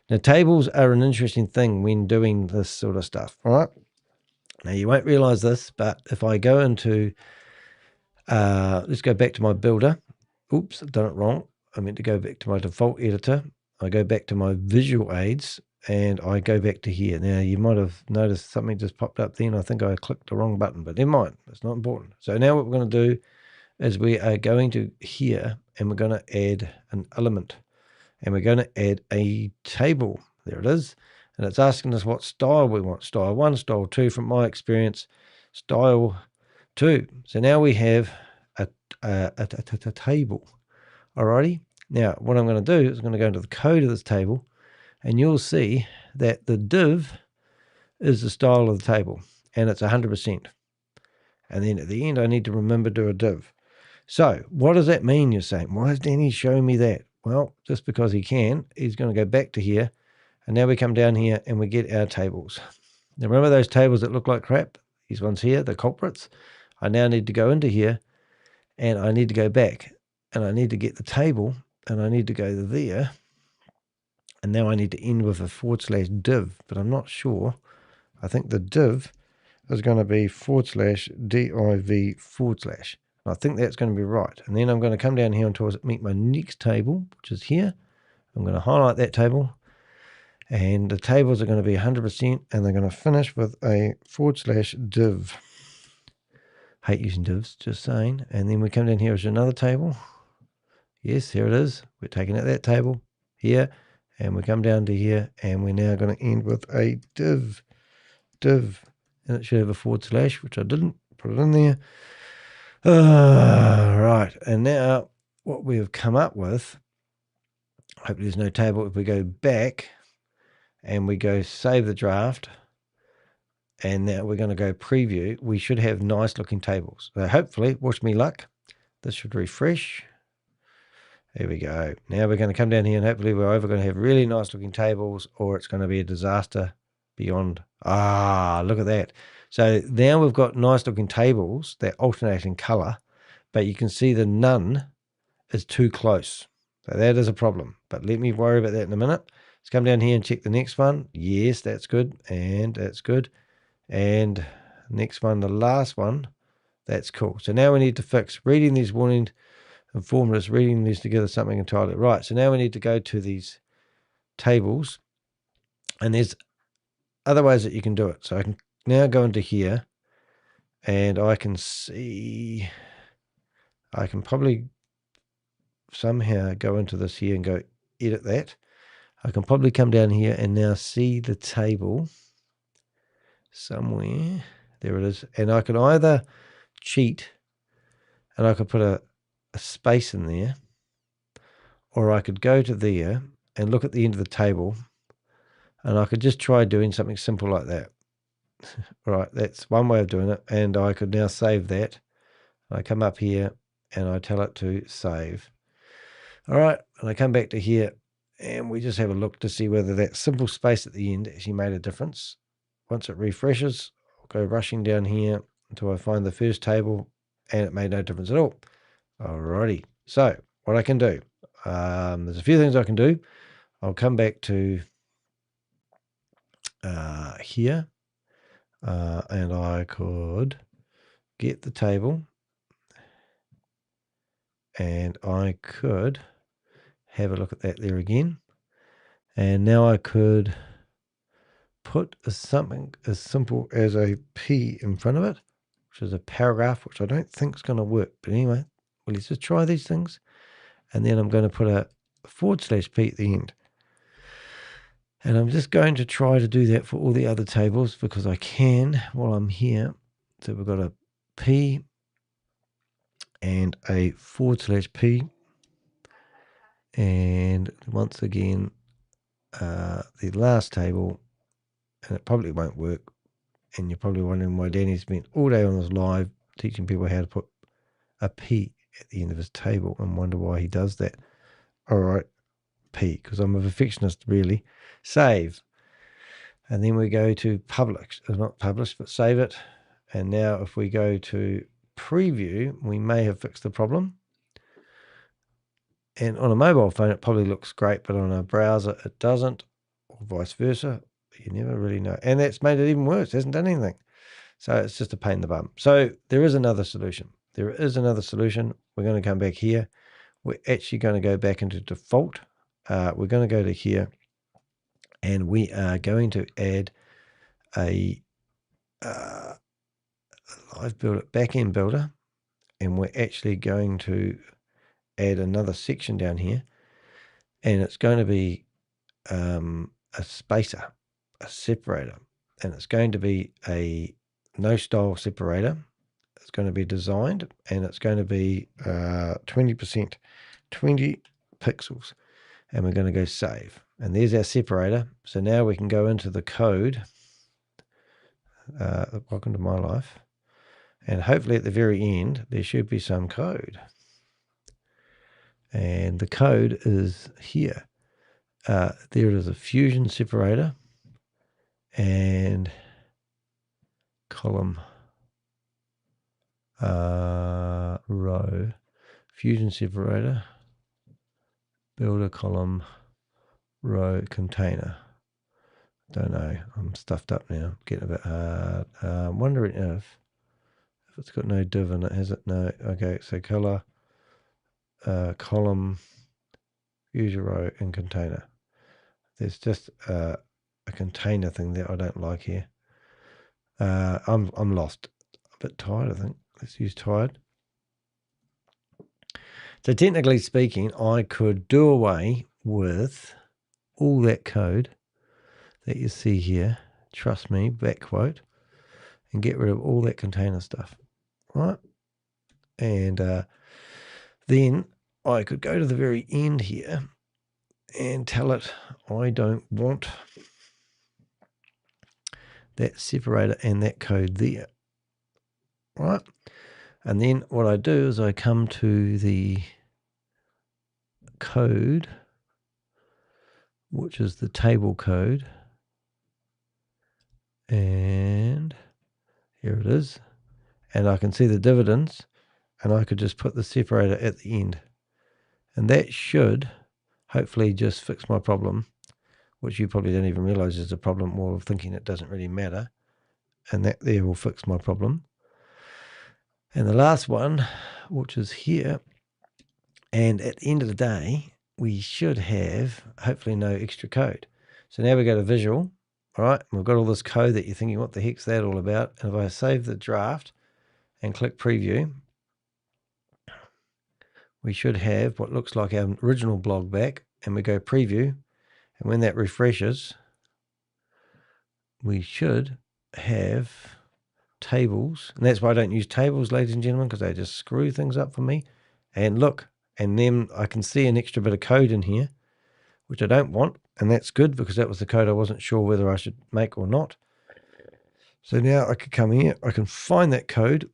Now, tables are an interesting thing when doing this sort of stuff. All right. Now, you won't realize this, but if I go into, let's go back to my builder. Oops, I've done it wrong. I meant to go back to my default editor. I go back to my visual aids, and I go back to here. Now, you might have noticed something just popped up then. I think I clicked the wrong button, but never mind. It's not important. So now what we're going to do is we are going to here, and we're going to add an element. And we're going to add a table. There it is. And it's asking us what style we want. Style 1, style 2, from my experience, style 2. So now we have a table. Alrighty. Now, what I'm going to do is I'm going to go into the code of this table, and you'll see that the div is the style of the table, and it's 100%. And then at the end, I need to remember to do a div. So what does that mean, you're saying? Why is Danny showing me that? Well, just because he can, he's going to go back to here, and now we come down here and we get our tables. Now remember those tables that look like crap? These ones here, the culprits? I now need to go into here, and I need to go back, and I need to get the table, and I need to go there, and now I need to end with a /div, but I'm not sure. I think the div is going to be /div/. I think that's going to be right. And then I'm going to come down here until I meet my next table, which is here. I'm going to highlight that table. And the tables are going to be 100%, and they're going to finish with a /div. Hate using divs, just saying. And then we come down here as another table. Yes, here it is. We're taking out that table here, and we come down to here, and we're now going to end with a div. And it should have a /, which I didn't put it in there. Right, and now what we have come up with, hopefully there's no table. If we go back and we go save the draft, and now we're going to go preview, we should have nice looking tables. So hopefully, wish me luck, this should refresh. There we go. Now we're going to come down here, and hopefully we're either going to have really nice looking tables, or it's going to be a disaster beyond. Look at that. So now we've got nice looking tables that alternate in color, but you can see the none is too close. So that is a problem, but let me worry about that in a minute. Let's come down here and check the next one. Yes, that's good. And that's good. And next one, the last one, that's cool. So now we need to fix reading these warning and formulas, reading these together, something entirely right. So now we need to go to these tables, and there's other ways that you can do it. So I can now go into here, and I can see, I can probably somehow go into this here and go edit that. I can probably come down here and now see the table somewhere. There it is. And I can either cheat, and I could put a space in there, or I could go to there and look at the end of the table, and I could just try doing something simple like that. Right, that's one way of doing it. And I could now save that. I come up here and I tell it to save. All right, and I come back to here, and we just have a look to see whether that simple space at the end actually made a difference. Once it refreshes, I'll go rushing down here until I find the first table, and it made no difference at all. Alrighty, so what I can do, there's a few things I can do. I'll come back to here, and I could get the table, and I could have a look at that there again. And now I could put something as simple as a P in front of it, which is a paragraph, which I don't think is going to work. But anyway, well, let's just try these things. And then I'm going to put a /P at the end. And I'm just going to try to do that for all the other tables because I can while I'm here. So we've got a P and a /P. And once again, the last table, and it probably won't work. And you're probably wondering why Danny's spent all day on this live teaching people how to put a P at the end of his table and wonder why he does that. All right, P, because I'm a perfectionist, really. Save. And then we go to publish. Not publish, but save it. And now if we go to preview, we may have fixed the problem. And on a mobile phone, it probably looks great, but on a browser, it doesn't, or vice versa. You never really know. And that's made it even worse. It hasn't done anything. So it's just a pain in the bum. So there is another solution. There is another solution. We're going to come back here. We're actually going to go back into default. we're going to go to here, and we are going to add a live builder, backend builder, and we're actually going to add another section down here, and it's going to be a spacer, a separator, and it's going to be a no style separator. It's going to be designed, and it's going to be 20%, 20 pixels, and we're going to go save. And there's our separator. So now we can go into the code. Welcome to my life. And hopefully at the very end, there should be some code. And the code is here. There it is, a fusion separator and column row, fusion separator, builder column, row, container. Don't know, I'm stuffed up now, getting a bit hard. I'm wondering if it's got no div in it, has it? No. Okay, so color, column, user row, and container. There's just a container thing that I don't like here. I'm lost. A bit tired, I think. Let's use tired. So technically speaking, I could do away with all that code that you see here. Trust me, back quote, and get rid of all that container stuff, right? And then I could go to the very end here and tell it I don't want that separator and that code there, right? And then what I do is I come to the code, which is the table code, and here it is, and I can see the dividends, and I could just put the separator at the end, and that should hopefully just fix my problem, which you probably don't even realize is a problem, more of thinking it doesn't really matter, and that there will fix my problem. And the last one, which is here, and at the end of the day, we should have hopefully no extra code. So now we go to visual, all right, and we've got all this code that you're thinking, what the heck's that all about? And if I save the draft and click preview, we should have what looks like our original blog back, and we go preview, and when that refreshes, we should have tables. And that's why I don't use tables, ladies and gentlemen, because they just screw things up for me. And look, and then I can see an extra bit of code in here, which I don't want, and that's good because that was the code I wasn't sure whether I should make or not. So now I could come here, I can find that code,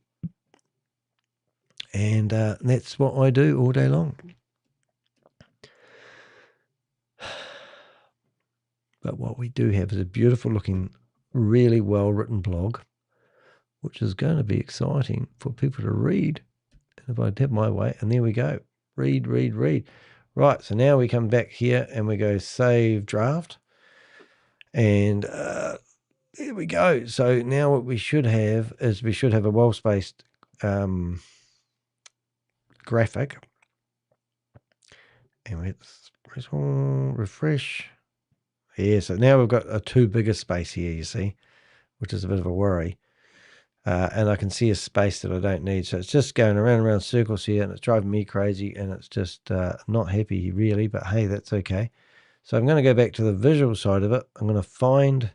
and that's what I do all day long. But what we do have is a beautiful looking, really well written blog, which is going to be exciting for people to read. And if I tap my way, and there we go, read, read, read. Right, so now we come back here and we go save draft, and there we go. So now what we should have is we should have a well-spaced graphic, and let's refresh. Yeah, so now we've got a too big a space here, you see, which is a bit of a worry. And I can see a space that I don't need. So it's just going around and around circles here, and it's driving me crazy, and it's just not happy really, but hey, that's okay. So I'm going to go back to the visual side of it. I'm going to find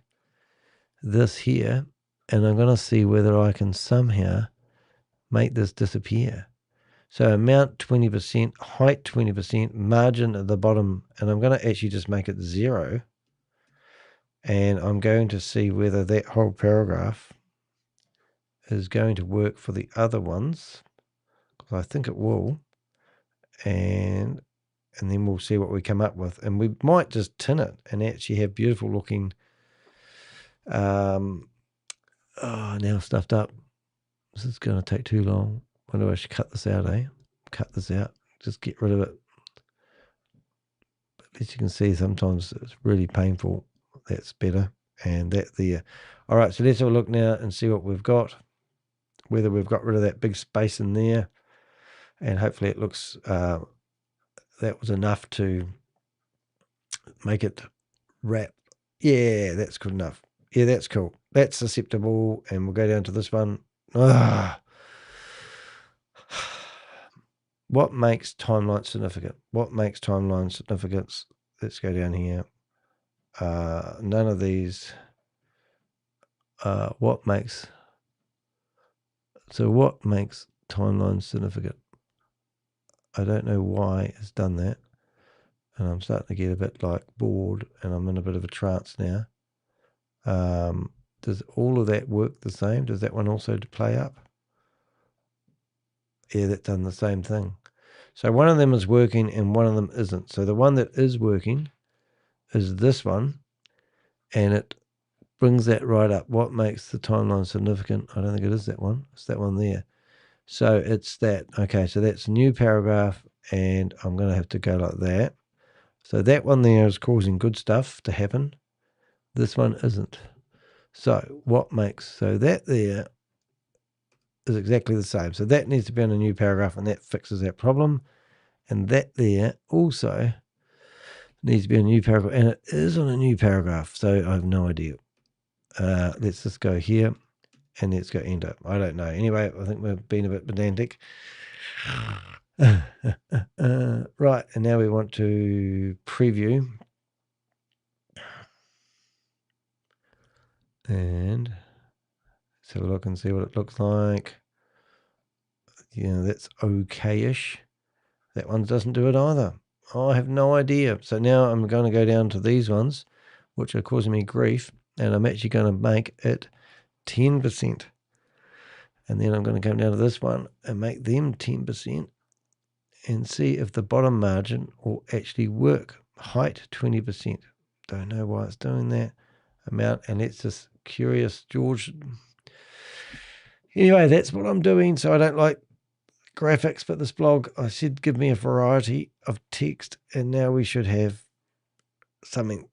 this here, and I'm going to see whether I can somehow make this disappear. So amount 20%, height 20%, margin at the bottom, and I'm going to actually just make it 0. And I'm going to see whether that whole paragraph is going to work for the other ones, because I think it will. And then we'll see what we come up with. And we might just tin it and actually have beautiful looking, oh, now stuffed up. This is going to take too long. Wonder if I should cut this out, eh? Cut this out. Just get rid of it. But as you can see, sometimes it's really painful. That's better. And that there. All right, so let's have a look now and see what we've got. Whether we've got rid of that big space in there. And hopefully it looks, that was enough to make it wrap. Yeah, that's good enough. Yeah, that's cool. That's acceptable. And we'll go down to this one. What makes timeline significant? What makes timeline significance? Let's go down here. None of these. What makes timeline significant? I don't know why it's done that. And I'm starting to get a bit like bored, and I'm in a bit of a trance now. Does all of that work the same? Does that one also play up? Yeah, that's done the same thing. So one of them is working and one of them isn't. So the one that is working is this one, and it brings that right up. What makes the timeline significant? I don't think it is that one. It's that one there. So it's that. Okay, so that's a new paragraph, and I'm going to have to go like that. So that one there is causing good stuff to happen. This one isn't. So what makes, so that there is exactly the same. So that needs to be on a new paragraph, and that fixes that problem. And that there also needs to be a new paragraph, and it is on a new paragraph. So I have no idea. Let's just go here, and let's go enter. I don't know. Anyway, I think we're being a bit pedantic. Right, and now we want to preview. And let's have a look and see what it looks like. Yeah, that's okay-ish. That one doesn't do it either. Oh, I have no idea. So now I'm going to go down to these ones, which are causing me grief, and I'm actually going to make it 10%. And then I'm going to come down to this one and make them 10% and see if the bottom margin will actually work. Height 20%. Don't know why it's doing that. Amount, and it's just curious, George. Anyway, that's what I'm doing. So I don't like graphics, but this blog, I said give me a variety of text, and now we should have something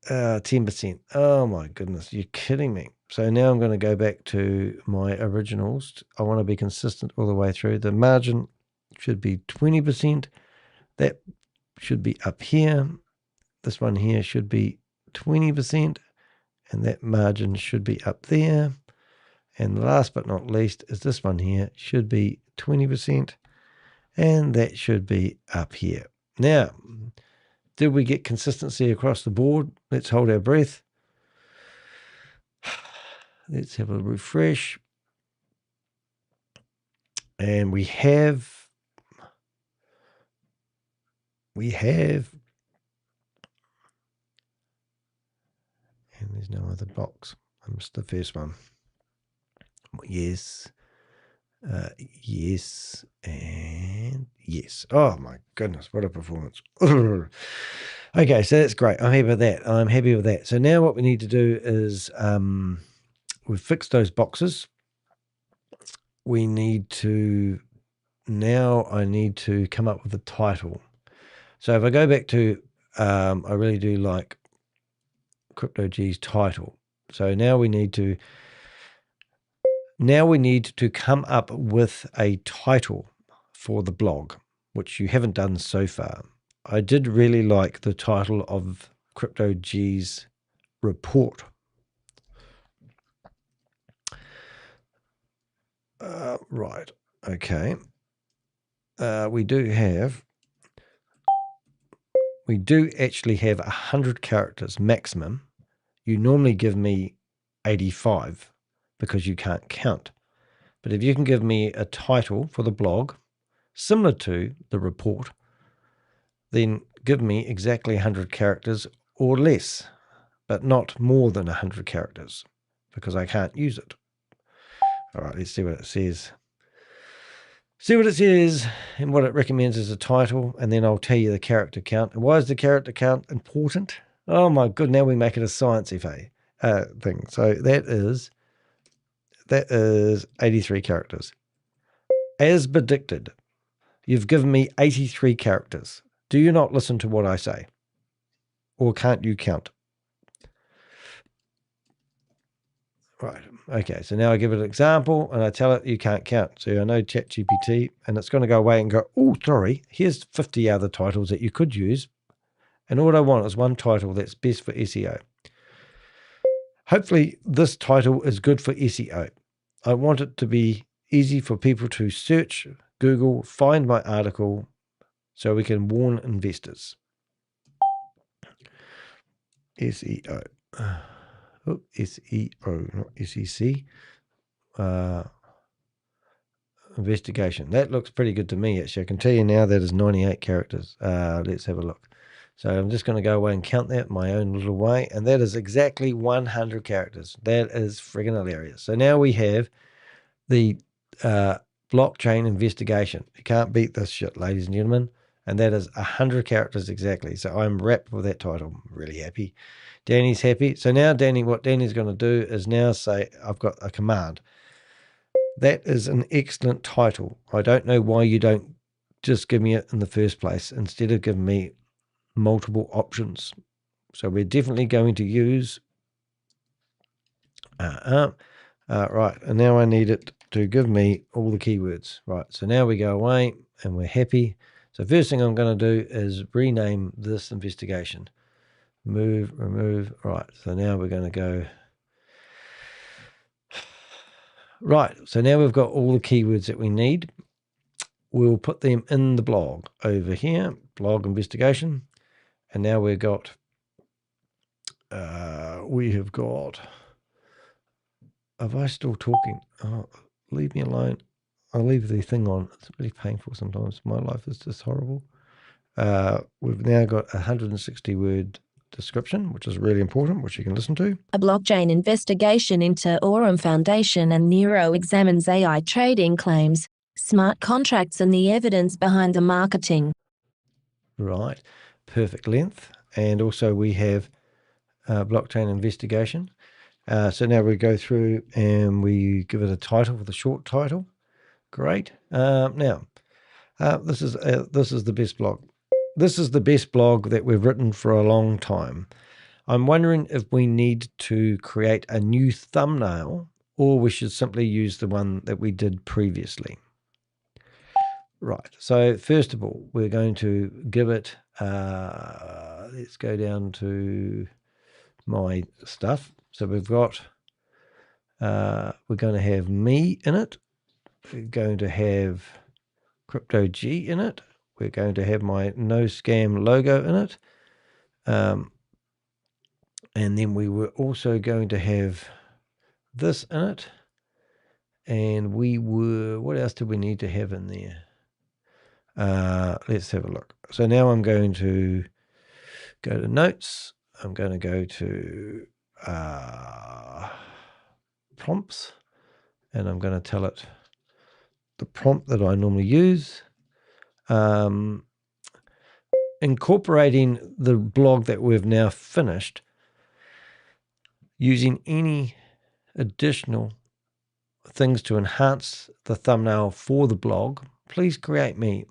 10%. Oh my goodness, you're kidding me. So now I'm going to go back to my originals. I want to be consistent all the way through. The margin should be 20%. That should be up here. This one here should be 20%, and that margin should be up there. And last but not least is this one here, should be 20%, and that should be up here. Now, did we get consistency across the board? Let's hold our breath. Let's have a refresh. And we have, and there's no other box. I missed the first one. Yes. Yes, and yes. Oh my goodness, what a performance. Okay, so that's great. I'm happy with that. I'm happy with that. So now what we need to do is we've fixed those boxes. We need to, now I need to come up with a title. So if I go back to, I really do like CryptoG's title. So now we need to come up with a title for the blog, which you haven't done so far. I did really like the title of CryptoG's report. Right, okay. We do actually have 100 characters maximum. You normally give me 85 because you can't count. But if you can give me a title for the blog similar to the report, then give me exactly 100 characters or less, but not more than 100 characters because I can't use it. All right, let's see what it says. See what it says and what it recommends as a title, and then I'll tell you the character count. And why is the character count important? Oh my good, now we make it a sciencey thing. So that is 83 characters. As predicted, you've given me 83 characters. Do you not listen to what I say? Or can't you count? Right, okay, so now I give it an example and I tell it you can't count. So I know ChatGPT, and it's going to go away and go, oh, sorry, here's 50 other titles that you could use, And all I want is one title that's best for SEO. Hopefully this title is good for SEO. I want it to be easy for people to search, Google, find my article so we can warn investors. SEO. SEO, not SEC. Investigation. That looks pretty good to me, actually. I can tell you now that is 98 characters. Let's have a look. So I'm just going to go away and count that my own little way. And that is exactly 100 characters. That is friggin' hilarious. So now we have the blockchain investigation. You can't beat this shit, ladies and gentlemen. And that is 100 characters exactly. So I'm wrapped with that title. I'm really happy. Danny's happy. So now what Danny's going to do is now say, I've got a command. That is an excellent title. I don't know why you don't just give me it in the first place instead of giving me multiple options. So we're definitely going to use right, and now I need it to give me all the keywords. Right, so now we go away and we're happy. So first thing I'm going to do is rename this investigation. Remove. Right, so now we're going to go. Right, so now we've got all the keywords that we need. We'll put them in the blog over here, blog investigation. And now we have got, am I still talking? Oh, leave me alone. I'll leave the thing on. It's really painful sometimes. My life is just horrible. We've now got a 160 word description, which is really important, which you can listen to. A blockchain investigation into AURUM Foundation and NEYRO examines AI trading claims, smart contracts and the evidence behind the marketing. Right, perfect length. And also we have blockchain investigation. So now we go through and we give it a title with a short title. Great. Now, this is the best blog. This is the best blog that we've written for a long time. I'm wondering if we need to create a new thumbnail or we should simply use the one that we did previously. Right. So first of all, we're going to give it, let's go down to my stuff. So we've got, we're going to have me in it. We're going to have Crypto G in it. We're going to have my no scam logo in it. And then we were also going to have this in it. And what else do we need to have in there? Let's have a look. So now I'm going to go to notes. I'm going to go to prompts. And I'm going to tell it the prompt that I normally use. Incorporating the blog that we've now finished, using any additional things to enhance the thumbnail for the blog, please create me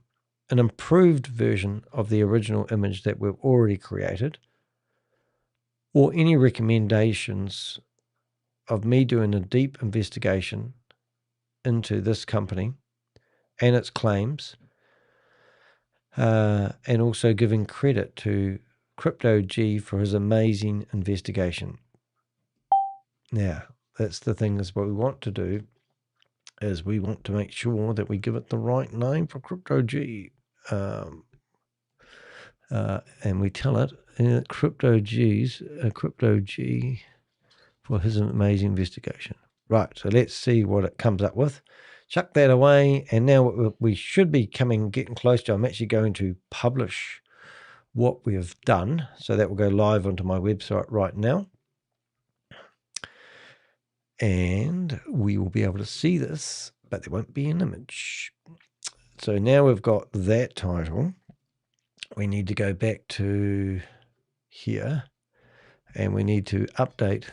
an improved version of the original image that we've already created, or any recommendations of me doing a deep investigation into this company and its claims, and also giving credit to Crypto G for his amazing investigation. Now, that's the thing, is what we want to do is we want to make sure that we give it the right name for Crypto G. And we tell it Crypto G for his amazing investigation. Right, so let's see what it comes up with. Chuck that away, and now we should be getting close to, I'm actually going to publish what we have done. So that will go live onto my website right now. And we will be able to see this, but there won't be an image. So now we've got that title. We need to go back to here, and we need to update.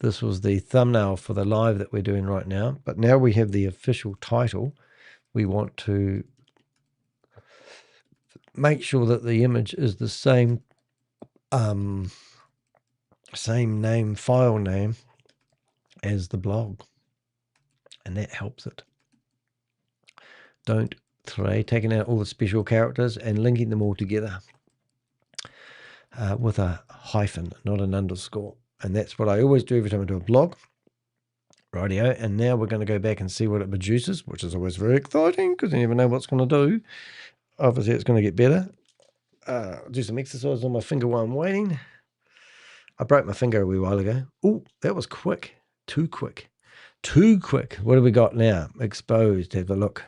This was the thumbnail for the live that we're doing right now, but now we have the official title. We want to make sure that the image is the same name, file name as the blog, and that helps it. Don't try taking out all the special characters and linking them all together. with a hyphen, not an underscore. And that's what I always do every time I do a blog. Rightio, and now we're going to go back and see what it produces, which is always very exciting because you never know what's going to do. Obviously, it's going to get better. Do some exercise on my finger while I'm waiting. I broke my finger a wee while ago. Oh, that was quick. Too quick. Too quick. What have we got now? Exposed. Have a look.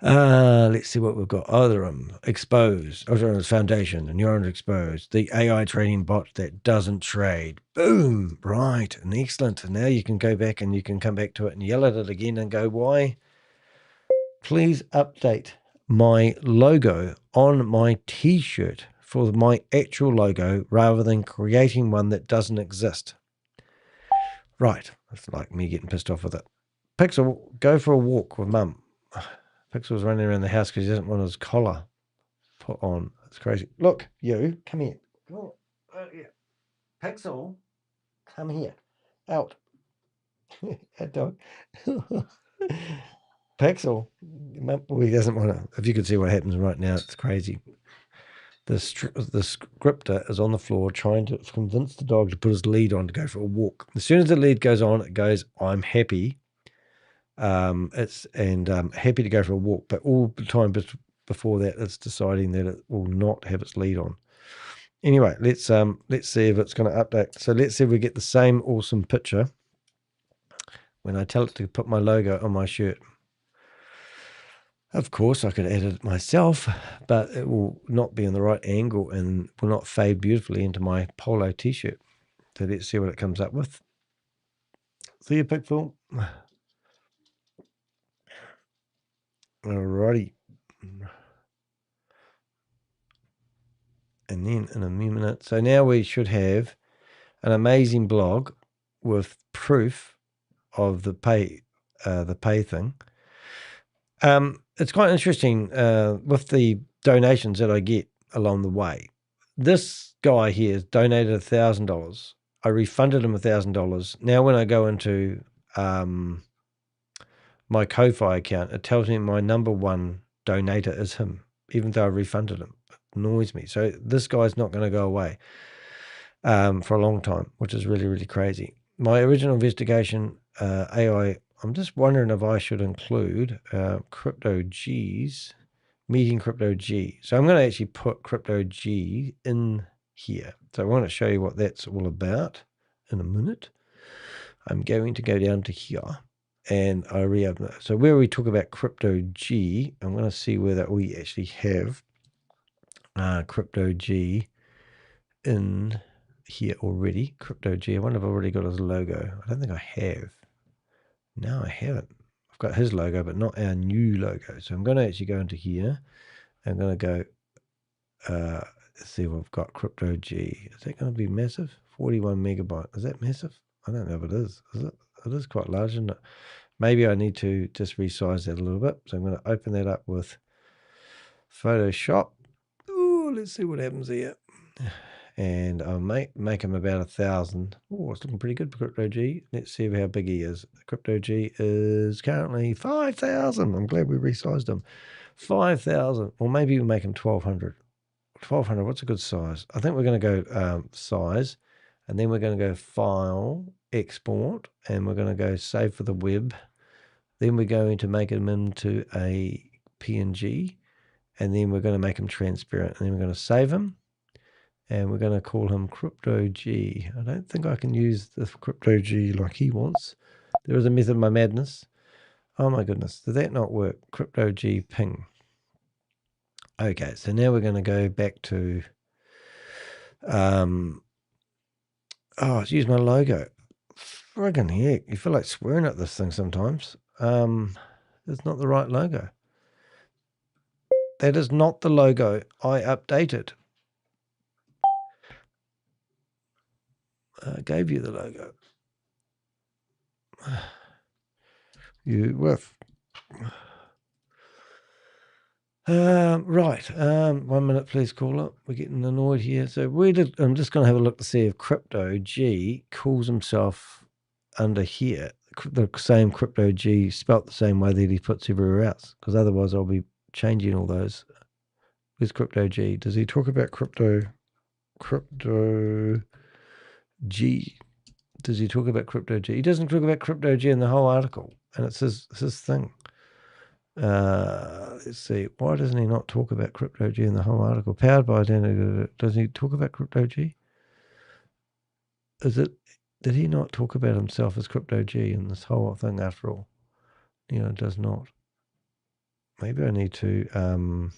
Let's see what we've got. AURUM exposed. AURUM Foundation and NEYRO exposed. The AI trading bot that doesn't trade. Boom. Right. And excellent. And now you can go back and you can come back to it and yell at it again and go, why? Please update my logo on my t-shirt for my actual logo rather than creating one that doesn't exist. Right. It's like me getting pissed off with it. Pixel, go for a walk with Mum. Pixel's running around the house because he doesn't want his collar put on. It's crazy. Look, you, come here. Come on. Yeah. Pixel, come here. Out. That dog. Pixel, well, he doesn't want to. If you could see what happens right now, it's crazy. The scripter is on the floor trying to convince the dog to put his lead on to go for a walk. As soon as the lead goes on, it goes, I'm happy. Happy to go for a walk, but all the time before that, it's deciding that it will not have its lead on. Anyway, let's see if it's going to update. So let's see if we get the same awesome picture when I tell it to put my logo on my shirt. Of course, I could edit it myself, but it will not be in the right angle and will not fade beautifully into my polo t-shirt. So let's see what it comes up with. See you, Pixel. Alrighty. And then in a minute. So now we should have an amazing blog with proof of the pay thing. It's quite interesting with the donations that I get along the way. This guy here has donated $1,000. I refunded him $1,000. Now when I go into my Ko-Fi account, it tells me my number one donator is him, even though I refunded him. It annoys me. So this guy's not going to go away for a long time, which is really, really crazy. My original investigation, AI, I'm just wondering if I should include Crypto G's, meeting Crypto G. So I'm going to actually put Crypto G in here. So I want to show you what that's all about in a minute. I'm going to go down to here. And I reopen it. So where we talk about Crypto G, I'm going to see whether we actually have Crypto G in here already. Crypto G. I wonder if I've already got his logo. I don't think I have. No, I haven't. I've got his logo, but not our new logo. So I'm going to actually go into here. I'm going to go see if I've got Crypto G. Is that going to be massive? 41 megabyte. Is that massive? I don't know if it is. Is it? It is quite large, isn't it? Maybe I need to just resize that a little bit. So I'm going to open that up with Photoshop. Ooh, let's see what happens here. And I'll make him about 1,000. Oh, it's looking pretty good for Crypto G. Let's see how big he is. Crypto G is currently 5,000. I'm glad we resized him. 5,000. Or maybe we'll make him 1,200. 1,200, what's a good size? I think we're going to go size. And then we're going to go File, Export, and we're going to go Save for the Web. Then we're going to make him into a PNG, and then we're going to make him transparent. And then we're going to save him, and we're going to call him Crypto G. I don't think I can use the Crypto G like he wants. There is a method of my madness. Oh my goodness, did that not work? Crypto G ping. Okay, so now we're going to go back to... Oh, it's used my logo. Friggin' heck. You feel like swearing at this thing sometimes. It's not the right logo. That is not the logo I updated. I gave you the logo. You whiff. Right. 1 minute, please, caller. We're getting annoyed here. So I'm just going to have a look to see if Crypto G calls himself under here. The same Crypto G spelt the same way that he puts everywhere else. Because otherwise I'll be changing all those. Where's Crypto G? Does he talk about Crypto G? Does he talk about Crypto G? He doesn't talk about Crypto G in the whole article, and it's his thing. Let's see. Why doesn't he not talk about Crypto G in the whole article? Powered by identity. Does he talk about Crypto G? Did he not talk about himself as Crypto G in this whole thing after all? It does not. Maybe I need to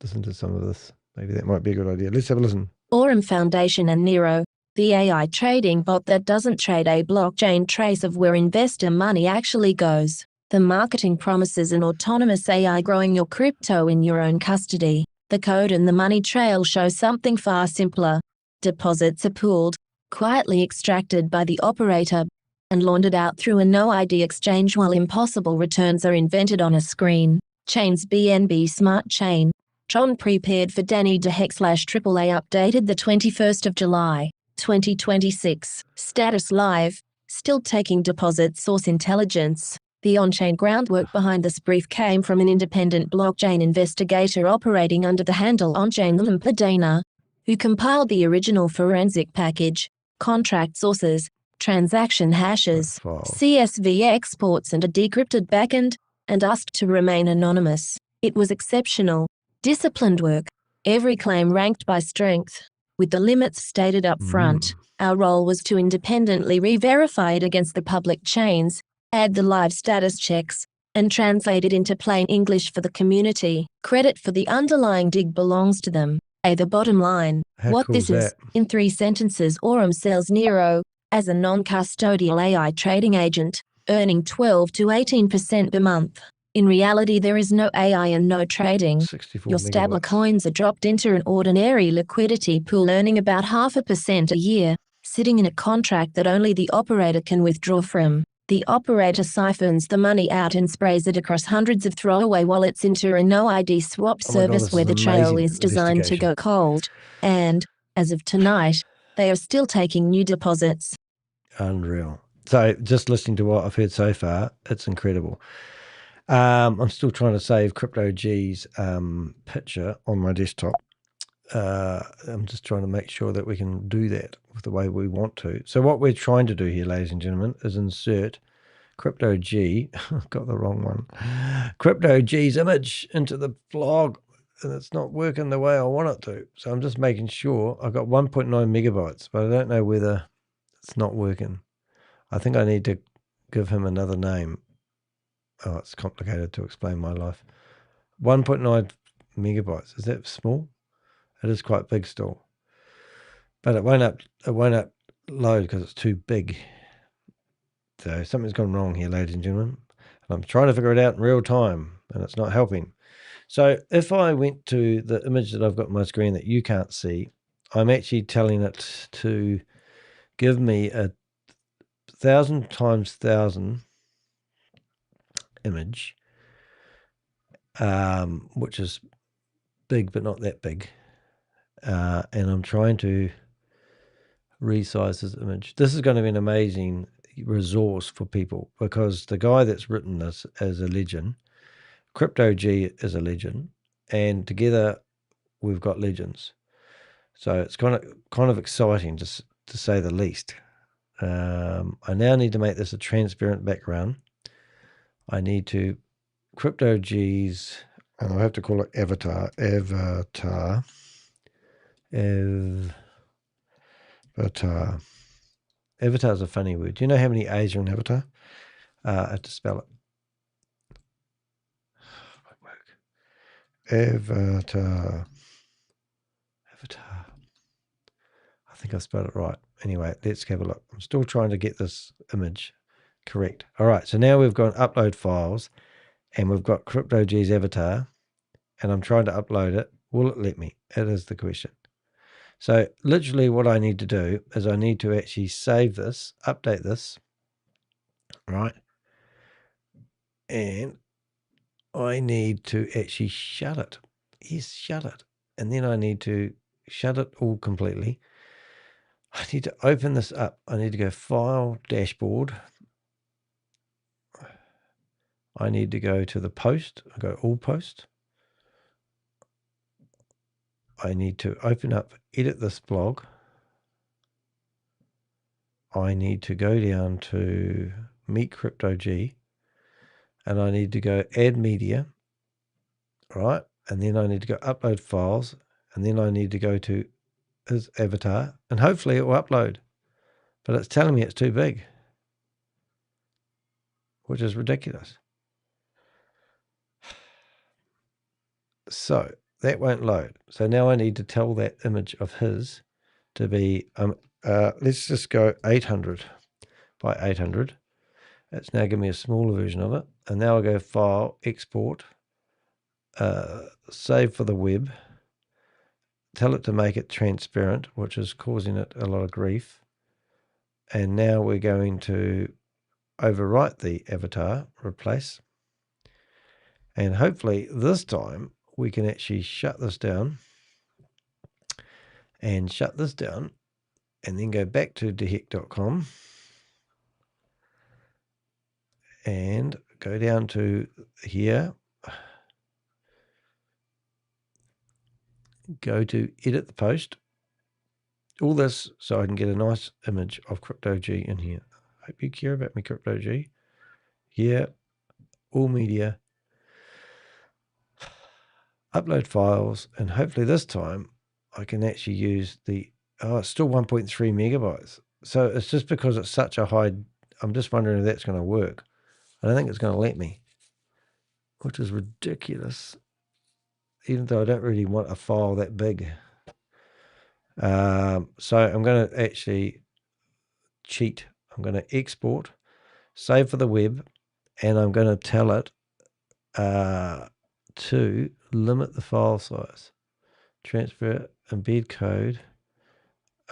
listen to some of this. Maybe that might be a good idea. Let's have a listen. AURUM Foundation and NEYRO, the AI trading bot that doesn't trade a blockchain trace of where investor money actually goes. The marketing promises an autonomous AI growing your crypto in your own custody. The code and the money trail show something far simpler. Deposits are pooled, quietly extracted by the operator, and laundered out through a no-ID exchange while impossible returns are invented on a screen. Chains BNB Smart Chain. Tron prepared for Danny DeHex/AAA updated the 21st of July, 2026. Status live. Still taking deposits. Source intelligence. The on-chain groundwork behind this brief came from an independent blockchain investigator operating under the handle on-chain Lampadana, who compiled the original forensic package, contract sources, transaction hashes, CSV exports and a decrypted backend, and asked to remain anonymous. It was exceptional, disciplined work, every claim ranked by strength, with the limits stated up front. Our role was to independently re-verify it against the public chains, add the live status checks, and translate it into plain English for the community. Credit for the underlying dig belongs to them. The bottom line. What this is, in 3 sentences, AURUM sells NEYRO as a non-custodial AI trading agent, earning 12 to 18% per month. In reality, there is no AI and no trading. Your stabler coins are dropped into an ordinary liquidity pool, earning about 0.5% a year, sitting in a contract that only the operator can withdraw from. The operator siphons the money out and sprays it across hundreds of throwaway wallets into a no-ID swap service where the trail is designed to go cold. And, as of tonight, they are still taking new deposits. Unreal. So just listening to what I've heard so far, it's incredible. I'm still trying to save Crypto G's picture on my desktop. I'm just trying to make sure that we can do that with the way we want to. So what we're trying to do here, ladies and gentlemen, is insert Crypto G, got the wrong one, Crypto G's image into the blog, and it's not working the way I want it to. So I'm just making sure. I've got 1.9 megabytes, but I don't know whether it's not working. I think I need to give him another name. Oh, it's complicated to explain my life. 1.9 megabytes. Is that small? It is quite big still. But it won't upload because it's too big. So something's gone wrong here, ladies and gentlemen. And I'm trying to figure it out in real time, and it's not helping. So if I went to the image that I've got on my screen that you can't see, I'm actually telling it to give me a 1,000 times 1,000 image, which is big but not that big, and I'm trying to resize this image. This is going to be an amazing resource for people, because the guy that's written this is a legend. Crypto G is a legend, and together we've got legends. So it's kind of exciting to say the least. I now need to make this a transparent background. I need to Crypto G's, and I'll have to call it avatar. Avatar is a funny word. Do you know how many A's are in avatar? I have to spell it. Avatar. I think I spelled it right. Anyway, let's have a look. I'm still trying to get this image correct. All right, so now we've got upload files, and we've got Crypto G's avatar, and I'm trying to upload it. Will it let me? It is the question. So literally what I need to do is I need to actually save this, update this, right? And I need to actually shut it. Yes, shut it. And then I need to shut it all completely. I need to open this up. I need to go File, Dashboard. I need to go to the post. I go All Post. I need to open up, edit this blog. I need to go down to Meet Crypto G, and I need to go add media, right? And then I need to go upload files, and then I need to go to his avatar, and hopefully it will upload. But it's telling me it's too big, which is ridiculous. So that won't load. So now I need to tell that image of his to be, let's just go 800 by 800. It's now giving me a smaller version of it. And now I go File, Export, Save for the web, tell it to make it transparent, which is causing it a lot of grief. And now we're going to overwrite the avatar, replace. And hopefully this time we can actually shut this down and shut this down and then go back to deheck.com and go down to here, go to edit the post, all this so I can get a nice image of Crypto G in here. Hope you care about me, Crypto G. Here, all media, upload files, and hopefully this time I can actually use the, it's still 1.3 megabytes. So it's just because it's such a high, I'm just wondering if that's going to work. I don't think it's going to let me, which is ridiculous, even though I don't really want a file that big. So I'm going to actually cheat. I'm going to export, save for the web, and I'm going to tell it to limit the file size, transfer, embed code.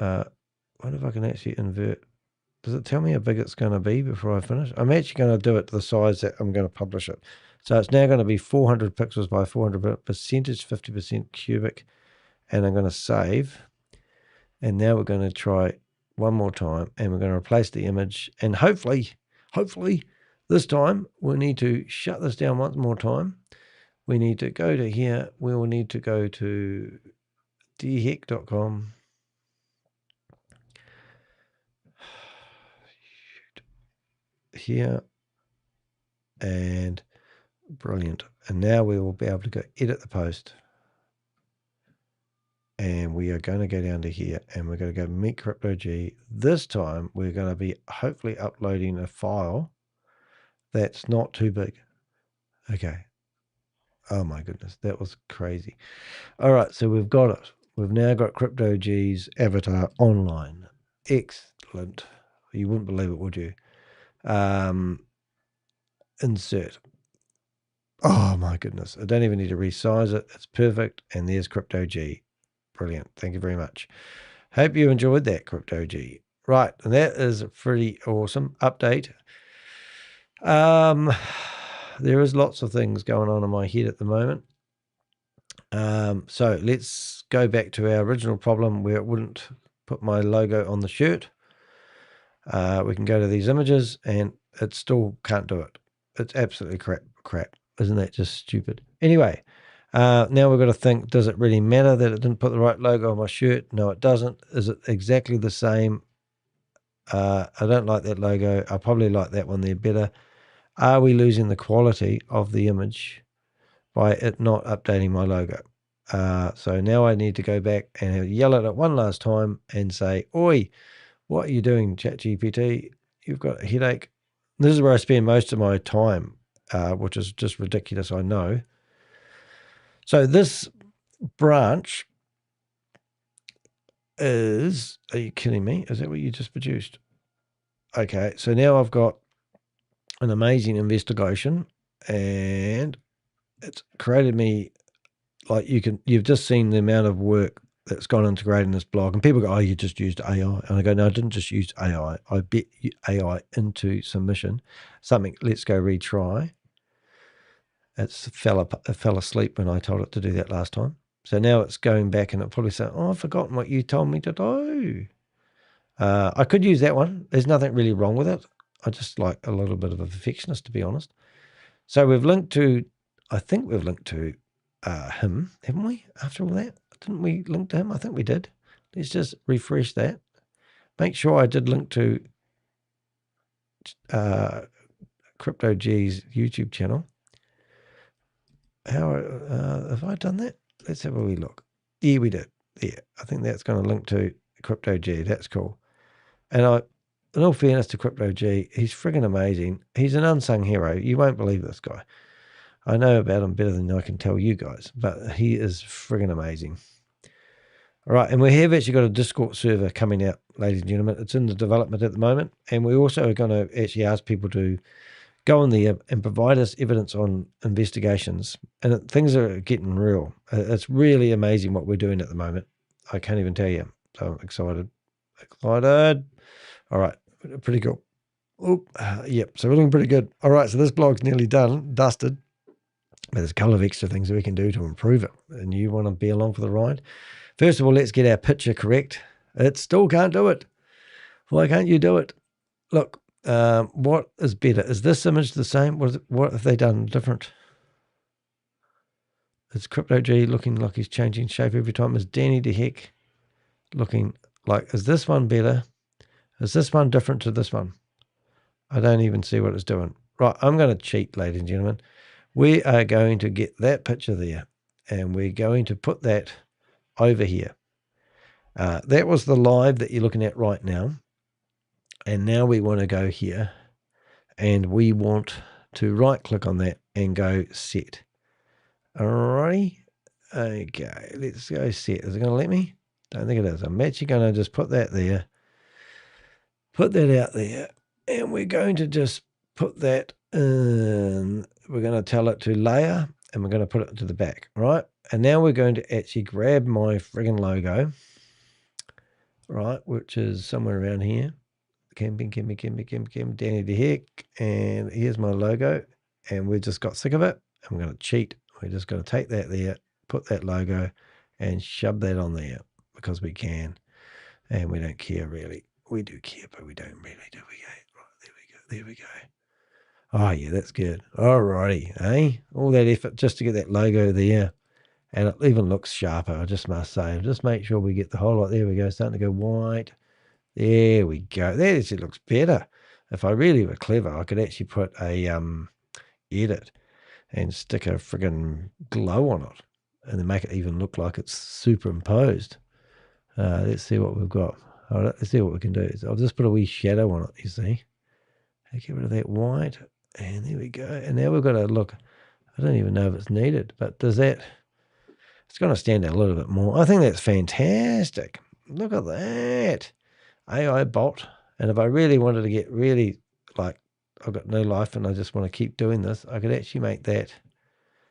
I wonder if I can actually invert. Does it tell me how big it's going to be before I finish? I'm actually going to do it to the size that I'm going to publish it. So it's now going to be 400 pixels by 400 percentage, 50% cubic, and I'm going to save. And now we're going to try one more time, and we're going to replace the image. And hopefully this time we'll need to shut this down one more time. We need to go to here. We will need to go to deheck.com. Here, and brilliant. And now we will be able to go edit the post. And we are going to go down to here, and we're going to go Meet Crypto G. This time we're going to be hopefully uploading a file that's not too big. Okay. Oh my goodness, that was crazy. All right, so we've got it. We've now got Crypto G's avatar online. Excellent. You wouldn't believe it, would you? Insert. Oh my goodness, I don't even need to resize it. It's perfect. And there's Crypto G. Brilliant. Thank you very much. Hope you enjoyed that, Crypto G. Right, and that is a pretty awesome update. There is lots of things going on in my head at the moment. So let's go back to our original problem where it wouldn't put my logo on the shirt. We can go to these images, and it still can't do it. It's absolutely crap. Isn't that just stupid? Anyway, now we've got to think, does it really matter that it didn't put the right logo on my shirt? No, it doesn't. Is it exactly the same? I don't like that logo. I probably like that one there better. Are we losing the quality of the image by it not updating my logo? So now I need to go back and yell at it one last time and say, oi, what are you doing, ChatGPT? You've got a headache. This is where I spend most of my time, which is just ridiculous, I know. So this branch is, are you kidding me? Is that what you just produced? Okay, so now I've got an amazing investigation, and it's created me, like you've just seen the amount of work that's gone into creating this blog, and people go, oh, you just used AI. And I go, no, I didn't just use AI. I bet AI into submission. Something, let's go retry. It fell asleep when I told it to do that last time. So now it's going back, and it'll probably say, oh, I've forgotten what you told me to do. I could use that one. There's nothing really wrong with it. I just like a little bit of a perfectionist, to be honest. So we've linked to, I think we've linked to him, haven't we, after all that? Didn't we link to him? I think we did. Let's just refresh that. Make sure I did link to Crypto G's YouTube channel. How have I done that? Let's have a wee look. Yeah, we did. Yeah, I think that's going to link to Crypto G. That's cool. And in all fairness to Crypto G, he's friggin' amazing. He's an unsung hero. You won't believe this guy. I know about him better than I can tell you guys, but he is friggin' amazing. All right, and we have actually got a Discord server coming out, ladies and gentlemen. It's in the development at the moment, and we also are going to actually ask people to go on there and provide us evidence on investigations. And things are getting real. It's really amazing what we're doing at the moment. I can't even tell you. So I'm excited. Excited. All right, pretty cool. Yep, so we're looking pretty good. All right, so this blog's nearly dusted. But there's a couple of extra things that we can do to improve it. And you want to be along for the ride? First of all, let's get our picture correct. It still can't do it. Why can't you do it? Look, what is better? Is this image the same? What have they done different? Is Crypto G looking like he's changing shape every time? Is Danny the Heck looking like, is this one better? Is this one different to this one? I don't even see what it's doing. Right, I'm going to cheat, ladies and gentlemen. We are going to get that picture there, and we're going to put that over here. That was the live that you're looking at right now. And now we want to go here, and we want to right click on that and go set. Alrighty. Okay, let's go set. Is it going to let me? Don't think it is. I'm actually going to just put that there. Put that out there. And we're going to just put that in. We're going to tell it to layer, and we're going to put it to the back, right? And now we're going to actually grab my friggin' logo, right, which is somewhere around here. Camping, Danny the Heck. And here's my logo. And we just got sick of it. I'm going to cheat. We're just going to take that there, put that logo, and shove that on there because we can. And we don't care really. We do care, but we don't really, do we? Right, there we go. Oh, yeah, that's good. All righty, eh? All that effort just to get that logo there. And it even looks sharper, I just must say. Just make sure we get the whole lot. There we go, starting to go white. There we go. That actually looks better. If I really were clever, I could actually put a edit and stick a friggin' glow on it and then make it even look like it's superimposed. Let's see what we've got. All right, let's see what we can do. I'll just put a wee shadow on it, you see. Get rid of that white. And there we go. And now we've got to look. I don't even know if it's needed, but does that... It's going to stand out a little bit more. I think that's fantastic. Look at that. AI bot. And if I really wanted to get really, like, I've got no life and I just want to keep doing this, I could actually make that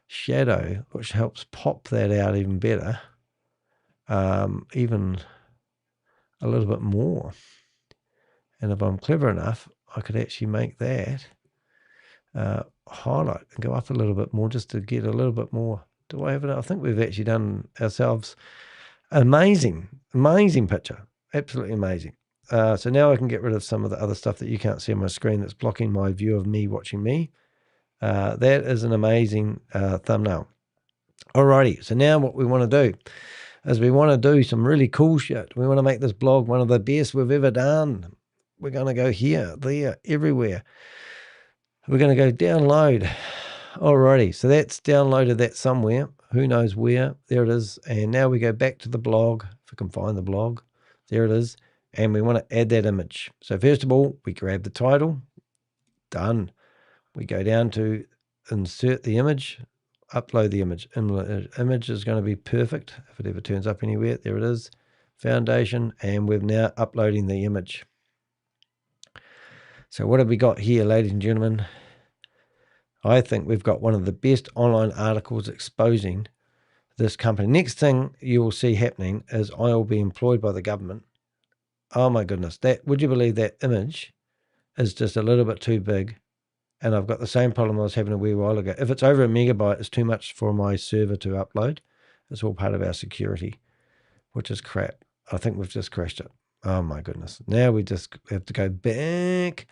shadow, which helps pop that out even better, even a little bit more. And if I'm clever enough, I could actually make that highlight and go up a little bit more just to get a little bit more. Do I have it? I think we've actually done ourselves amazing picture. Absolutely amazing. So now I can get rid of some of the other stuff that you can't see on my screen that's blocking my view of me watching me. That is an amazing thumbnail. Alrighty, so now what we want to do is we want to do some really cool shit. We want to make this blog one of the best we've ever done. We're going to go here, there, everywhere. We're going to go download. Alrighty, so that's downloaded that somewhere. Who knows where? There it is. And now we go back to the blog, if I can find the blog. There it is. And we want to add that image. So first of all, we grab the title. Done. We go down to insert the image, upload the image. Image is going to be perfect if it ever turns up anywhere. There it is. Foundation. And we're now uploading the image. So what have we got here, ladies and gentlemen? I think we've got one of the best online articles exposing this company. Next thing you will see happening is I will be employed by the government. Oh my goodness. Would you believe that image is just a little bit too big? And I've got the same problem I was having a wee while ago. If it's over a megabyte, it's too much for my server to upload. It's all part of our security, which is crap. I think we've just crashed it. Oh my goodness. Now we just have to go back.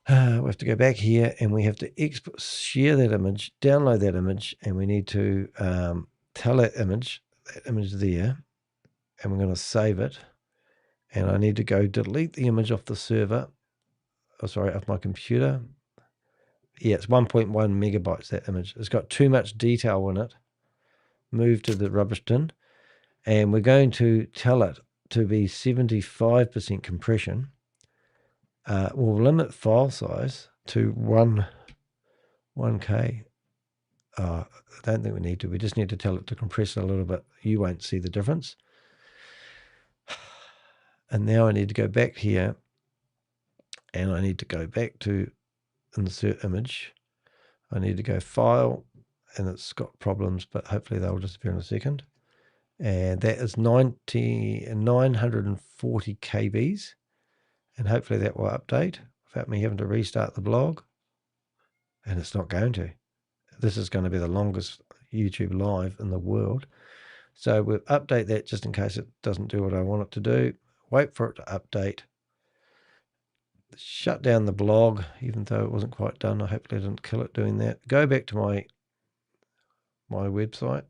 We have to go back here and we have to share that image, download that image, and we need to tell that image that image there, and we're going to save it. And I need to go delete the image off the server. Oh, sorry, off my computer. Yeah, it's 1.1 megabytes, that image. It's got too much detail in it. Move to the rubbish bin. And we're going to tell it to be 75% compression. We'll limit file size to 1K. I don't think we need to. We just need to tell it to compress it a little bit. You won't see the difference. And now I need to go back here, and I need to go back to insert image. I need to go file, and it's got problems, but hopefully they'll disappear in a second. And that is 940 KBs. And hopefully that will update without me having to restart the blog. And it's not going to. This is going to be the longest YouTube live in the world. So we'll update that just in case it doesn't do what I want it to do. Wait for it to update. Shut down the blog, even though it wasn't quite done. Hopefully I didn't kill it doing that. Go back to my website.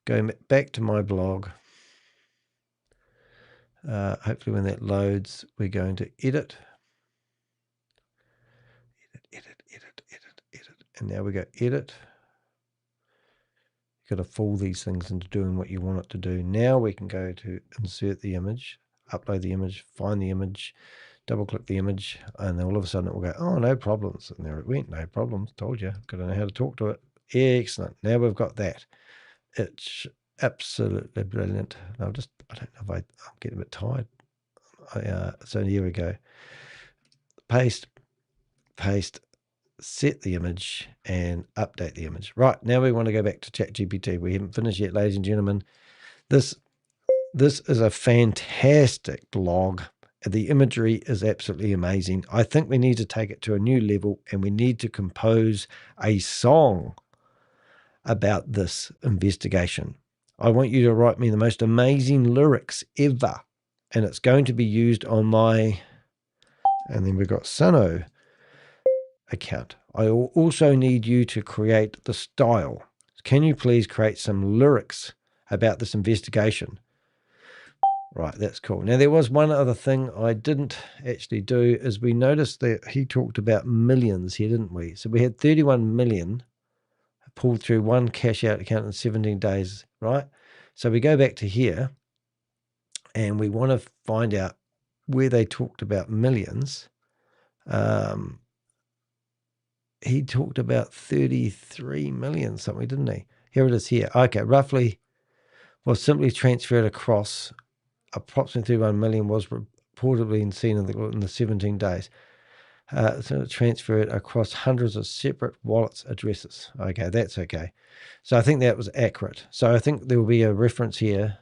Go back to my blog. Hopefully when that loads, we're going to edit. Edit. And now we go edit. You've got to fool these things into doing what you want it to do. Now we can go to insert the image, upload the image, find the image, double click the image, and then all of a sudden it will go, oh, no problems. And there it went, no problems. Told you, got to know how to talk to it. Excellent. Now we've got that. It's absolutely brilliant. I don't know if I'm getting a bit tired. So here we go. Paste, set the image, and update the image. Right, now we want to go back to ChatGPT. We haven't finished yet, ladies and gentlemen. This is a fantastic blog. The imagery is absolutely amazing. I think we need to take it to a new level, and we need to compose a song about this investigation. I want you to write me the most amazing lyrics ever, and it's going to be used on my, and then we've got Suno account. I also need you to create the style. Can you please create some lyrics about this investigation? Right, that's cool. Now, there was one other thing I didn't actually do, is we noticed that he talked about millions here, didn't we? So we had 31 million pulled through one cash out account in 17 days, right? So we go back to here, and we want to find out where they talked about millions. He talked about 33 million something, didn't he? Here it is here. Okay, roughly was simply transferred across. Approximately 31 million was reportedly seen in the 17 days. So transferred across hundreds of separate wallets addresses. Okay, that's okay. So I think that was accurate. So I think there will be a reference here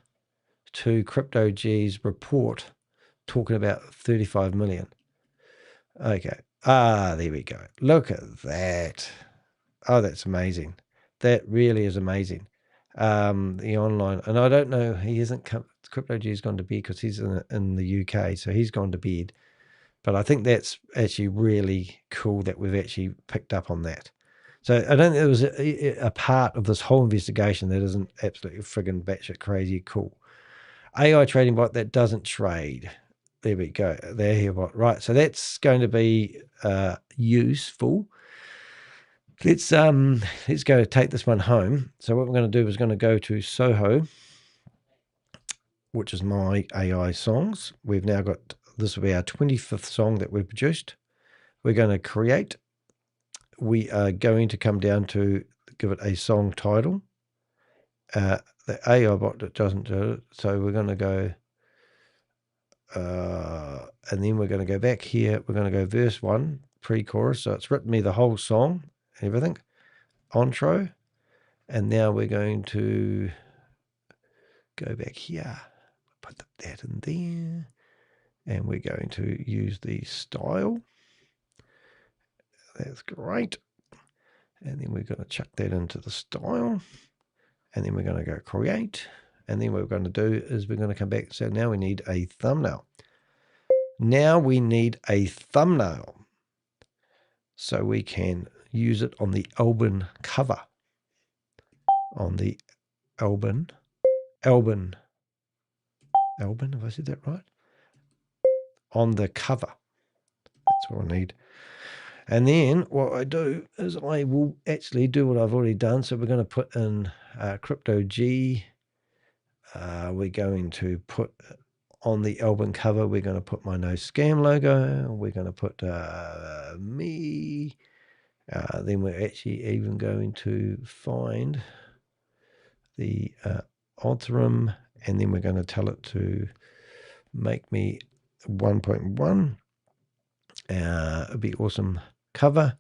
to CryptoG's report talking about 35 million. Okay. There we go. Look at that. Oh, that's amazing. That really is amazing. The online, and I don't know, he hasn't come, CryptoG's gone to bed because he's in the UK, so he's gone to bed. But I think that's actually really cool that we've actually picked up on that. So I don't think there was a part of this whole investigation that isn't absolutely friggin' batshit crazy cool. AI trading bot that doesn't trade. There we go. There here, bot. Right. So that's going to be useful. Let's go take this one home. So what we're going to do is going to go to Soho, which is my AI songs. We've now got, this will be our 25th song that we've produced. We're going to create. We are going to come down to give it a song title. The AI bot that doesn't do it. So we're going to go, and then we're going to go back here. We're going to go verse 1, pre-chorus. So it's written me the whole song, everything, intro. And now we're going to go back here, put that in there. And we're going to use the style. That's great. And then we're going to chuck that into the style. And then we're going to go create. And then what we're going to do is we're going to come back and say, now we need a thumbnail. Now we need a thumbnail. So we can use it on the album cover. On the Albin, have I said that right? On the cover. That's all I need. And then what I do is I will actually do what I've already done. So we're going to put in Crypto G. We're going to put on the album cover, we're going to put my no scam logo. We're going to put me. Then we're actually even going to find the AURUM, and then we're going to tell it to make me 1.1. It'd be awesome cover.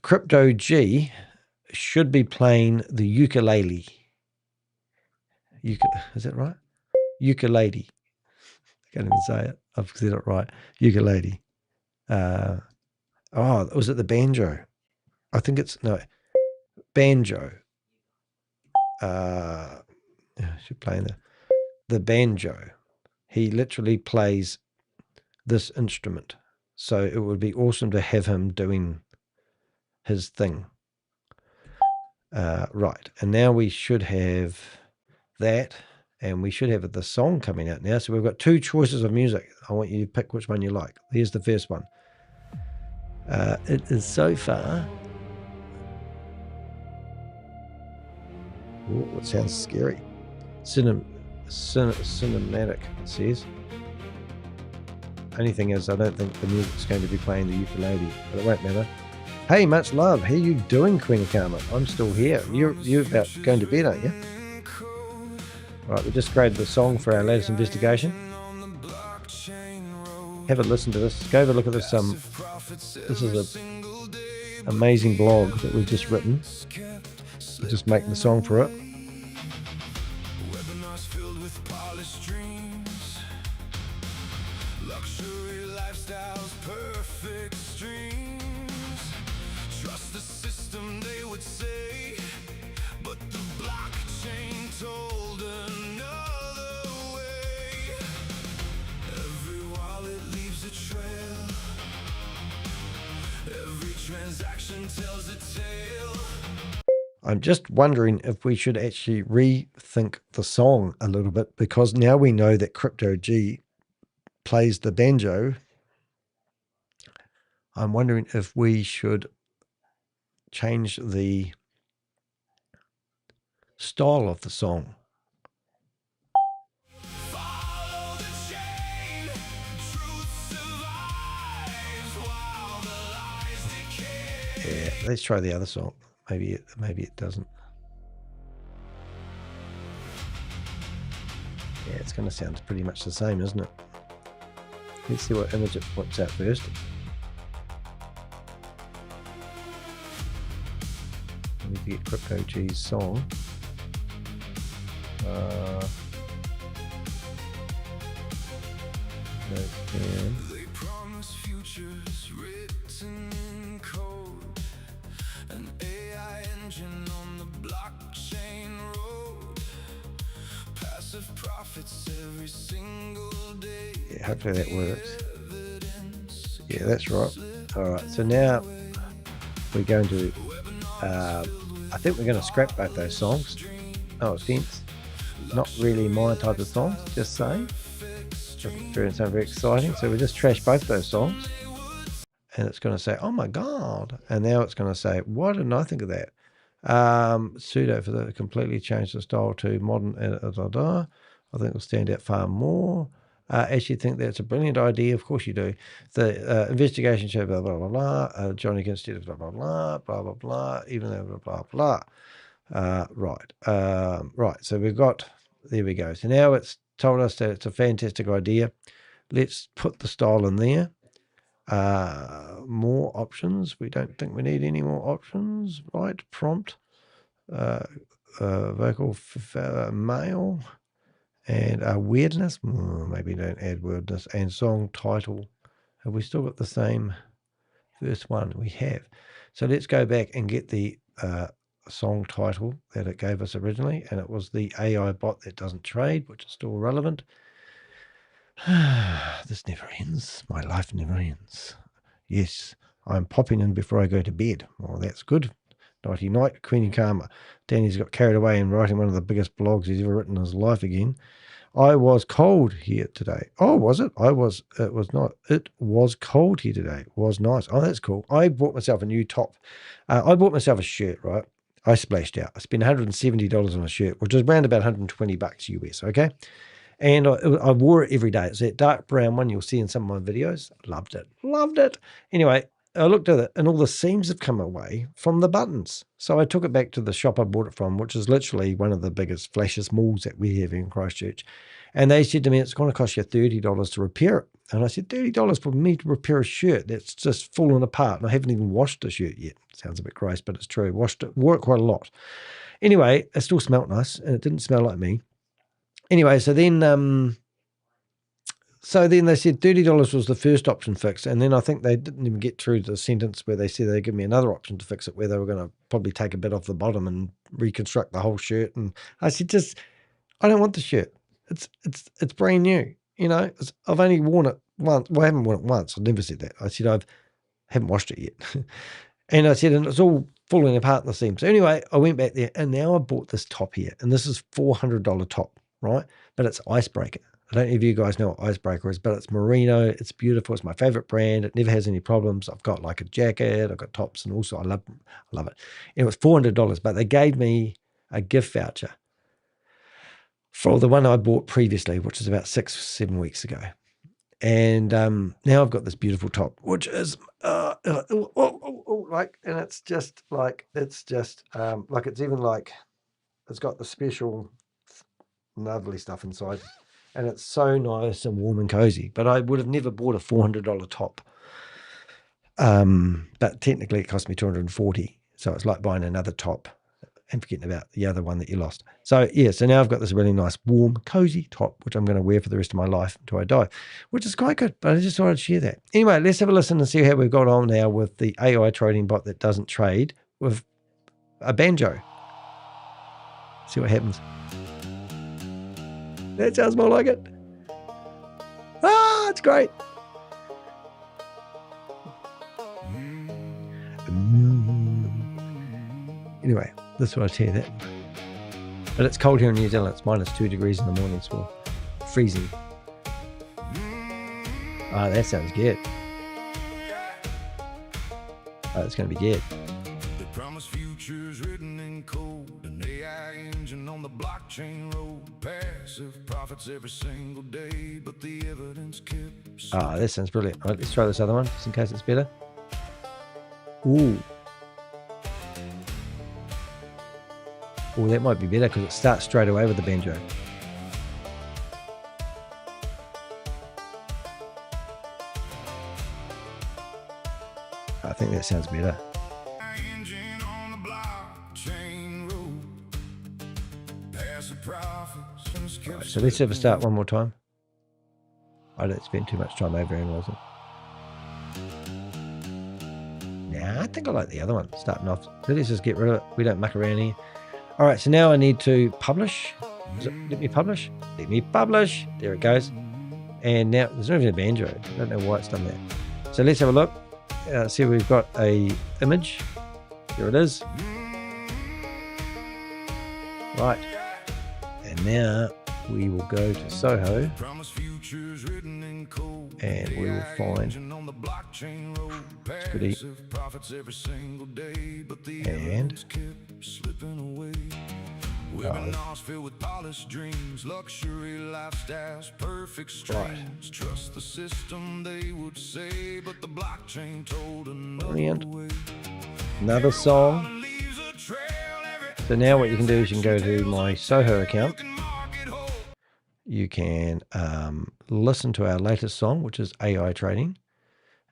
Crypto G should be playing the ukulele. Is that right? Ukulele. I can't even say it. I've said it right. Ukulele. Was it the banjo? I think it's banjo. Should play the banjo. He literally plays this instrument, so it would be awesome to have him doing his thing. Right, and now we should have that, and we should have the song coming out now. So we've got 2 choices of music. I want you to pick which one you like. Here's the first one. It is so far. Ooh, it sounds scary. Cinematic, it says. Only thing is, I don't think the music's going to be playing the ukulele, but it won't matter. Hey, much love. How you doing, Queen of Karma? I'm still here. You're about going to bed, aren't you? Right, we just created the song for our latest investigation. Have a listen to this. Go have a look at this. This is an amazing blog that we've just written. We're just making the song for it. I'm just wondering if we should actually rethink the song a little bit, because now we know that Crypto G plays the banjo. I'm wondering if we should change the style of the song. Yeah, let's try the other song. Maybe it doesn't. Yeah, it's going to sound pretty much the same, isn't it? Let's see what image it puts out first. I need to get Crypto G's song. They promise futures written in code, an AI engine on the blockchain road, passive profits every single day. Yeah, hopefully that works. Yeah, that's right. All right, so now we're going to I think we're going to scrap both those songs. No offense, not really my type of songs, just saying. Doesn't sound very exciting, so we just trash both those songs, and it's going to say, oh my god, and now it's going to say, why didn't I think of that? Pseudo for the completely changed the style to modern. I think it'll stand out far more. Actually think that's a brilliant idea. Of course you do. The investigation show blah blah blah blah. Johnny instead of blah blah blah blah blah blah. Even though blah blah blah. Right. So we've got. There we go. So now it's told us that it's a fantastic idea. Let's put the style in there. More options. We don't think we need any more options. Right. Prompt. Vocal male. And weirdness, maybe don't add weirdness. And song title, have we still got the same first one? We have. So let's go back and get the song title that it gave us originally, and it was the AI bot that doesn't trade, which is still relevant. This never ends. My life never ends. Yes, I'm popping in before I go to bed. Well, that's good. Nighty night, Queenie Karma. Danny's got carried away in writing one of the biggest blogs he's ever written in his life again. I was cold here today. Oh, was it? It was not. It was cold here today. It was nice. Oh, that's cool. I bought myself a new top. I bought myself a shirt, right? I splashed out. I spent $170 on a shirt, which is around about $120 US, okay? And I wore it every day. It's that dark brown one you'll see in some of my videos. Loved it. Loved it. Anyway, I looked at it and all the seams have come away from the buttons. So I took it back to the shop I bought it from, which is literally one of the biggest flashiest malls that we have in Christchurch. And they said to me, it's going to cost you $30 to repair it. And I said, $30 for me to repair a shirt that's just fallen apart. And I haven't even washed the shirt yet. Sounds a bit gross, but it's true. Washed it, wore it quite a lot. Anyway, it still smelled nice and it didn't smell like me. Anyway, so then they said $30 was the first option fix, and then I think they didn't even get through the sentence where they said they'd give me another option to fix it, where they were going to probably take a bit off the bottom and reconstruct the whole shirt. And I said, I don't want the shirt. It's brand new. You know, I've only worn it once. Well, I haven't worn it once. I never said that. I said I haven't washed it yet. And I said, and it's all falling apart in the seams. So anyway, I went back there, and now I bought this top here, and this is $400 top, right? But it's Icebreaker. I don't know if you guys know what Icebreaker is, but it's merino. It's beautiful. It's my favorite brand. It never has any problems. I've got like a jacket. I've got tops, and also I love it. And it was $400, but they gave me a gift voucher for the one I bought previously, which is about 6-7 weeks ago. And now I've got this beautiful top, which is like, and it's just like, it's even like, it's got the special lovely stuff inside, and it's so nice and warm and cozy. But I would have never bought a $400 top. But technically it cost me $240. So it's like buying another top and forgetting about the other one that you lost. So yeah, so now I've got this really nice, warm, cozy top, which I'm going to wear for the rest of my life until I die, which is quite good. But I just thought I'd share that. Anyway, let's have a listen and see how we've got on now with the AI trading bot that doesn't trade with a banjo. See what happens. That sounds more like it. Ah, it's great. Anyway, this is what I tell you that. But it's cold here in New Zealand. It's -2 degrees in the morning, so freezing. Ah, that sounds good. Oh, it's going to be good. They promise futures written in code, an AI engine on the blockchain road, passive profits every single day, but the evidence kept. Ah, that sounds brilliant. All right, let's try this other one, just in case it's better. Ooh. Oh, that might be better because it starts straight away with the banjo. I think that sounds better. Right, so let's have a start one more time. I don't spend too much time overanalyzing. Nah, I think I like the other one starting off. So let's just get rid of it. We don't muck around here. All right, so now I need to publish. Let me publish. Let me publish. There it goes. And now there's not even a banjo. I don't know why it's done that. So let's have a look. See, we've got a image. Here it is. Right. And now we will go to Soho. And we will find Goody. And webinars filled with polished dreams, luxury lifestyles, perfect streams. Trust the system, they would say, but the blockchain told another way. Another song. So now what you can do is you can go to my Soho account. You can listen to our latest song, which is AI Trading.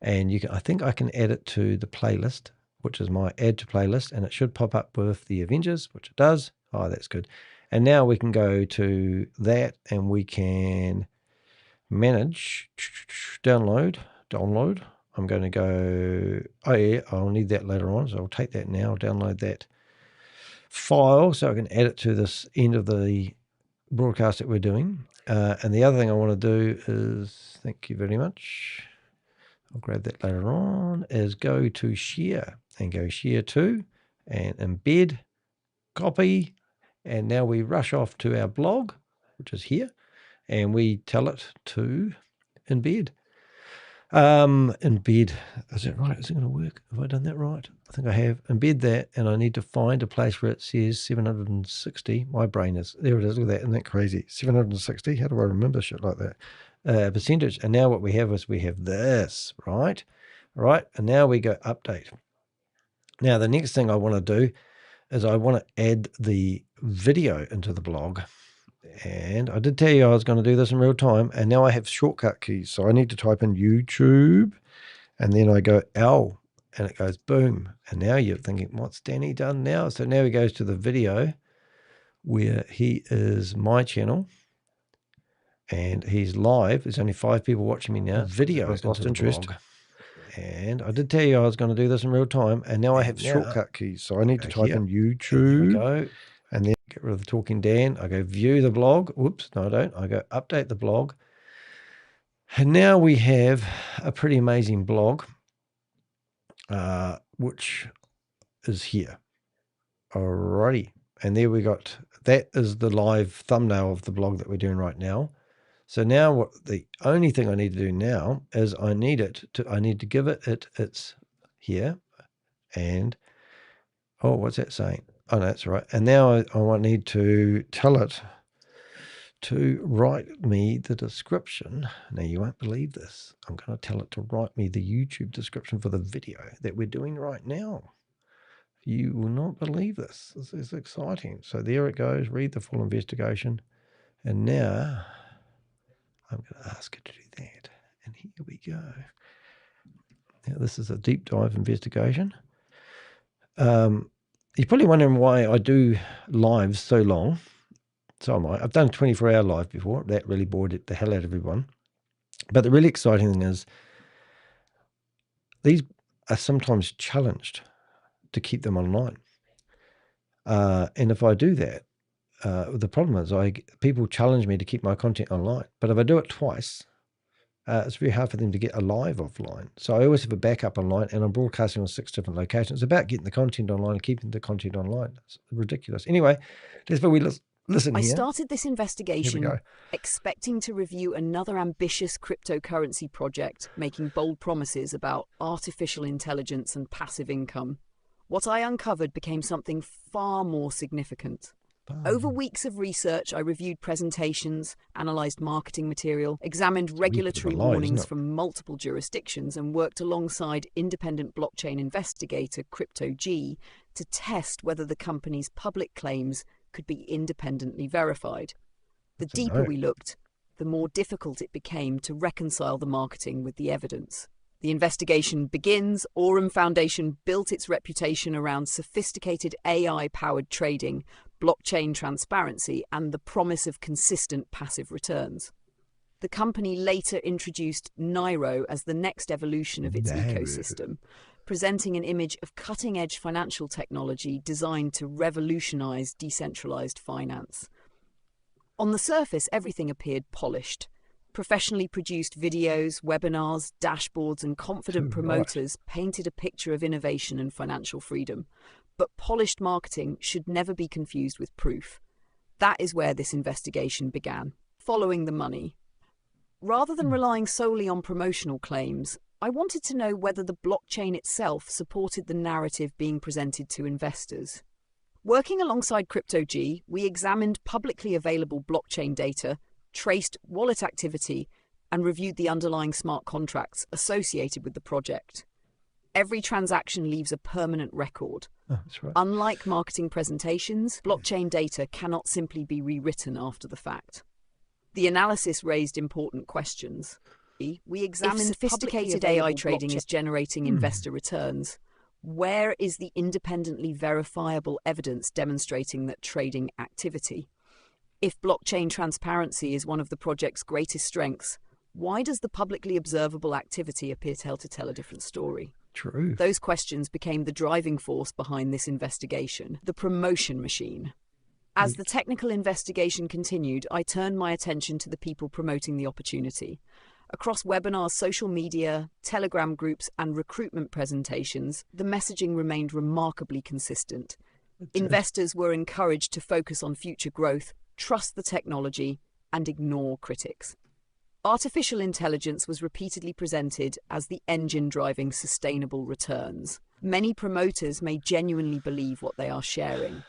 And you can, I think I can add it to the playlist, which is my add to playlist, and it should pop up with the Avengers, which it does. Oh, that's good. And now we can go to that and we can manage, download. I'm going to go, oh yeah, I'll need that later on. So I'll take that now, download that file so I can add it to this end of the broadcast that we're doing. And the other thing I want to do is, thank you very much. I'll grab that later on, is go to share and go share to, and embed, copy, and now we rush off to our blog, which is here, and we tell it to embed. Embed, is that right? Is it going to work? Have I done that right? I think I have. Embed that, and I need to find a place where it says 760. My brain is, there it is, look at that, isn't that crazy? 760, how do I remember shit like that? Percentage, and now what we have is we have this, right? Right, and now we go update. Now the next thing I want to do is I want to add the video into the blog. And I did tell you I was going to do this in real time, and now I have shortcut keys. So I need to type in YouTube, and then I go L, and it goes boom. And now you're thinking, what's Danny done now? So now he goes to the video where he is my channel, and he's live. There's only 5 people watching me now. Video has lost interest. And I did tell you I was going to do this in real time, and now I have shortcut keys. So I need to type in YouTube. Go. And then get rid of the talking Dan. I go view the blog. Whoops, no, I don't. I go update the blog. And now we have a pretty amazing blog, which is here. Alrighty. And there we got, that is the live thumbnail of the blog that we're doing right now. So now what the only thing I need to do now is I need to give it its here. And, oh, what's that saying? Oh, no, that's right. And now I need to tell it to write me the description. Now, you won't believe this. I'm going to tell it to write me the YouTube description for the video that we're doing right now. You will not believe this. This is exciting. So there it goes. Read the full investigation. And now I'm going to ask it to do that. And here we go. Now, this is a deep dive investigation. You're probably wondering why I do lives so long. So am I. I've done a 24-hour live before. That really bored the hell out of everyone. But the really exciting thing is these are sometimes challenged to keep them online. And if I do that, the problem is people challenge me to keep my content online. But if I do it twice, it's very hard for them to get alive offline. So I always have a backup online, and I'm broadcasting on 6 different locations. It's about getting the content online and keeping the content online. It's ridiculous. Anyway, that's where we listen here. I started this investigation expecting to review another ambitious cryptocurrency project, making bold promises about artificial intelligence and passive income. What I uncovered became something far more significant. Over weeks of research, I reviewed presentations, analysed marketing material, examined regulatory warnings from multiple jurisdictions, and worked alongside independent blockchain investigator CryptoG to test whether the company's public claims could be independently verified. The deeper we looked, the more difficult it became to reconcile the marketing with the evidence. The investigation begins. AURUM Foundation built its reputation around sophisticated AI-powered trading, blockchain transparency, and the promise of consistent passive returns. The company later introduced NEYRO as the next evolution of its ecosystem, presenting an image of cutting-edge financial technology designed to revolutionise decentralised finance. On the surface, everything appeared polished. Professionally produced videos, webinars, dashboards, and confident promoters painted a picture of innovation and financial freedom. But polished marketing should never be confused with proof. That is where this investigation began, following the money. Rather than relying solely on promotional claims, I wanted to know whether the blockchain itself supported the narrative being presented to investors. Working alongside CryptoG, we examined publicly available blockchain data, traced wallet activity, and reviewed the underlying smart contracts associated with the project. Every transaction leaves a permanent record. Oh, that's right. Unlike marketing presentations, blockchain data cannot simply be rewritten after the fact. The analysis raised important questions. We examined sophisticated AI trading is generating investor returns. Where is the independently verifiable evidence demonstrating that trading activity? If blockchain transparency is one of the project's greatest strengths, why does the publicly observable activity appear to tell a different story? True. Those questions became the driving force behind this investigation, the promotion machine. As the technical investigation continued, I turned my attention to the people promoting the opportunity. Across webinars, social media, Telegram groups, and recruitment presentations, the messaging remained remarkably consistent. Investors were encouraged to focus on future growth, trust the technology, and ignore critics. Artificial intelligence was repeatedly presented as the engine driving sustainable returns. Many promoters may genuinely believe what they are sharing.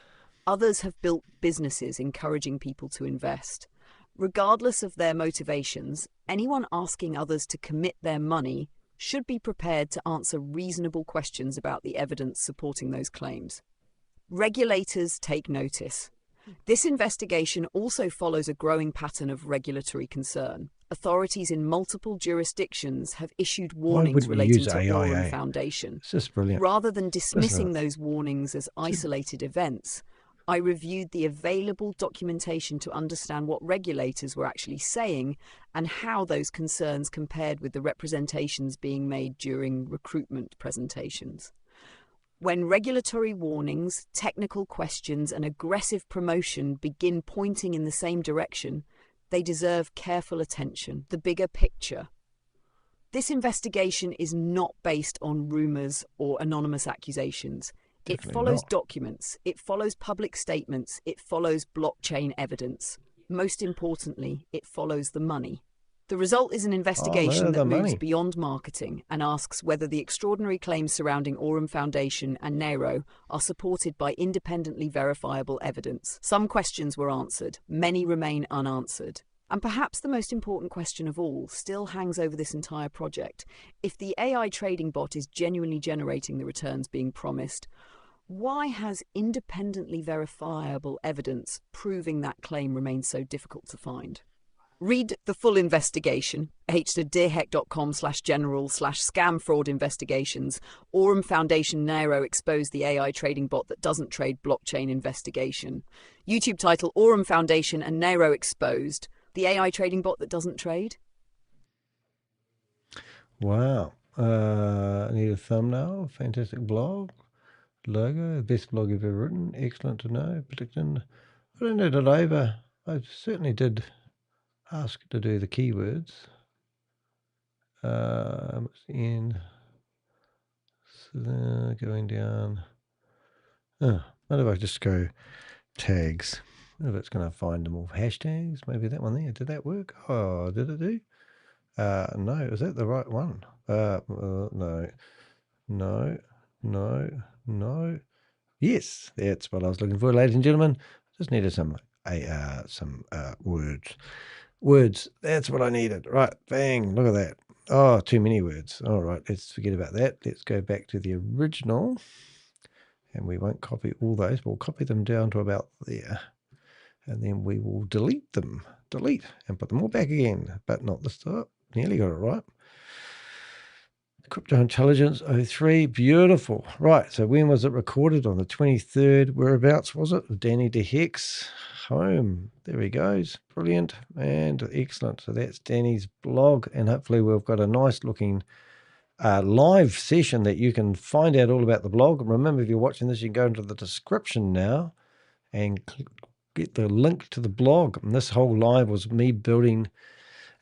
Others have built businesses encouraging people to invest. Regardless of their motivations, anyone asking others to commit their money should be prepared to answer reasonable questions about the evidence supporting those claims. Regulators take notice. This investigation also follows a growing pattern of regulatory concern. Authorities in multiple jurisdictions have issued warnings relating to AURUM Foundation. It's just brilliant. Rather than dismissing those warnings as isolated events, I reviewed the available documentation to understand what regulators were actually saying and how those concerns compared with the representations being made during recruitment presentations. When regulatory warnings, technical questions, and aggressive promotion begin pointing in the same direction, they deserve careful attention, the bigger picture. This investigation is not based on rumours or anonymous accusations. It follows documents, it follows public statements, it follows blockchain evidence. Most importantly, it follows the money. The result is an investigation that moves beyond marketing and asks whether the extraordinary claims surrounding AURUM Foundation and NEYRO are supported by independently verifiable evidence. Some questions were answered, many remain unanswered. And perhaps the most important question of all still hangs over this entire project. If the AI trading bot is genuinely generating the returns being promised, why has independently verifiable evidence proving that claim remained so difficult to find? Read the full investigation, h2dearheck.com/general/scam fraud investigations. AURUM Foundation NEYRO exposed the AI trading bot that doesn't trade blockchain investigation. YouTube title, AURUM Foundation and NEYRO exposed. The AI trading bot that doesn't trade? Wow. I need a thumbnail. Fantastic blog. Logo. Best blog you've ever written. Excellent to know. Predicting. I don't know that I certainly did ask to do the keywords. Going down. What if I just go tags? What if it's going to find them all? Hashtags? Maybe that one there. Did that work? Oh, did it do? No. Is that the right one? No. Yes, that's what I was looking for, ladies and gentlemen. Just needed some words. Words. That's what I needed. Right. Bang. Look at that. Oh, too many words. All right. Let's forget about that. Let's go back to the original. And we won't copy all those. We'll copy them down to about there. And then we will delete them. Delete. And put them all back again. But not this time. Nearly got it right. Crypto Intelligence 03. Beautiful. Right. So when was it recorded? On the 23rd. Whereabouts was it? Danny DeHeck's home. There he goes. Brilliant. And excellent. So that's Danny's blog. And hopefully we've got a nice looking live session that you can find out all about the blog. Remember, if you're watching this, you can go into the description now and get the link to the blog. And this whole live was me building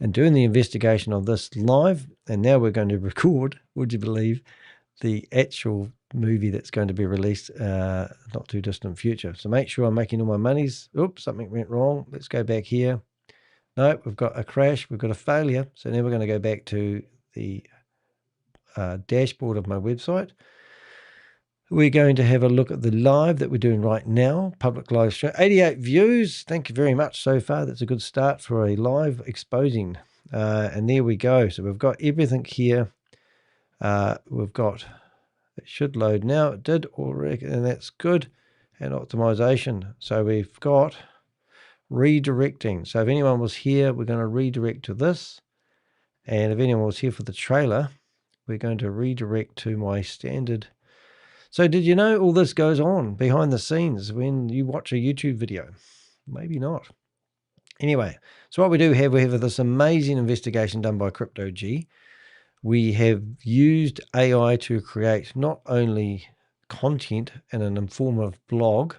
and doing the investigation of this live. And now we're going to record, would you believe, the actual movie that's going to be released not too distant future. So make sure I'm making all my monies. Oops, something went wrong. Let's go back here. No, we've got a crash. We've got a failure. So now we're going to go back to the dashboard of my website. We're going to have a look at the live that we're doing right now. Public live stream. 88 views. Thank you very much so far. That's a good start for a live exposing. And there we go. So we've got everything here. We've got, it should load now. It did already, and that's good. And optimization. So we've got redirecting. So if anyone was here, we're going to redirect to this. And if anyone was here for the trailer, we're going to redirect to my standard. So did you know all this goes on behind the scenes when you watch a YouTube video? Maybe not. Anyway, so what we have this amazing investigation done by CryptoG. We have used AI to create not only content and an informative blog,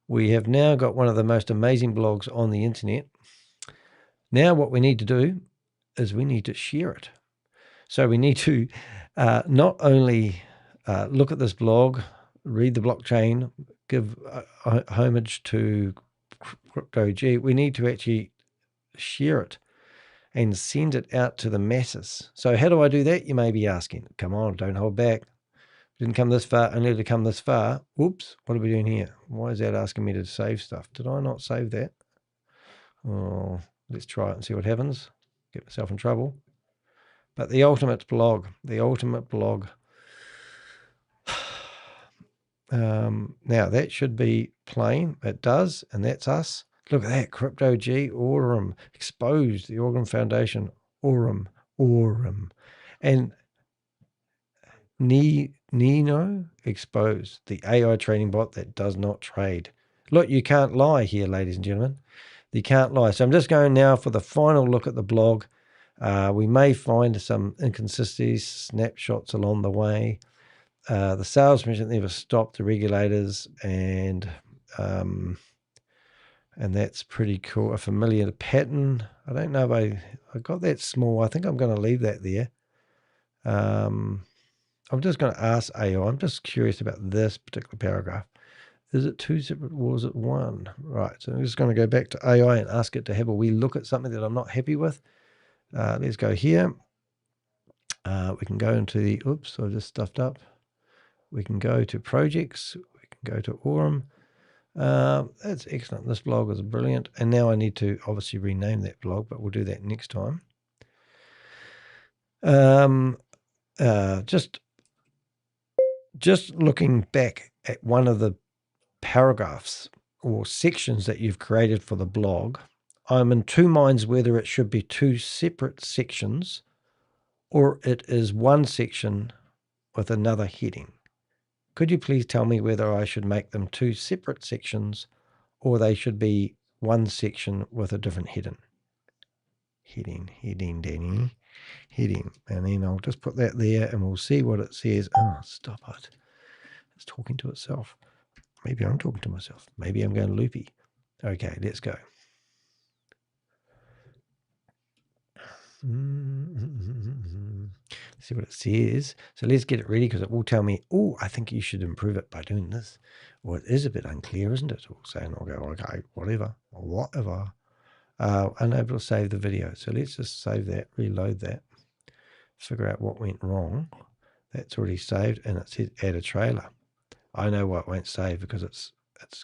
we have now got one of the most amazing blogs on the internet. Now what we need to do is we need to share it. So we need to not only look at this blog, read the blockchain, give homage to Crypto G, we need to actually share it and send it out to the masses. So how do I do that? You may be asking. Come on, don't hold back. Didn't come this far, only to come this far. Whoops, what are we doing here? Why is that asking me to save stuff? Did I not save that? Oh, let's try it and see what happens. Get myself in trouble. But the ultimate blog. Now that should be plain. It does, and that's us. Look at that, Crypto G, AURUM, exposed, the AURUM Foundation, AURUM, and NEYRO, exposed, the AI trading bot that does not trade. Look, you can't lie here, ladies and gentlemen. You can't lie. So I'm just going now for the final look at the blog. We may find some inconsistencies, snapshots along the way. The sales mission never stopped, the regulators, and that's pretty cool. A familiar pattern. I don't know if I got that small. I think I'm going to leave that there. I'm just going to ask AI. I'm just curious about this particular paragraph. Is it two separate, or is it one? Right, so I'm just going to go back to AI and ask it to have a wee look at something that I'm not happy with. Let's go here. We can go into the, oops, I just stuffed up. We can go to projects. We can go to AURUM. That's excellent. This blog is brilliant. And now I need to obviously rename that blog, but we'll do that next time. Just looking back at one of the paragraphs or sections that you've created for the blog, I'm in two minds whether it should be two separate sections or it is one section with another heading. Could you please tell me whether I should make them two separate sections or they should be one section with a different heading? Heading, Danny. Heading. And then I'll just put that there and we'll see what it says. Oh, stop it. It's talking to itself. Maybe I'm talking to myself. Maybe I'm going loopy. Okay, let's go. Let's see what it says. So let's get it ready because it will tell me, oh, I think you should improve it by doing this. Or it is a bit unclear, isn't it? Or saying, I'll go, okay, whatever. Unable to save the video. So let's just save that, reload that, figure out what went wrong. That's already saved and it says add a trailer. I know why it won't save because it's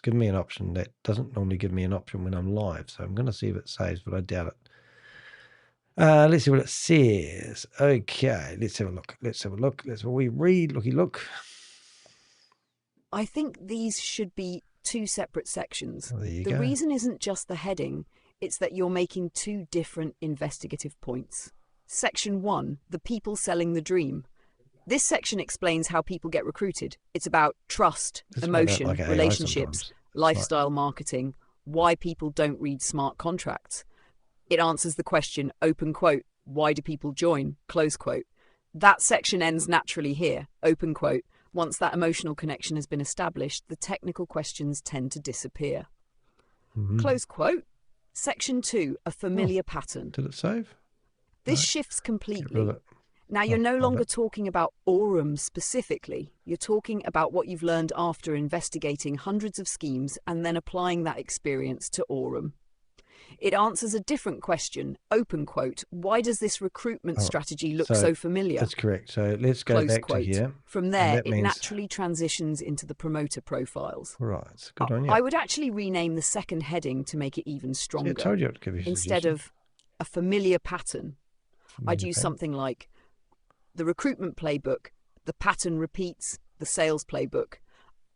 given me an option that doesn't normally give me an option when I'm live. So I'm going to see if it saves, but I doubt it. Let's see what it says. Okay, let's have a look. Let's what we read. Look. I think these should be two separate sections. Well, there you the go. reason isn't just the heading, it's that you're making two different investigative points. Section 1, the people selling the dream. This section explains how people get recruited. It's about trust, emotion, like AI relationships, sometimes. lifestyle marketing, why people don't read smart contracts. It answers the question, open quote, why do people join, close quote. That section ends naturally here, open quote. Once that emotional connection has been established, the technical questions tend to disappear. Close quote. Section 2, a familiar pattern. Did it save? This No. shifts Get rid of completely. it. Now, you're no hold longer it. talking about AURUM specifically. You're talking about what you've learned after investigating hundreds of schemes and then applying that experience to AURUM. It answers a different question, open quote, why does this recruitment strategy look so familiar? That's correct. So let's go Close back quote. to here. From there, that it means- naturally transitions into the promoter profiles. Right, good on you. I would actually rename the second heading to make it even See, stronger. I told you I'd give you a Instead suggestion. of a familiar pattern, I'd use pattern. something like the recruitment playbook, the pattern repeats, the sales playbook,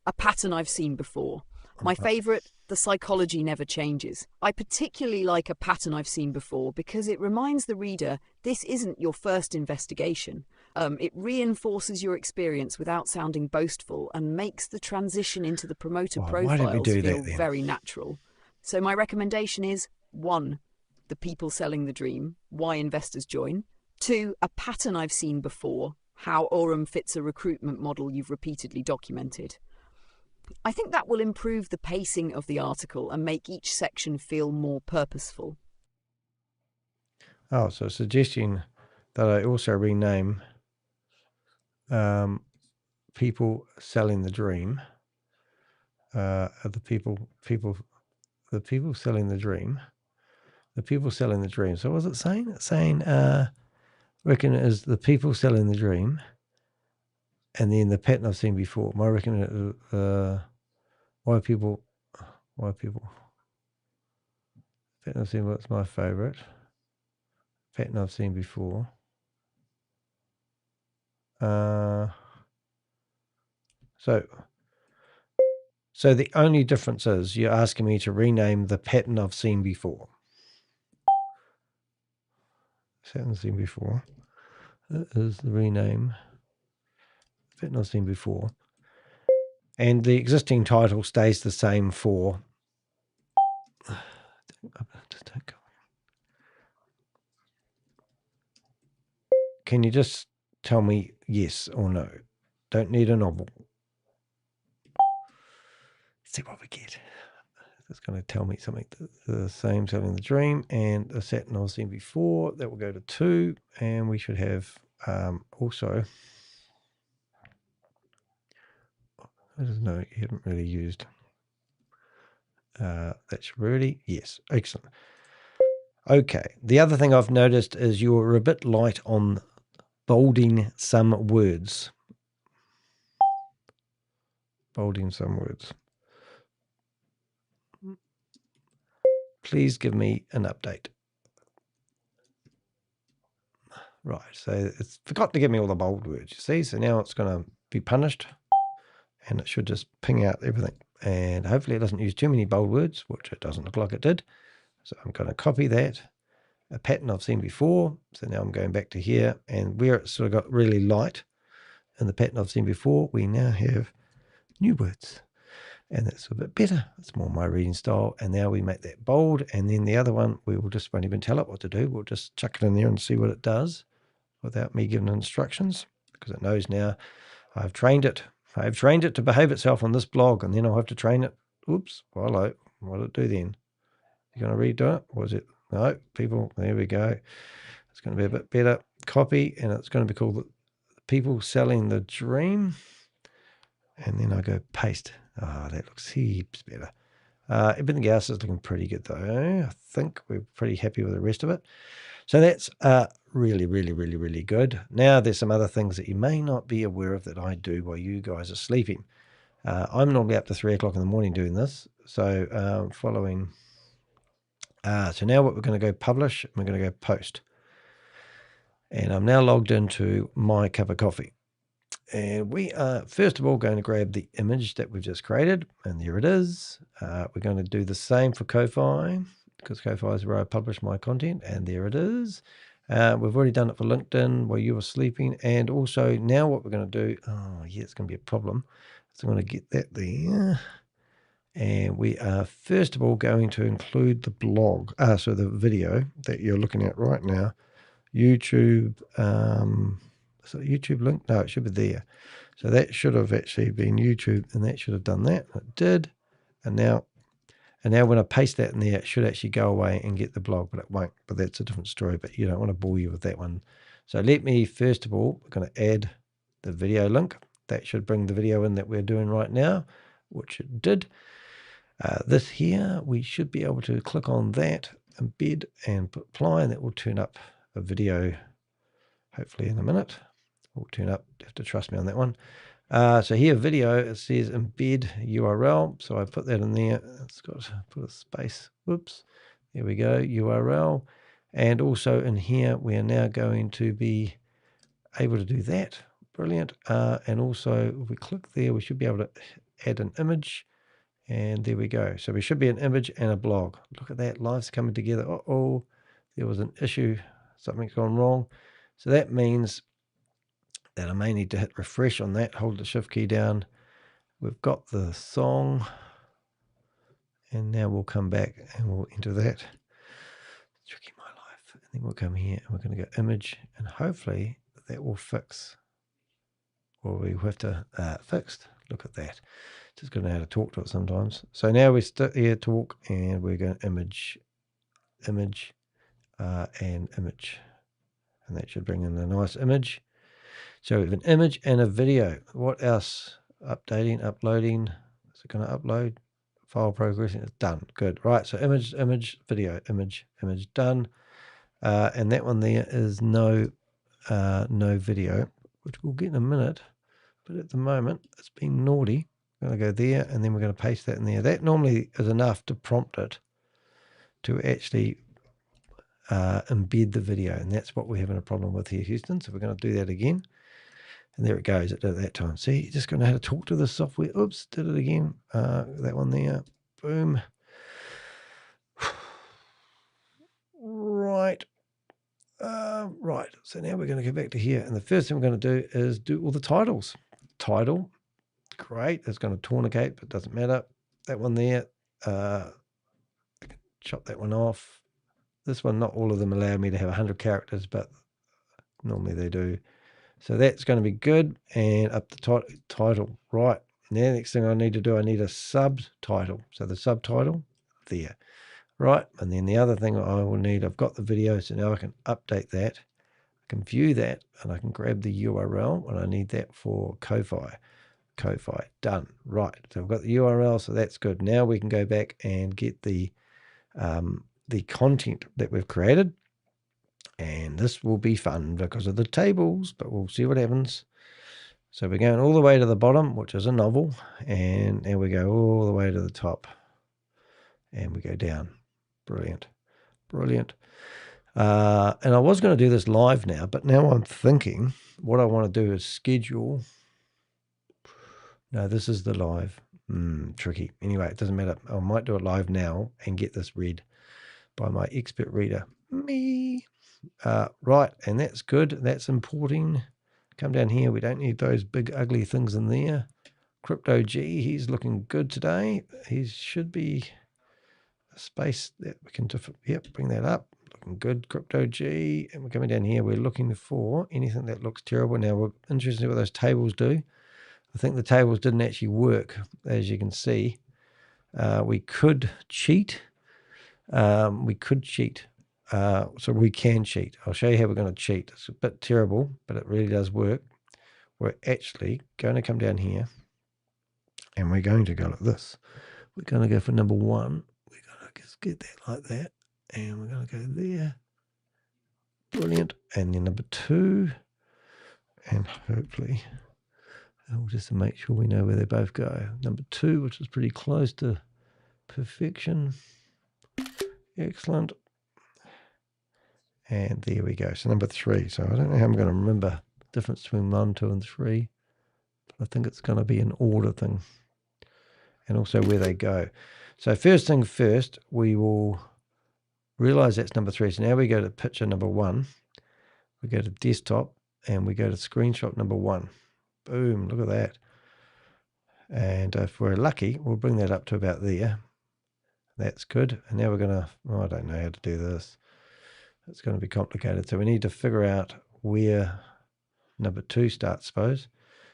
a pattern I've seen before. My favourite, the psychology never changes. I particularly like a pattern I've seen before because it reminds the reader this isn't your first investigation. It reinforces your experience without sounding boastful and makes the transition into the promoter Why didn't we profiles do that feel then? very natural. So my recommendation is 1, the people selling the dream, why investors join. 2, a pattern I've seen before, how AURUM fits a recruitment model you've repeatedly documented. I think that will improve the pacing of the article and make each section feel more purposeful. Oh, so suggesting that I also rename people selling the dream. The people selling the dream. The people selling the dream. So what was it saying? It's saying, reckon it is the people selling the dream. And then the pattern I've seen before. I reckon it, why people, pattern I've seen, what's my favorite? Pattern I've seen before. So the only difference is you're asking me to rename the pattern I've seen before. Pattern I've seen before. That is the rename. Pattern I've seen before. And the existing title stays the same for. Can you just tell me yes or no? Don't need a novel. Let's see what we get. It's going to tell me something. The same telling the dream and a pattern I've seen before. That will go to 2. And we should have also. I don't know. You haven't really used. That's really, yes, excellent. Okay, the other thing I've noticed is you're a bit light on bolding some words. Bolding some words. Please give me an update. Right, so it's forgot to give me all the bold words, you see, so now it's going to be punished and it should just ping out everything. And hopefully it doesn't use too many bold words, which it doesn't look like it did. So I'm going to copy that. A pattern I've seen before. So now I'm going back to here, and where it's sort of got really light in the pattern I've seen before, we now have new words. And that's a bit better. It's more my reading style. And now we make that bold. And then the other one, we will just won't even tell it what to do. We'll just chuck it in there and see what it does without me giving instructions, because it knows now I've trained it. I've trained it to behave itself on this blog, and then I'll have to train it. Oops, hello. What did it do then? You going to redo it? Was it? No, people, there we go. It's going to be a bit better. Copy, and it's going to be called the people selling the dream. And then I go paste. Oh, that looks heaps better. Everything else is looking pretty good, though. I think we're pretty happy with the rest of it. So that's really, really, really, really good. Now there's some other things that you may not be aware of that I do while you guys are sleeping. I'm normally up to 3 o'clock in the morning doing this. So following... so now what we're going to go publish, and we're going to go post. And I'm now logged into my cup of coffee. And we are, first of all, going to grab the image that we've just created. And there it is. We're going to do the same for Ko-Fi, because Ko-Fi is where I publish my content. And there it is. We've already done it for LinkedIn while you were sleeping. And also now what we're going to do, oh, yeah, it's going to be a problem. So I'm going to get that there. And we are, first of all, going to include the blog, so the video that you're looking at right now. YouTube, so YouTube link? No, it should be there. So that should have actually been YouTube, and that should have done that. It did. And now when I paste that in there, it should actually go away and get the blog, but it won't. But that's a different story, but you don't want to bore you with that one. So let me, first of all, we're going to add the video link. That should bring the video in that we're doing right now, which it did. This here, we should be able to click on that, embed, and apply, and that will turn up a video, hopefully in a minute. Will turn up, you have to trust me on that one. So here, video, it says embed URL. So I put that in there. It's got to put a space. Whoops. There we go, URL. And also in here, we are now going to be able to do that. Brilliant. And also, if we click there, we should be able to add an image. And there we go. So we should be an image and a blog. Look at that. Life's coming together. Uh-oh. There was an issue. Something's gone wrong. So that means that I may need to hit refresh on that. Hold the shift key down. We've got the song. And now we'll come back and we'll enter that. Tricky my life. And then we'll come here and we're going to go image. And hopefully that will fix. Or we have to fixed. Look at that. Just going to know how to talk to it sometimes. So now we sit here, talk, and we're going to image, and image. And that should bring in a nice image. So we have an image and a video. What else? Updating, uploading. Is it going to upload? File progressing. It's done. Good. Right. So image, video, image, done. And that one there is no video, which we'll get in a minute. But at the moment, it's been naughty. We're going to go there, and then we're going to paste that in there. That normally is enough to prompt it to actually embed the video, and that's what we're having a problem with here, Houston. So we're going to do that again. And there it goes. It did it that time. See, you're just going to know how to talk to the software. Oops, did it again. That one there. Boom. Right. Right. So now we're going to go back to here. And the first thing we're going to do is do all the titles. Title. Great. It's going to tourniquet, but it doesn't matter. That one there. I can chop that one off. This one, not all of them allow me to have 100 characters, but normally they do. So that's going to be good. And up the title. Right. Now, the next thing I need to do, I need a subtitle. So the subtitle there. Right. And then the other thing I will need, I've got the video, so now I can update that. I can view that, and I can grab the URL, and I need that for Ko-Fi. Ko-Fi. Done. Right. So I've got the URL, so that's good. Now we can go back and get the content that we've created. And this will be fun because of the tables, but we'll see what happens. So we're going all the way to the bottom, which is a novel, and now we go all the way to the top, and we go down. Brilliant. Brilliant. And I was going to do this live now, but now I'm thinking what I want to do is schedule. No, this is the live. Tricky. Anyway, it doesn't matter. I might do it live now and get this read by my expert reader, me. Right, and that's good. That's importing. Come down here. We don't need those big ugly things in there. Crypto G, he's looking good today. He should be a space that we can, bring that up. Looking good, Crypto G. And we're coming down here. We're looking for anything that looks terrible. Now, we're interested in what those tables do. I think the tables didn't actually work, as you can see. We could cheat. So we can cheat. I'll show you how we're going to cheat. It's a bit terrible, but it really does work. We're actually going to come down here, and we're going to go like this. We're going to go for number 1. We're going to just get that like that, and we're going to go there. Brilliant. And then number 2, and hopefully, just to make sure we know where they both go. Number 2, which is pretty close to perfection. Excellent. And there we go. So number 3. So I don't know how I'm going to remember the difference between 1, 2, and 3. But I think it's going to be an order thing. And also where they go. So first thing first, we will realize that's number 3. So now we go to picture number 1. We go to desktop, and we go to screenshot number 1. Boom, look at that. And if we're lucky, we'll bring that up to about there. That's good. And now we're going to, I don't know how to do this. It's going to be complicated. So we need to figure out where number 2 starts, suppose.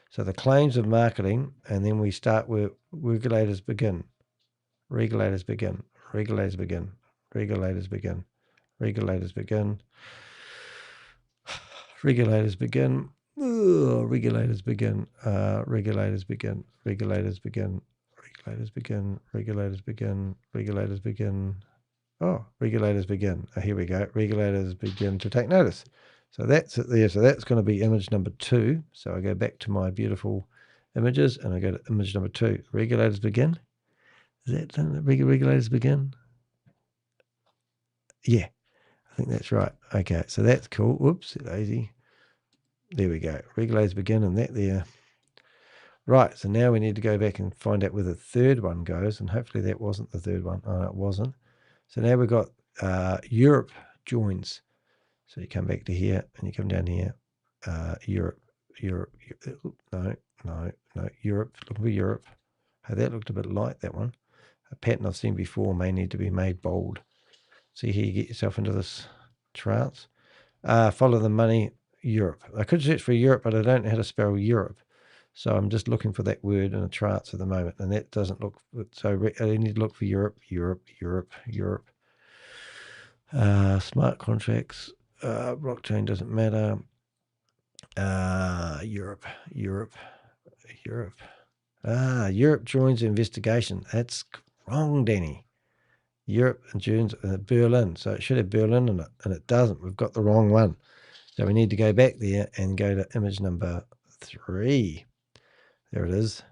So the claims of marketing, and then we start where regulators begin. Regulators begin. Regulators begin. Regulators begin. Regulators begin. Regulators begin. Regulators begin. Regulators begin. Regulators begin. Regulators begin. Regulators begin. Regulators begin. Oh, regulators begin. Oh, here we go. Regulators begin to take notice. So that's it there. So that's going to be image number 2. So I go back to my beautiful images, and I go to image number 2. Regulators begin. Is that regulators begin? Yeah, I think that's right. Okay, so that's cool. Whoops, lazy. There we go. Regulators begin, and that there. Right, so now we need to go back and find out where the third one goes, and hopefully that wasn't the third one. Oh, no, it wasn't. So now we've got Europe joins. So you come back to here, and you come down here. Europe. No, Europe. Look for Europe. Oh, that looked a bit light, that one. A pattern I've seen before may need to be made bold. See here, you get yourself into this trance. Follow the money, Europe. I could search for Europe, but I don't know how to spell Europe. So I'm just looking for that word in a trance at the moment, and that doesn't look, so I need to look for Europe, Europe, Europe, Europe. Smart contracts, blockchain doesn't matter. Europe. Europe joins the investigation. That's wrong, Danny. Europe and joins Berlin. So it should have Berlin in it, and it doesn't. We've got the wrong one. So we need to go back there and go to image number 3. There it is.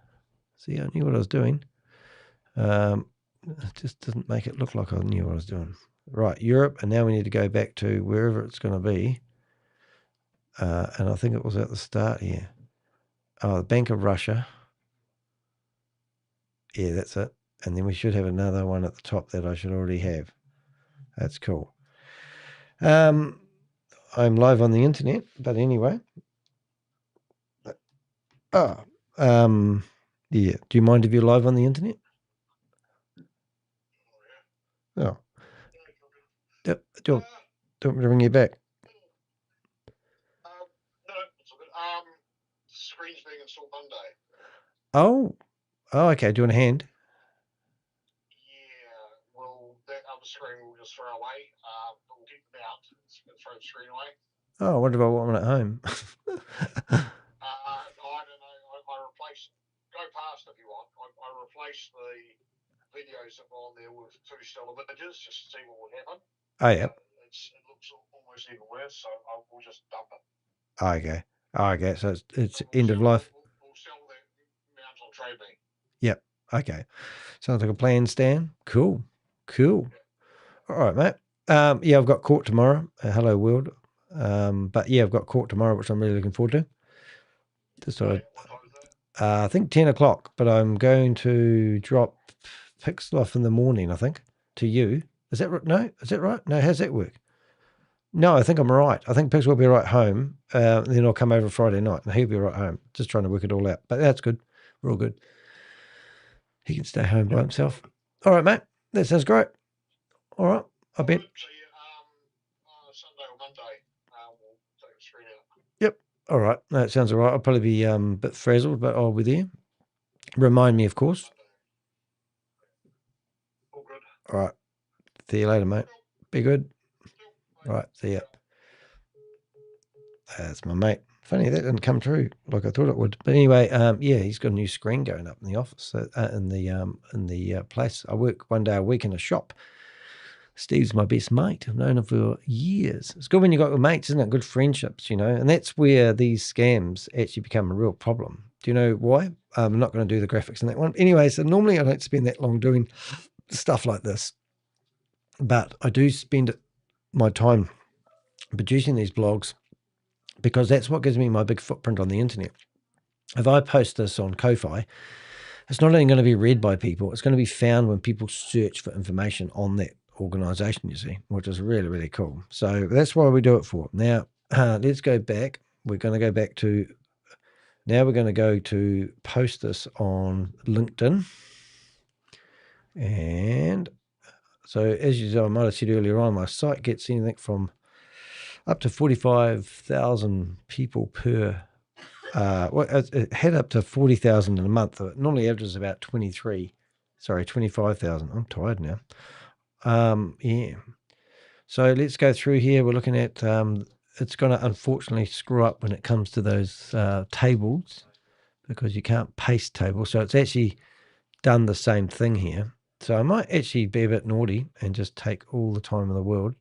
See, I knew what I was doing. It just doesn't make it look like I knew what I was doing. Right, Europe, and now we need to go back to wherever it's going to be. And I think it was at the start here. Oh, the Bank of Russia. Yeah, that's it. And then we should have another one at the top that I should already have. That's cool. I'm live on the internet, but anyway. Yeah. Do you mind if you're live on the internet? Oh. Yep. Do you want me to ring you back? No, it's all good. The screen's being installed Monday. Oh, okay. Do you want a hand? Yeah, well, that other screen we'll just throw away. But we'll keep the mount. Throw the screen away. Oh, what about one at home? I don't know. I replaced. Go past if you want. I replaced the videos that were on there with 2 still images just to see what would happen. Oh, yeah. It looks almost even worse, so we'll just dump it. Okay. So it's end of life. We'll sell that mount on TradeMe. Yep. Okay. Sounds like a plan, Stan. Cool. All right, mate. Yeah, I've got court tomorrow. Hello, world. But yeah, I've got court tomorrow, which I'm really looking forward to. Just sort of, I think 10 o'clock, but I'm going to drop Pixel off in the morning, I think, to you. Is that right? No? Is that right? No, how's that work? No, I think I'm right. I think Pixel will be right home. Then I'll come over Friday night and he'll be right home. Just trying to work it all out. But that's good. We're all good. He can stay home by himself. All right, mate. That sounds great. All right. I bet. So Sunday or Monday, we'll take the screen out. Yep. All right. No, it sounds all right. I'll probably be a bit frazzled, but I'll be there. Remind me, of course. All good. All right. See you later, mate. Be good. All right. See ya. That's my mate. Funny, that didn't come true like I thought it would. But anyway, yeah, he's got a new screen going up in the office, in the place. I work one day a week in a shop. Steve's my best mate. I've known him for years. It's good when you got good mates, isn't it? Good friendships, and that's where these scams actually become a real problem. Do you know why? I'm not going to do the graphics in that one. Anyway, so normally I don't spend that long doing stuff like this, but I do spend my time producing these blogs because that's what gives me my big footprint on the internet. If I post this on Ko-Fi, it's not only going to be read by people, it's going to be found when people search for information on that organization, you see, which is really, really cool. So that's why we do it for. Now, let's go back. We're going to go back to, now we're going to go to post this on LinkedIn. And so as you know, I might have said earlier on, my site gets anything from up to 45,000 people per, well, it had up to 40,000 in a month. It normally averages about 25,000. I'm tired now. Yeah. So let's go through here. We're looking at, it's going to unfortunately screw up when it comes to those tables because you can't paste tables. So it's actually done the same thing here. So I might actually be a bit naughty and just take all the time in the world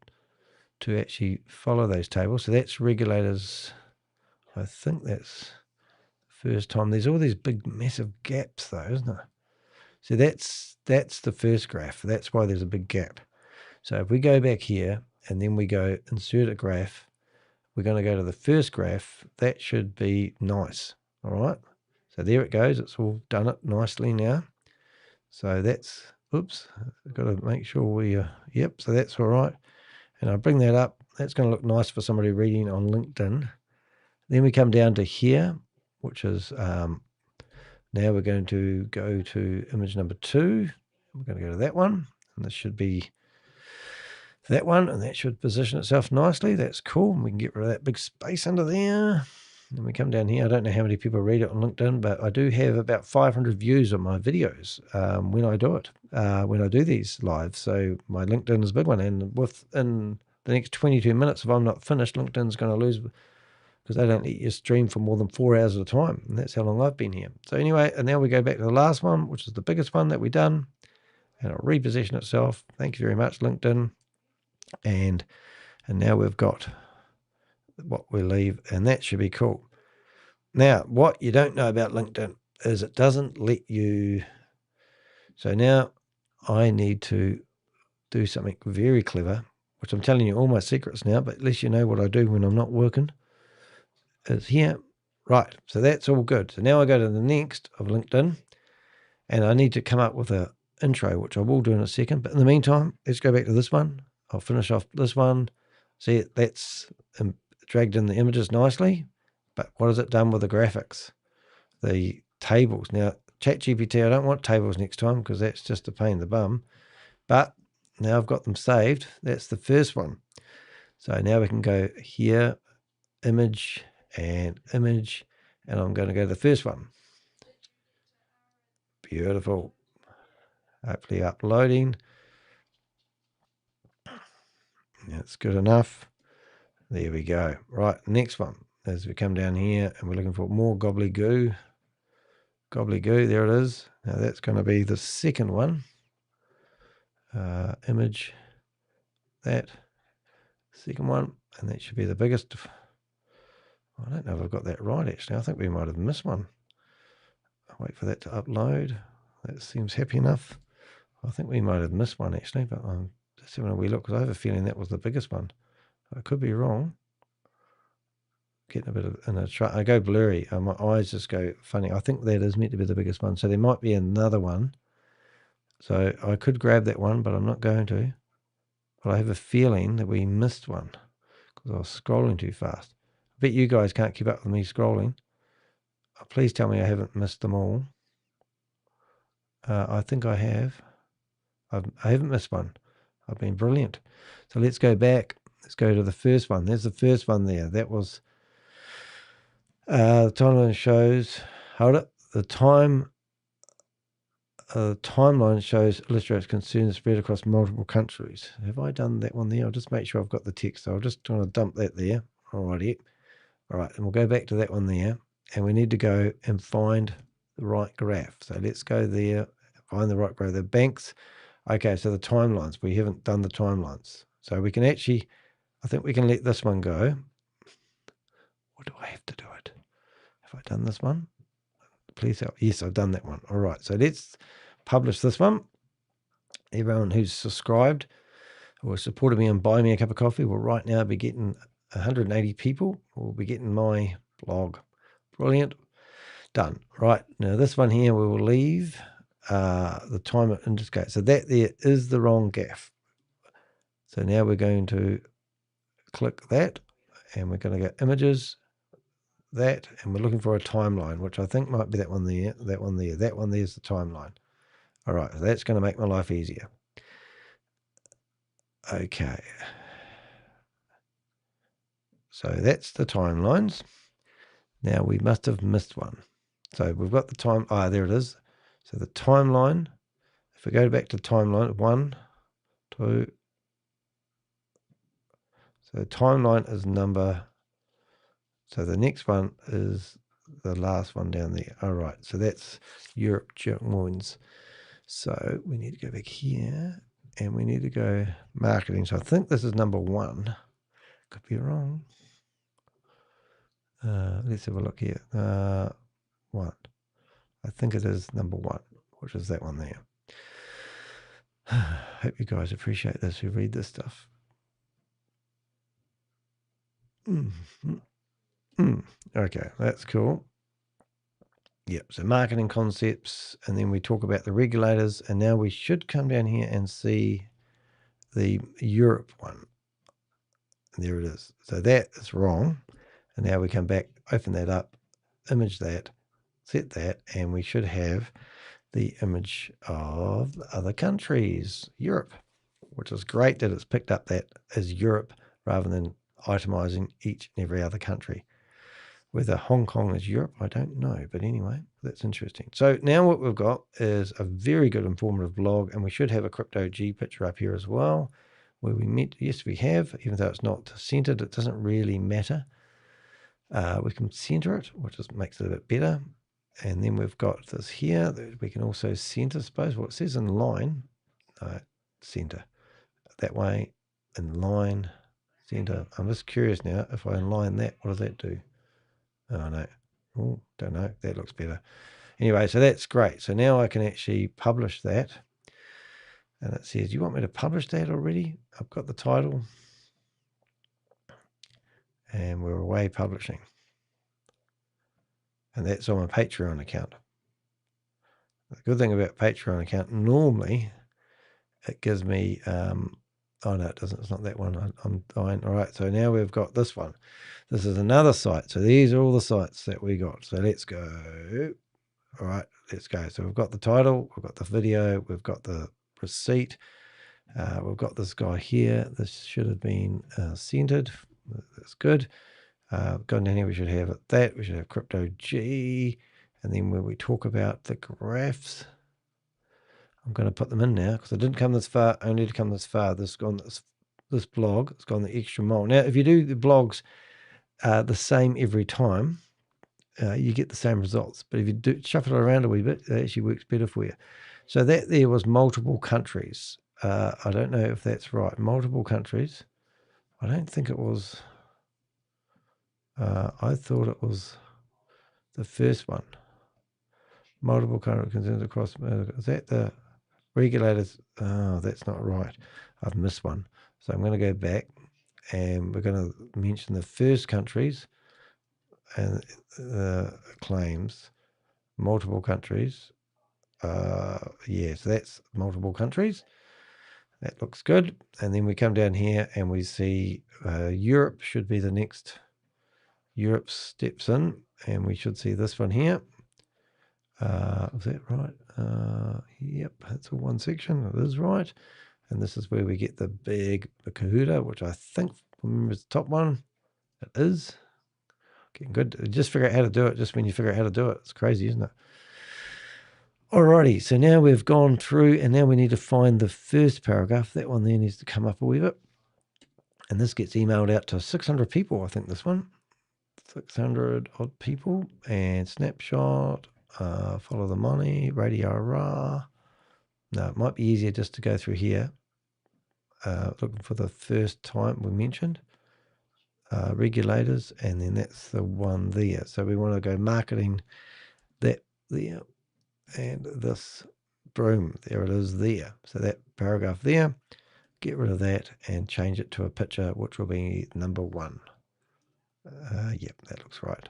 to actually follow those tables. So that's regulators. I think that's the first time. There's all these big, massive gaps though, isn't there? So that's the first graph. That's why there's a big gap. So if we go back here and then we go insert a graph, we're going to go to the first graph. That should be nice. All right. So there it goes. It's all done it nicely now. So that's, oops, I've got to make sure we, yep. So that's all right. And I bring that up. That's going to look nice for somebody reading on LinkedIn. Then we come down to here, which is, now we're going to go to image number 2. We're going to go to that one. And this should be that one. And that should position itself nicely. That's cool. We can get rid of that big space under there. And we come down here. I don't know how many people read it on LinkedIn, but I do have about 500 views on my videos when I do it, when I do these live. So my LinkedIn is a big one. And within the next 22 minutes, if I'm not finished, LinkedIn's going to lose, because they don't let you stream for more than 4 hours at a time. And that's how long I've been here. So anyway, and now we go back to the last one, which is the biggest one that we've done. And it'll reposition itself. Thank you very much, LinkedIn. And now we've got what we leave, and that should be cool. Now, what you don't know about LinkedIn is it doesn't let you. So now I need to do something very clever, which I'm telling you all my secrets now, but at least you know what I do when I'm not working. Is here. Right. So that's all good. So now I go to the next of LinkedIn, and I need to come up with an intro, which I will do in a second. But in the meantime, let's go back to this one. I'll finish off this one. See, that's dragged in the images nicely. But what has it done with the graphics? The tables. Now, ChatGPT, I don't want tables next time because that's just a pain in the bum. But now I've got them saved. That's the first one. So now we can go here, image, and I'm going to go to the first one. Beautiful. Hopefully uploading. That's good enough. There we go. Right, next one. As we come down here and we're looking for more gobbledygoo. Gobbledygoo, there it is. Now that's going to be the second one. Image, that. Second one, and that should be the biggest. I don't know if I've got that right, actually. I think we might have missed one. I'll wait for that to upload. That seems happy enough. I think we might have missed one, actually, but I'm just having a wee look because I have a feeling that was the biggest one. I could be wrong. Getting a bit of I go blurry. My eyes just go funny. I think that is meant to be the biggest one. So there might be another one. So I could grab that one, but I'm not going to. But I have a feeling that we missed one because I was scrolling too fast. I bet you guys can't keep up with me scrolling. Please tell me I haven't missed them all. I think I have. I haven't missed one. I've been brilliant. So let's go back. Let's go to the first one. There's the first one there. That was the timeline shows. Hold it. The timeline shows illustrates concerns spread across multiple countries. Have I done that one there? I'll just make sure I've got the text. So I'll just try to dump that there. Alrighty. All right, and we'll go back to that one there. And we need to go and find the right graph. So let's go there, find the right graph. The banks. Okay, so the timelines. We haven't done the timelines. So we can actually, I think we can let this one go. Or do I have to do it? Have I done this one? Please help. Yes, I've done that one. All right, so let's publish this one. Everyone who's subscribed or supported me and buy me a cup of coffee will right now be getting 180 people will be getting my blog. Brilliant. Done. Right, now this one here we will leave the timer indicator. So that there is the wrong gaff. So now we're going to click that and we're going to go images, that, and we're looking for a timeline, which I think might be that one there, that one there. That one there's the timeline. All right, so that's going to make my life easier. Okay. So that's the timelines. Now we must have missed one. So we've got the time. Ah, there it is. So the timeline, if we go back to timeline, 1, 2. So the timeline is number. So the next one is the last one down there. All right. So that's Europe Joins. So we need to go back here and we need to go marketing. So I think this is number 1. Could be wrong. Let's have a look here. 1. I think it is number 1, which is that one there. Hope you guys appreciate this who read this stuff. Okay, that's cool. Yep, so marketing concepts, and then we talk about the regulators, and now we should come down here and see the Europe one. And there it is. So that is wrong. And now we come back, open that up, image that, set that, and we should have the image of the other countries, Europe, which is great that it's picked up that as Europe rather than itemizing each and every other country. Whether Hong Kong is Europe, I don't know. But anyway, that's interesting. So now what we've got is a very good informative blog, and we should have a Crypto G picture up here as well, where we met. Yes, we have, even though it's not centered, it doesn't really matter. We can center it, which just makes it a bit better. And then we've got this here that we can also center, I suppose. Well, it says in line, center. That way, in line, center. I'm just curious now, if I align that, what does that do? Oh, no. Oh, don't know. That looks better. Anyway, so that's great. So now I can actually publish that. And it says, you want me to publish that already? I've got the title. And we're away publishing. And that's on my Patreon account. The good thing about Patreon account, normally it gives me, oh no, it doesn't. It's not that one. I'm dying. All right. So now we've got this one. This is another site. So these are all the sites that we got. So let's go. All right, let's go. So we've got the title, we've got the video, we've got the receipt. We've got this guy here. This should have been centered. That's good. Gone down here, we should have that. We should have Crypto G. And then when we talk about the graphs, I'm going to put them in now because I didn't come this far, only to come this far. This blog, it's gone the extra mile. Now, if you do the blogs the same every time, you get the same results. But if you do shuffle it around a wee bit, it actually works better for you. So that there was multiple countries. I don't know if that's right. Multiple countries. I don't think it was. I thought it was the first one. Multiple countries concerns across. Is that the regulators? Oh, that's not right. I've missed one. So I'm going to go back and we're going to mention the first countries and claims. Multiple countries. Yeah, so that's multiple countries. That looks good. And then we come down here and we see Europe should be the next. Europe steps in, and we should see this one here. Is that right? Yep, that's all one section. It is right. And this is where we get the big Kahuta, which I think, remember, is the top one. It is. Getting good. Just figure out how to do it just when you figure out how to do it. It's crazy, isn't it? Alrighty, so now we've gone through and now we need to find the first paragraph. That one there needs to come up a wee bit. And this gets emailed out to 600 people, I think this one. 600 odd people. And snapshot, follow the money, radio rah. No, it might be easier just to go through here. Looking for the first time we mentioned. Regulators, and then that's the one there. So we want to go marketing that there. And this, boom, there it is there. So that paragraph there, get rid of that and change it to a picture, which will be number 1. Yep, that looks right.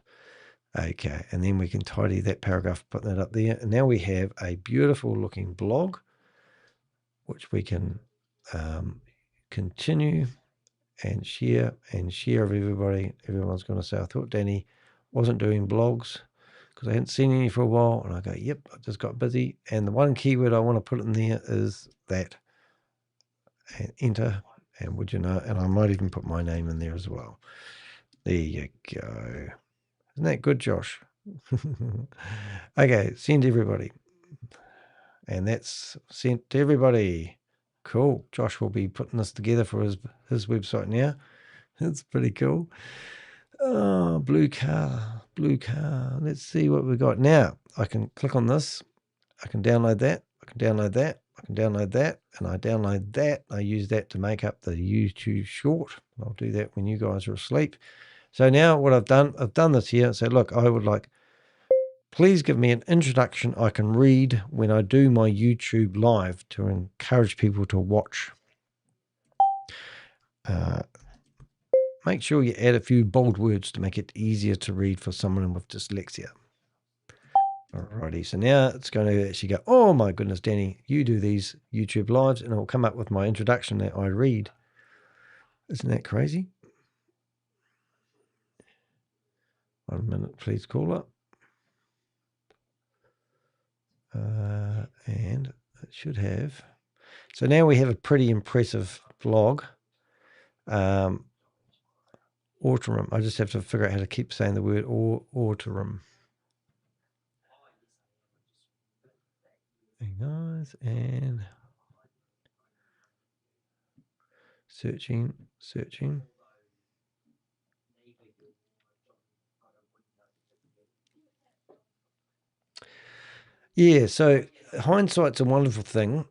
Okay, and then we can tidy that paragraph, put that up there. And now we have a beautiful looking blog, which we can continue and share of everybody. Everyone's going to say, I thought Danny wasn't doing blogs, because I hadn't seen any for a while. And I go, yep, I just got busy. And the one keyword I want to put in there is that. And enter. And would you know? And I might even put my name in there as well. There you go. Isn't that good, Josh? Okay, send to everybody. And that's sent to everybody. Cool. Josh will be putting this together for his website now. It's pretty cool. Oh, blue car. Let's see what we got. Now, I can click on this. I can download that. I can download that. I can download that. And I download that. I use that to make up the YouTube short. I'll do that when you guys are asleep. So now what I've done this here. So look, I would like, please give me an introduction I can read when I do my YouTube live to encourage people to watch. Make sure you add a few bold words to make it easier to read for someone with dyslexia. Alrighty, so now it's going to actually go, oh my goodness, Danny, you do these YouTube lives, and it will come up with my introduction that I read. Isn't that crazy? 1 minute, please, caller. And it should have. So now we have a pretty impressive blog. AURUM. I just have to figure out how to keep saying the word AURUM. Hey guys, and searching. Yeah, so hindsight's a wonderful thing.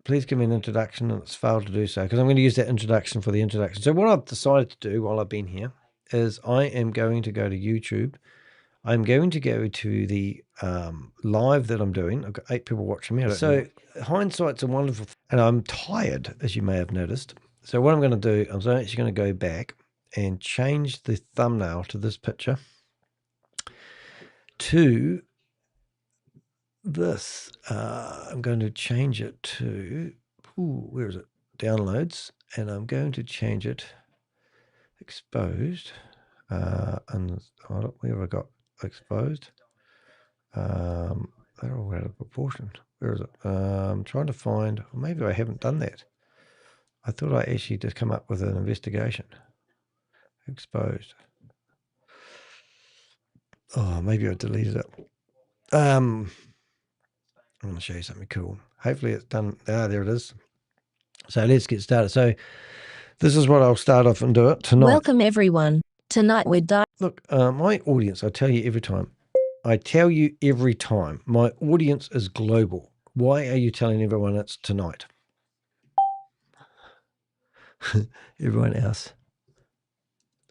Please give me an introduction, and it's failed to do so because I'm going to use that introduction for the introduction. So what I've decided to do while I've been here is I am going to go to YouTube. I'm going to go to the live that I'm doing. I've got 8 people watching me. So hindsight's a wonderful thing, and I'm tired, as you may have noticed. So what I'm going to do, I'm actually going to go back and change the thumbnail to this picture to this. I'm going to change it to, where is it? Downloads, and I'm going to change it exposed. And where have I got exposed? They're all out of proportion. Where is it? I'm trying to find, maybe I haven't done that. I thought I actually just come up with an investigation. Exposed. Oh, maybe I deleted it. I'm going to show you something cool. Hopefully it's done. There it is. So let's get started. So this is what I'll start off and do it tonight. Welcome everyone. Tonight we're Look, my audience, I tell you every time, my audience is global. Why are you telling everyone it's tonight? Everyone else,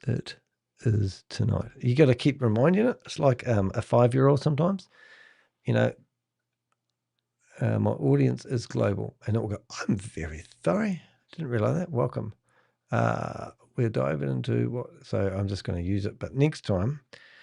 it is tonight. You got to keep reminding it. It's like a 5-year-old sometimes. You know, my audience is global. And it will go, I'm very sorry. Didn't realize that. Welcome. We're diving into what, so I'm just going to use it. But next time,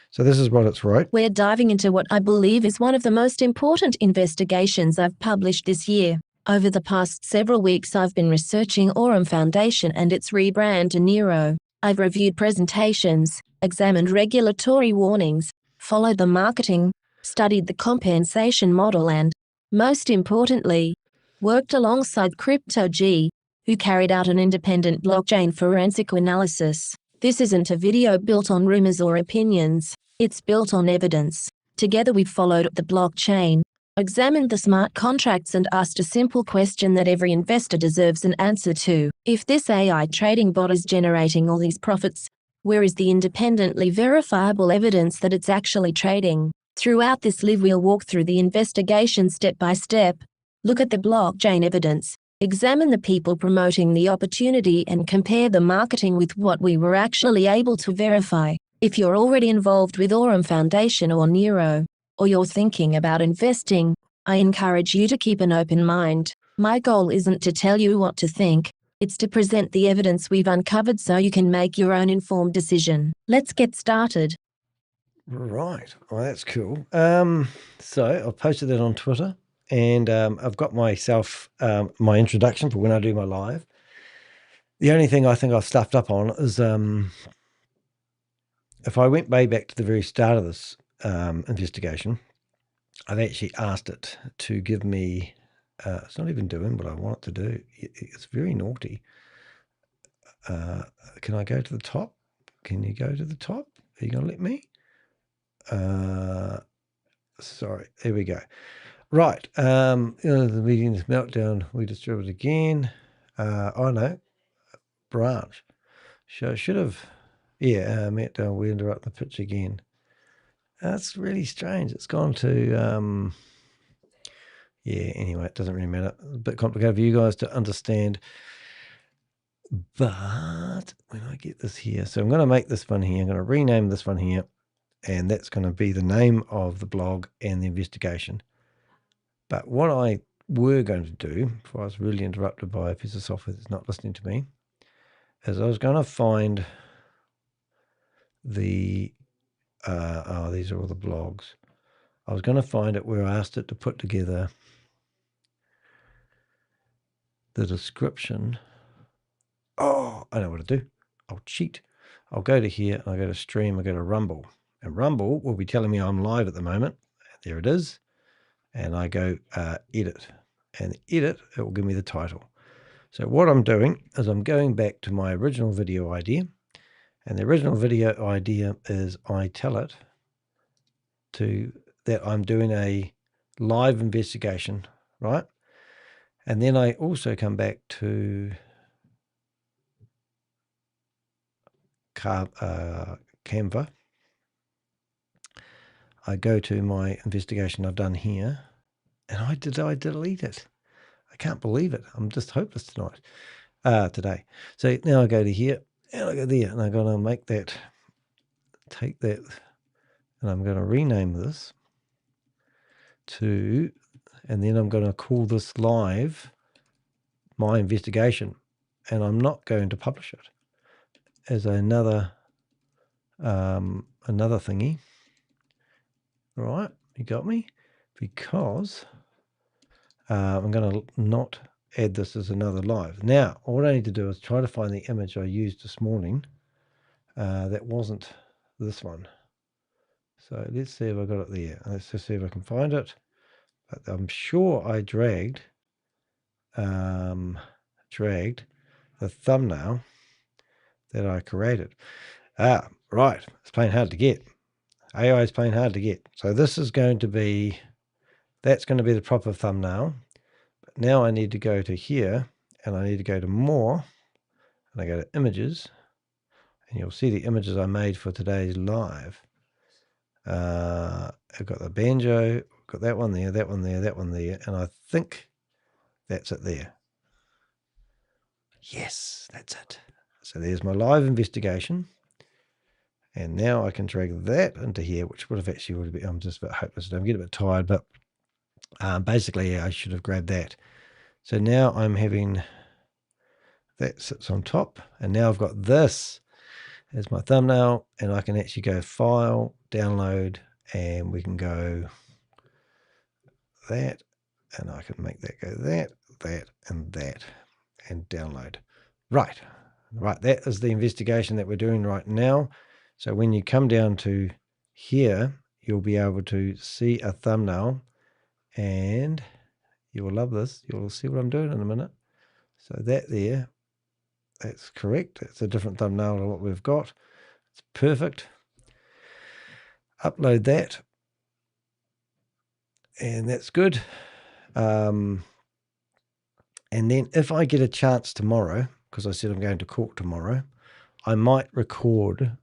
so this is what it's right. We're diving into what I believe is one of the most important investigations I've published this year. Over the past several weeks, I've been researching AURUM Foundation and its rebrand to NEYRO. I've reviewed presentations, examined regulatory warnings, followed the marketing, studied the compensation model and, most importantly, worked alongside CryptoG, who carried out an independent blockchain forensic analysis. This isn't a video built on rumors or opinions. It's built on evidence. Together we've followed the blockchain, examined the smart contracts and asked a simple question that every investor deserves an answer to. If this AI trading bot is generating all these profits, where is the independently verifiable evidence that it's actually trading? Throughout this live we'll walk through the investigation step by step, look at the blockchain evidence, examine the people promoting the opportunity and compare the marketing with what we were actually able to verify. If you're already involved with AURUM Foundation or NEYRO, or you're thinking about investing, I encourage you to keep an open mind. My goal isn't to tell you what to think, it's to present the evidence we've uncovered so you can make your own informed decision. Let's get started. Right. Well, that's cool. So I've posted that on Twitter, and I've got myself my introduction for when I do my live. The only thing I think I've stuffed up on is if I went way back to the very start of this investigation, I've actually asked it to give me, it's not even doing what I want it to do. It's very naughty. Can I go to the top? Can you go to the top? Are you going to let me? Sorry, there we go. Right. The meeting's meltdown. We distribute again. Oh no, branch. So should have, yeah, meltdown. We interrupt the pitch again. That's really strange. It's gone to, yeah, anyway, it doesn't really matter. A bit complicated for you guys to understand. But when I get this here, so I'm going to make this one here. I'm going to rename this one here. And that's going to be the name of the blog and the investigation. But what I were going to do, before I was really interrupted by a piece of software that's not listening to me, is I was going to find the, these are all the blogs. I was going to find it where I asked it to put together the description. Oh, I know what to do. I'll cheat. I'll go to here, I'll go to stream, I'll go to Rumble. And Rumble will be telling me I'm live at the moment. There it is. And I go edit. And edit, it will give me the title. So what I'm doing is I'm going back to my original video idea. And the original video idea is I tell it that I'm doing a live investigation, right? And then I also come back to Canva. I go to my investigation I've done here, and I delete it. I can't believe it. I'm just hopeless today. So now I go to here, and I go there, and I'm going to take that, and I'm going to rename this to, and then I'm going to call this live my investigation, and I'm not going to publish it as another thingy. All right, you got me? Because I'm going to not add this as another live. Now, all I need to do is try to find the image I used this morning. That wasn't this one. So let's see if I got it there. Let's just see if I can find it. But I'm sure I dragged the thumbnail that I created. Right. It's playing hard to get. AI is playing hard to get. So this is going to be, that's going to be the proper thumbnail. But now I need to go to here, and I need to go to more, and I go to images, and you'll see the images I made for today's live. I've got the banjo, I've got that one there, that one there, that one there, and I think that's it there. Yes, that's it. So there's my live investigation. And now I can drag that into here, which would have been, I'm just a bit hopeless. I'm getting a bit tired, but basically I should have grabbed that. So now I'm having, that sits on top, and now I've got this as my thumbnail, and I can actually go File, Download, and we can go that, and I can make that go that, and that, and download. Right, that is the investigation that we're doing right now. So when you come down to here, you'll be able to see a thumbnail, and you will love this. You'll see what I'm doing in a minute. So that there, that's correct. It's a different thumbnail to what we've got. It's perfect. Upload that, and that's good. And then if I get a chance tomorrow, because I said I'm going to court tomorrow, I might record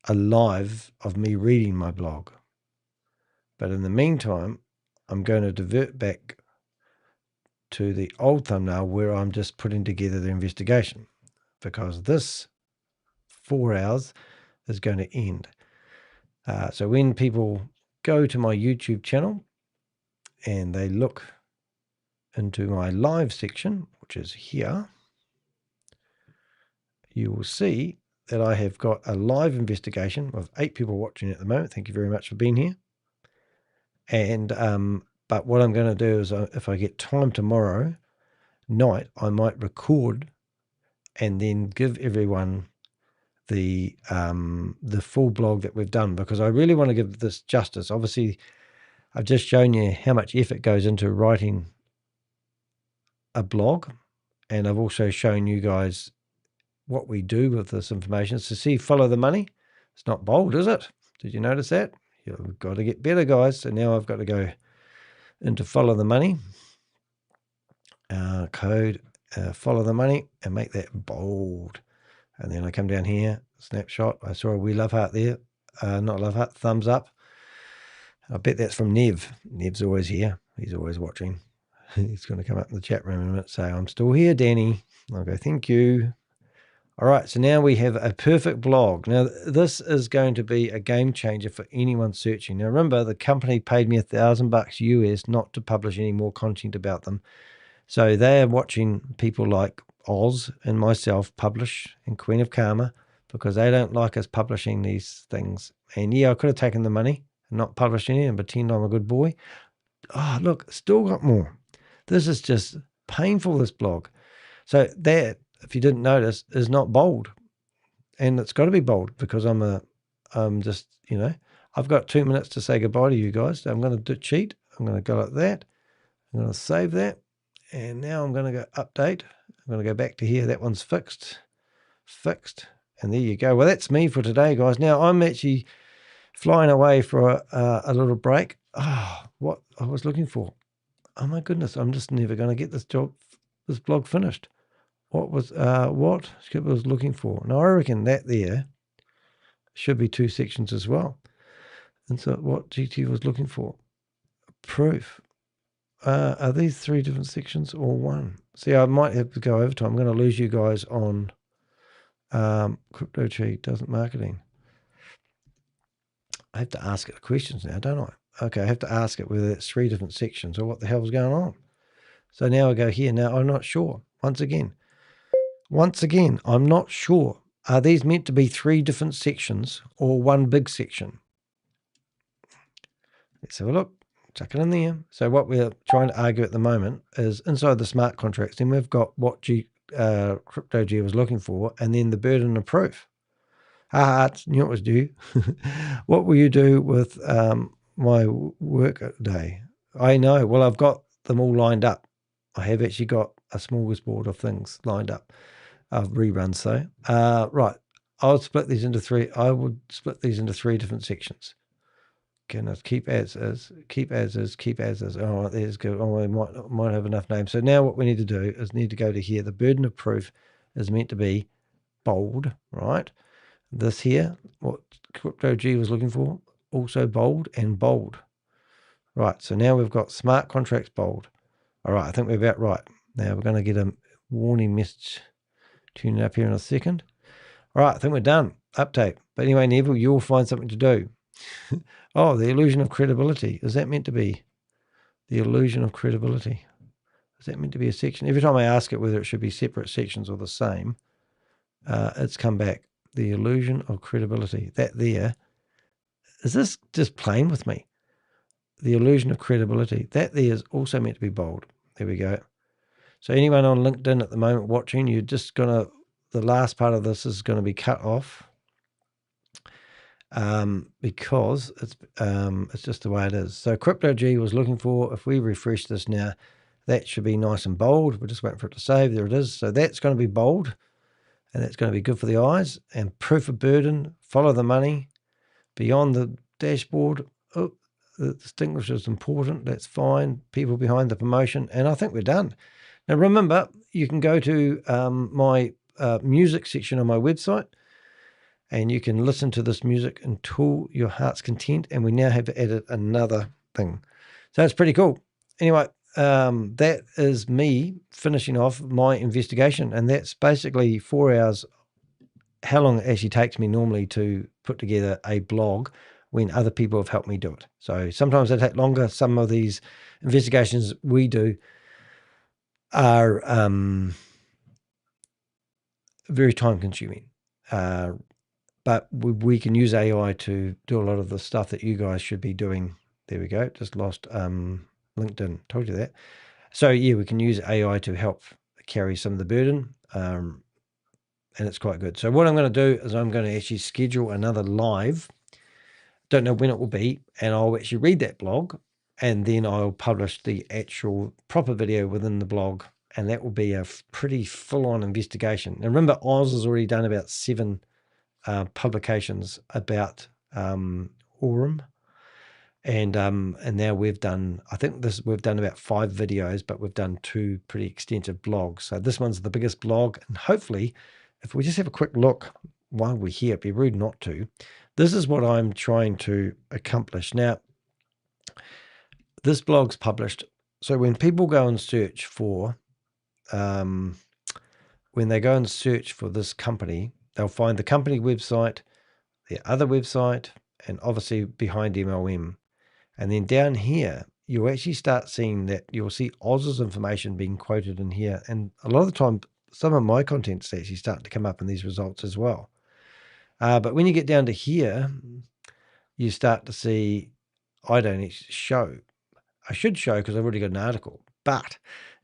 a live of me reading my blog. But in the meantime, I'm going to divert back to the old thumbnail where I'm just putting together the investigation, because this 4 hours is going to end. So when people go to my YouTube channel and they look into my live section, which is here, you will see that I have got a live investigation of 8 people watching at the moment. Thank you very much for being here. And but what I'm going to do is, if I get time tomorrow night, I might record and then give everyone the full blog that we've done, because I really want to give this justice. Obviously, I've just shown you how much effort goes into writing a blog, and I've also shown you guys what we do with this information. So see, follow the money. It's not bold, is it? Did you notice that? You've got to get better, guys. So now I've got to go into follow the money, code, follow the money, and make that bold. And then I come down here, snapshot. I saw a wee love heart there. Not love heart, thumbs up. I bet that's from Nev. Nev's always here. He's always watching. He's going to come up in the chat room in a minute, say, I'm still here, Danny. I'll go, thank you. All right, so now we have a perfect blog. Now, this is going to be a game changer for anyone searching. Now, remember, the company paid me $1,000 US not to publish any more content about them. So they are watching people like Oz and myself publish, and Queen of Karma, because they don't like us publishing these things. And yeah, I could have taken the money and not published any and pretend I'm a good boy. Oh, look, still got more. This is just painful, this blog. So that, if you didn't notice, is not bold. And it's got to be bold, because I'm just, I've got 2 minutes to say goodbye to you guys. So I'm going to cheat. I'm going to go like that. I'm going to save that. And now I'm going to go update. I'm going to go back to here. That one's fixed. And there you go. Well, that's me for today, guys. Now, I'm actually flying away for a little break. Oh, what I was looking for. Oh, my goodness. I'm just never going to get this blog finished. What Skip was looking for. Now, I reckon that there should be 2 sections as well. And so what GT was looking for. Proof. Are these 3 different sections or one? See, I might have to go over time. I'm going to lose you guys on Crypto Tree doesn't marketing. I have to ask it questions now, don't I? Okay, I have to ask it whether it's 3 different sections or what the hell's going on. So now I go here. Now I'm not sure. Once again, I'm not sure. Are these meant to be 3 different sections or one big section? Let's have a look. Chuck it in there. So what we're trying to argue at the moment is inside the smart contracts, then we've got what Crypto G was looking for, and then the burden of proof. Knew it was due. What will you do with my work day? I know. Well, I've got them all lined up. I have actually got a smorgasbord of things lined up. Reruns, so. Right. I would split these into 3 different sections. Can keep as is, keep as is, keep as is. Oh, there's good. Oh, we might have enough names. So now what we need to do is need to go to here. The burden of proof is meant to be bold, right? This here, what Crypto G was looking for, also bold and bold. Right, so now we've got smart contracts bold. All right, I think we're about right. Now we're going to get a warning message tuning up here in a second. All right, I think we're done. Update. But anyway, Neville, you'll find something to do. Oh, the illusion of credibility. Is that meant to be the illusion of credibility? Is that meant to be a section? Every time I ask it whether it should be separate sections or the same, it's come back. The illusion of credibility. That there. Is this just playing with me? The illusion of credibility. That there is also meant to be bold. There we go. So anyone on LinkedIn at the moment watching, you're just going to, the last part of this is going to be cut off. Because it's just the way it is. So Crypto G was looking for, if we refresh this now, that should be nice and bold. We're just waiting for it to save. There it is. So that's going to be bold, and that's going to be good for the eyes. And proof of burden, follow the money, beyond the dashboard. Oh, the distinguisher is important. That's fine. People behind the promotion, and I think we're done. Now remember, you can go to my music section on my website, and you can listen to this music until your heart's content. And we now have added another thing. So it's pretty cool. Anyway, that is me finishing off my investigation. And that's basically 4 hours, how long it actually takes me normally to put together a blog when other people have helped me do it. So sometimes they take longer. Some of these investigations we do are very time consuming. But we can use AI to do a lot of the stuff that you guys should be doing. There we go. Just lost LinkedIn. Told you that. So yeah, we can use AI to help carry some of the burden. And it's quite good. So what I'm going to do is I'm going to actually schedule another live. Don't know when it will be. And I'll actually read that blog. And then I'll publish the actual proper video within the blog. And that will be a pretty full-on investigation. And remember, Oz has already done about 7 publications about AURUM, and now we've done, I think we've done about 5 videos, but we've done 2 pretty extensive blogs. So this one's the biggest blog, and hopefully, if we just have a quick look while we're here, it'd be rude not to. This is what I'm trying to accomplish. Now, this blog's published, so when people go and search for, this company, they'll find the company website, their other website, and obviously behind MLM. And then down here, you'll actually start seeing that you'll see Oz's information being quoted in here. And a lot of the time, some of my content's actually starting to come up in these results as well. But when you get down to here, you start to see, I don't actually show. I should show because I've already got an article. But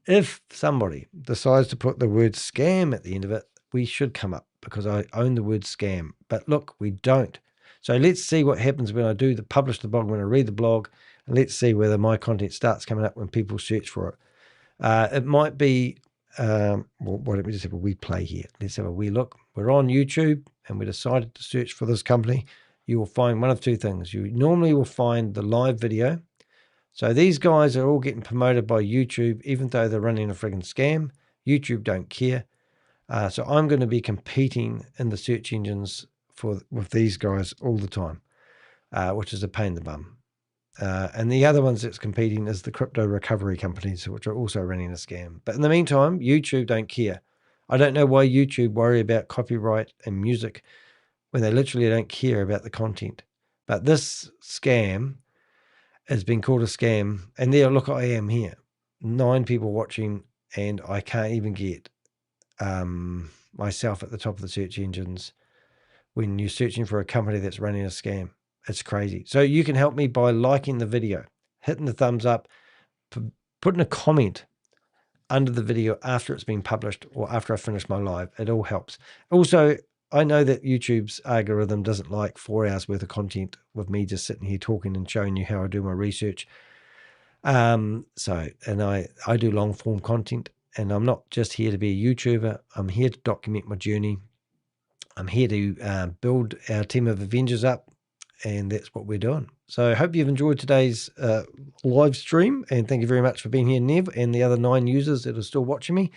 if somebody decides to put the word scam at the end of it, we should come up because I own the word scam. But look, we don't. So let's see what happens when I do publish the blog, when I read the blog, and let's see whether my content starts coming up when people search for it. It might be well, why don't we just have a wee play here? Let's have a wee look. We're on YouTube and we decided to search for this company. You will find one of two things. You normally will find the live video. So these guys are all getting promoted by YouTube, even though they're running a friggin' scam. YouTube don't care. So I'm going to be competing in the search engines with these guys all the time, which is a pain in the bum. And the other ones that's competing is the crypto recovery companies, which are also running a scam. But in the meantime, YouTube don't care. I don't know why YouTube worry about copyright and music when they literally don't care about the content. But this scam has been called a scam. And there, look, I am here. 9 people watching, and I can't even get myself at the top of the search engines when you're searching for a company that's running a scam. It's crazy. So you can help me by liking the video, hitting the thumbs up, putting a comment under the video after it's been published or after I finish my live. It all helps. Also, I know that YouTube's algorithm doesn't like 4 hours worth of content with me just sitting here talking and showing you how I do my research. And I do long form content, and I'm not just here to be a YouTuber. I'm here to document my journey. I'm here to build our team of Avengers up, and that's what we're doing. So I hope you've enjoyed today's live stream, and thank you very much for being here, Nev, and the other 9 users that are still watching me.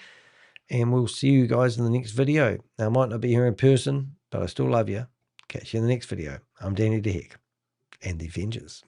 And we'll see you guys in the next video. Now, I might not be here in person, but I still love you. Catch you in the next video. I'm Danny the Heck, and the Avengers.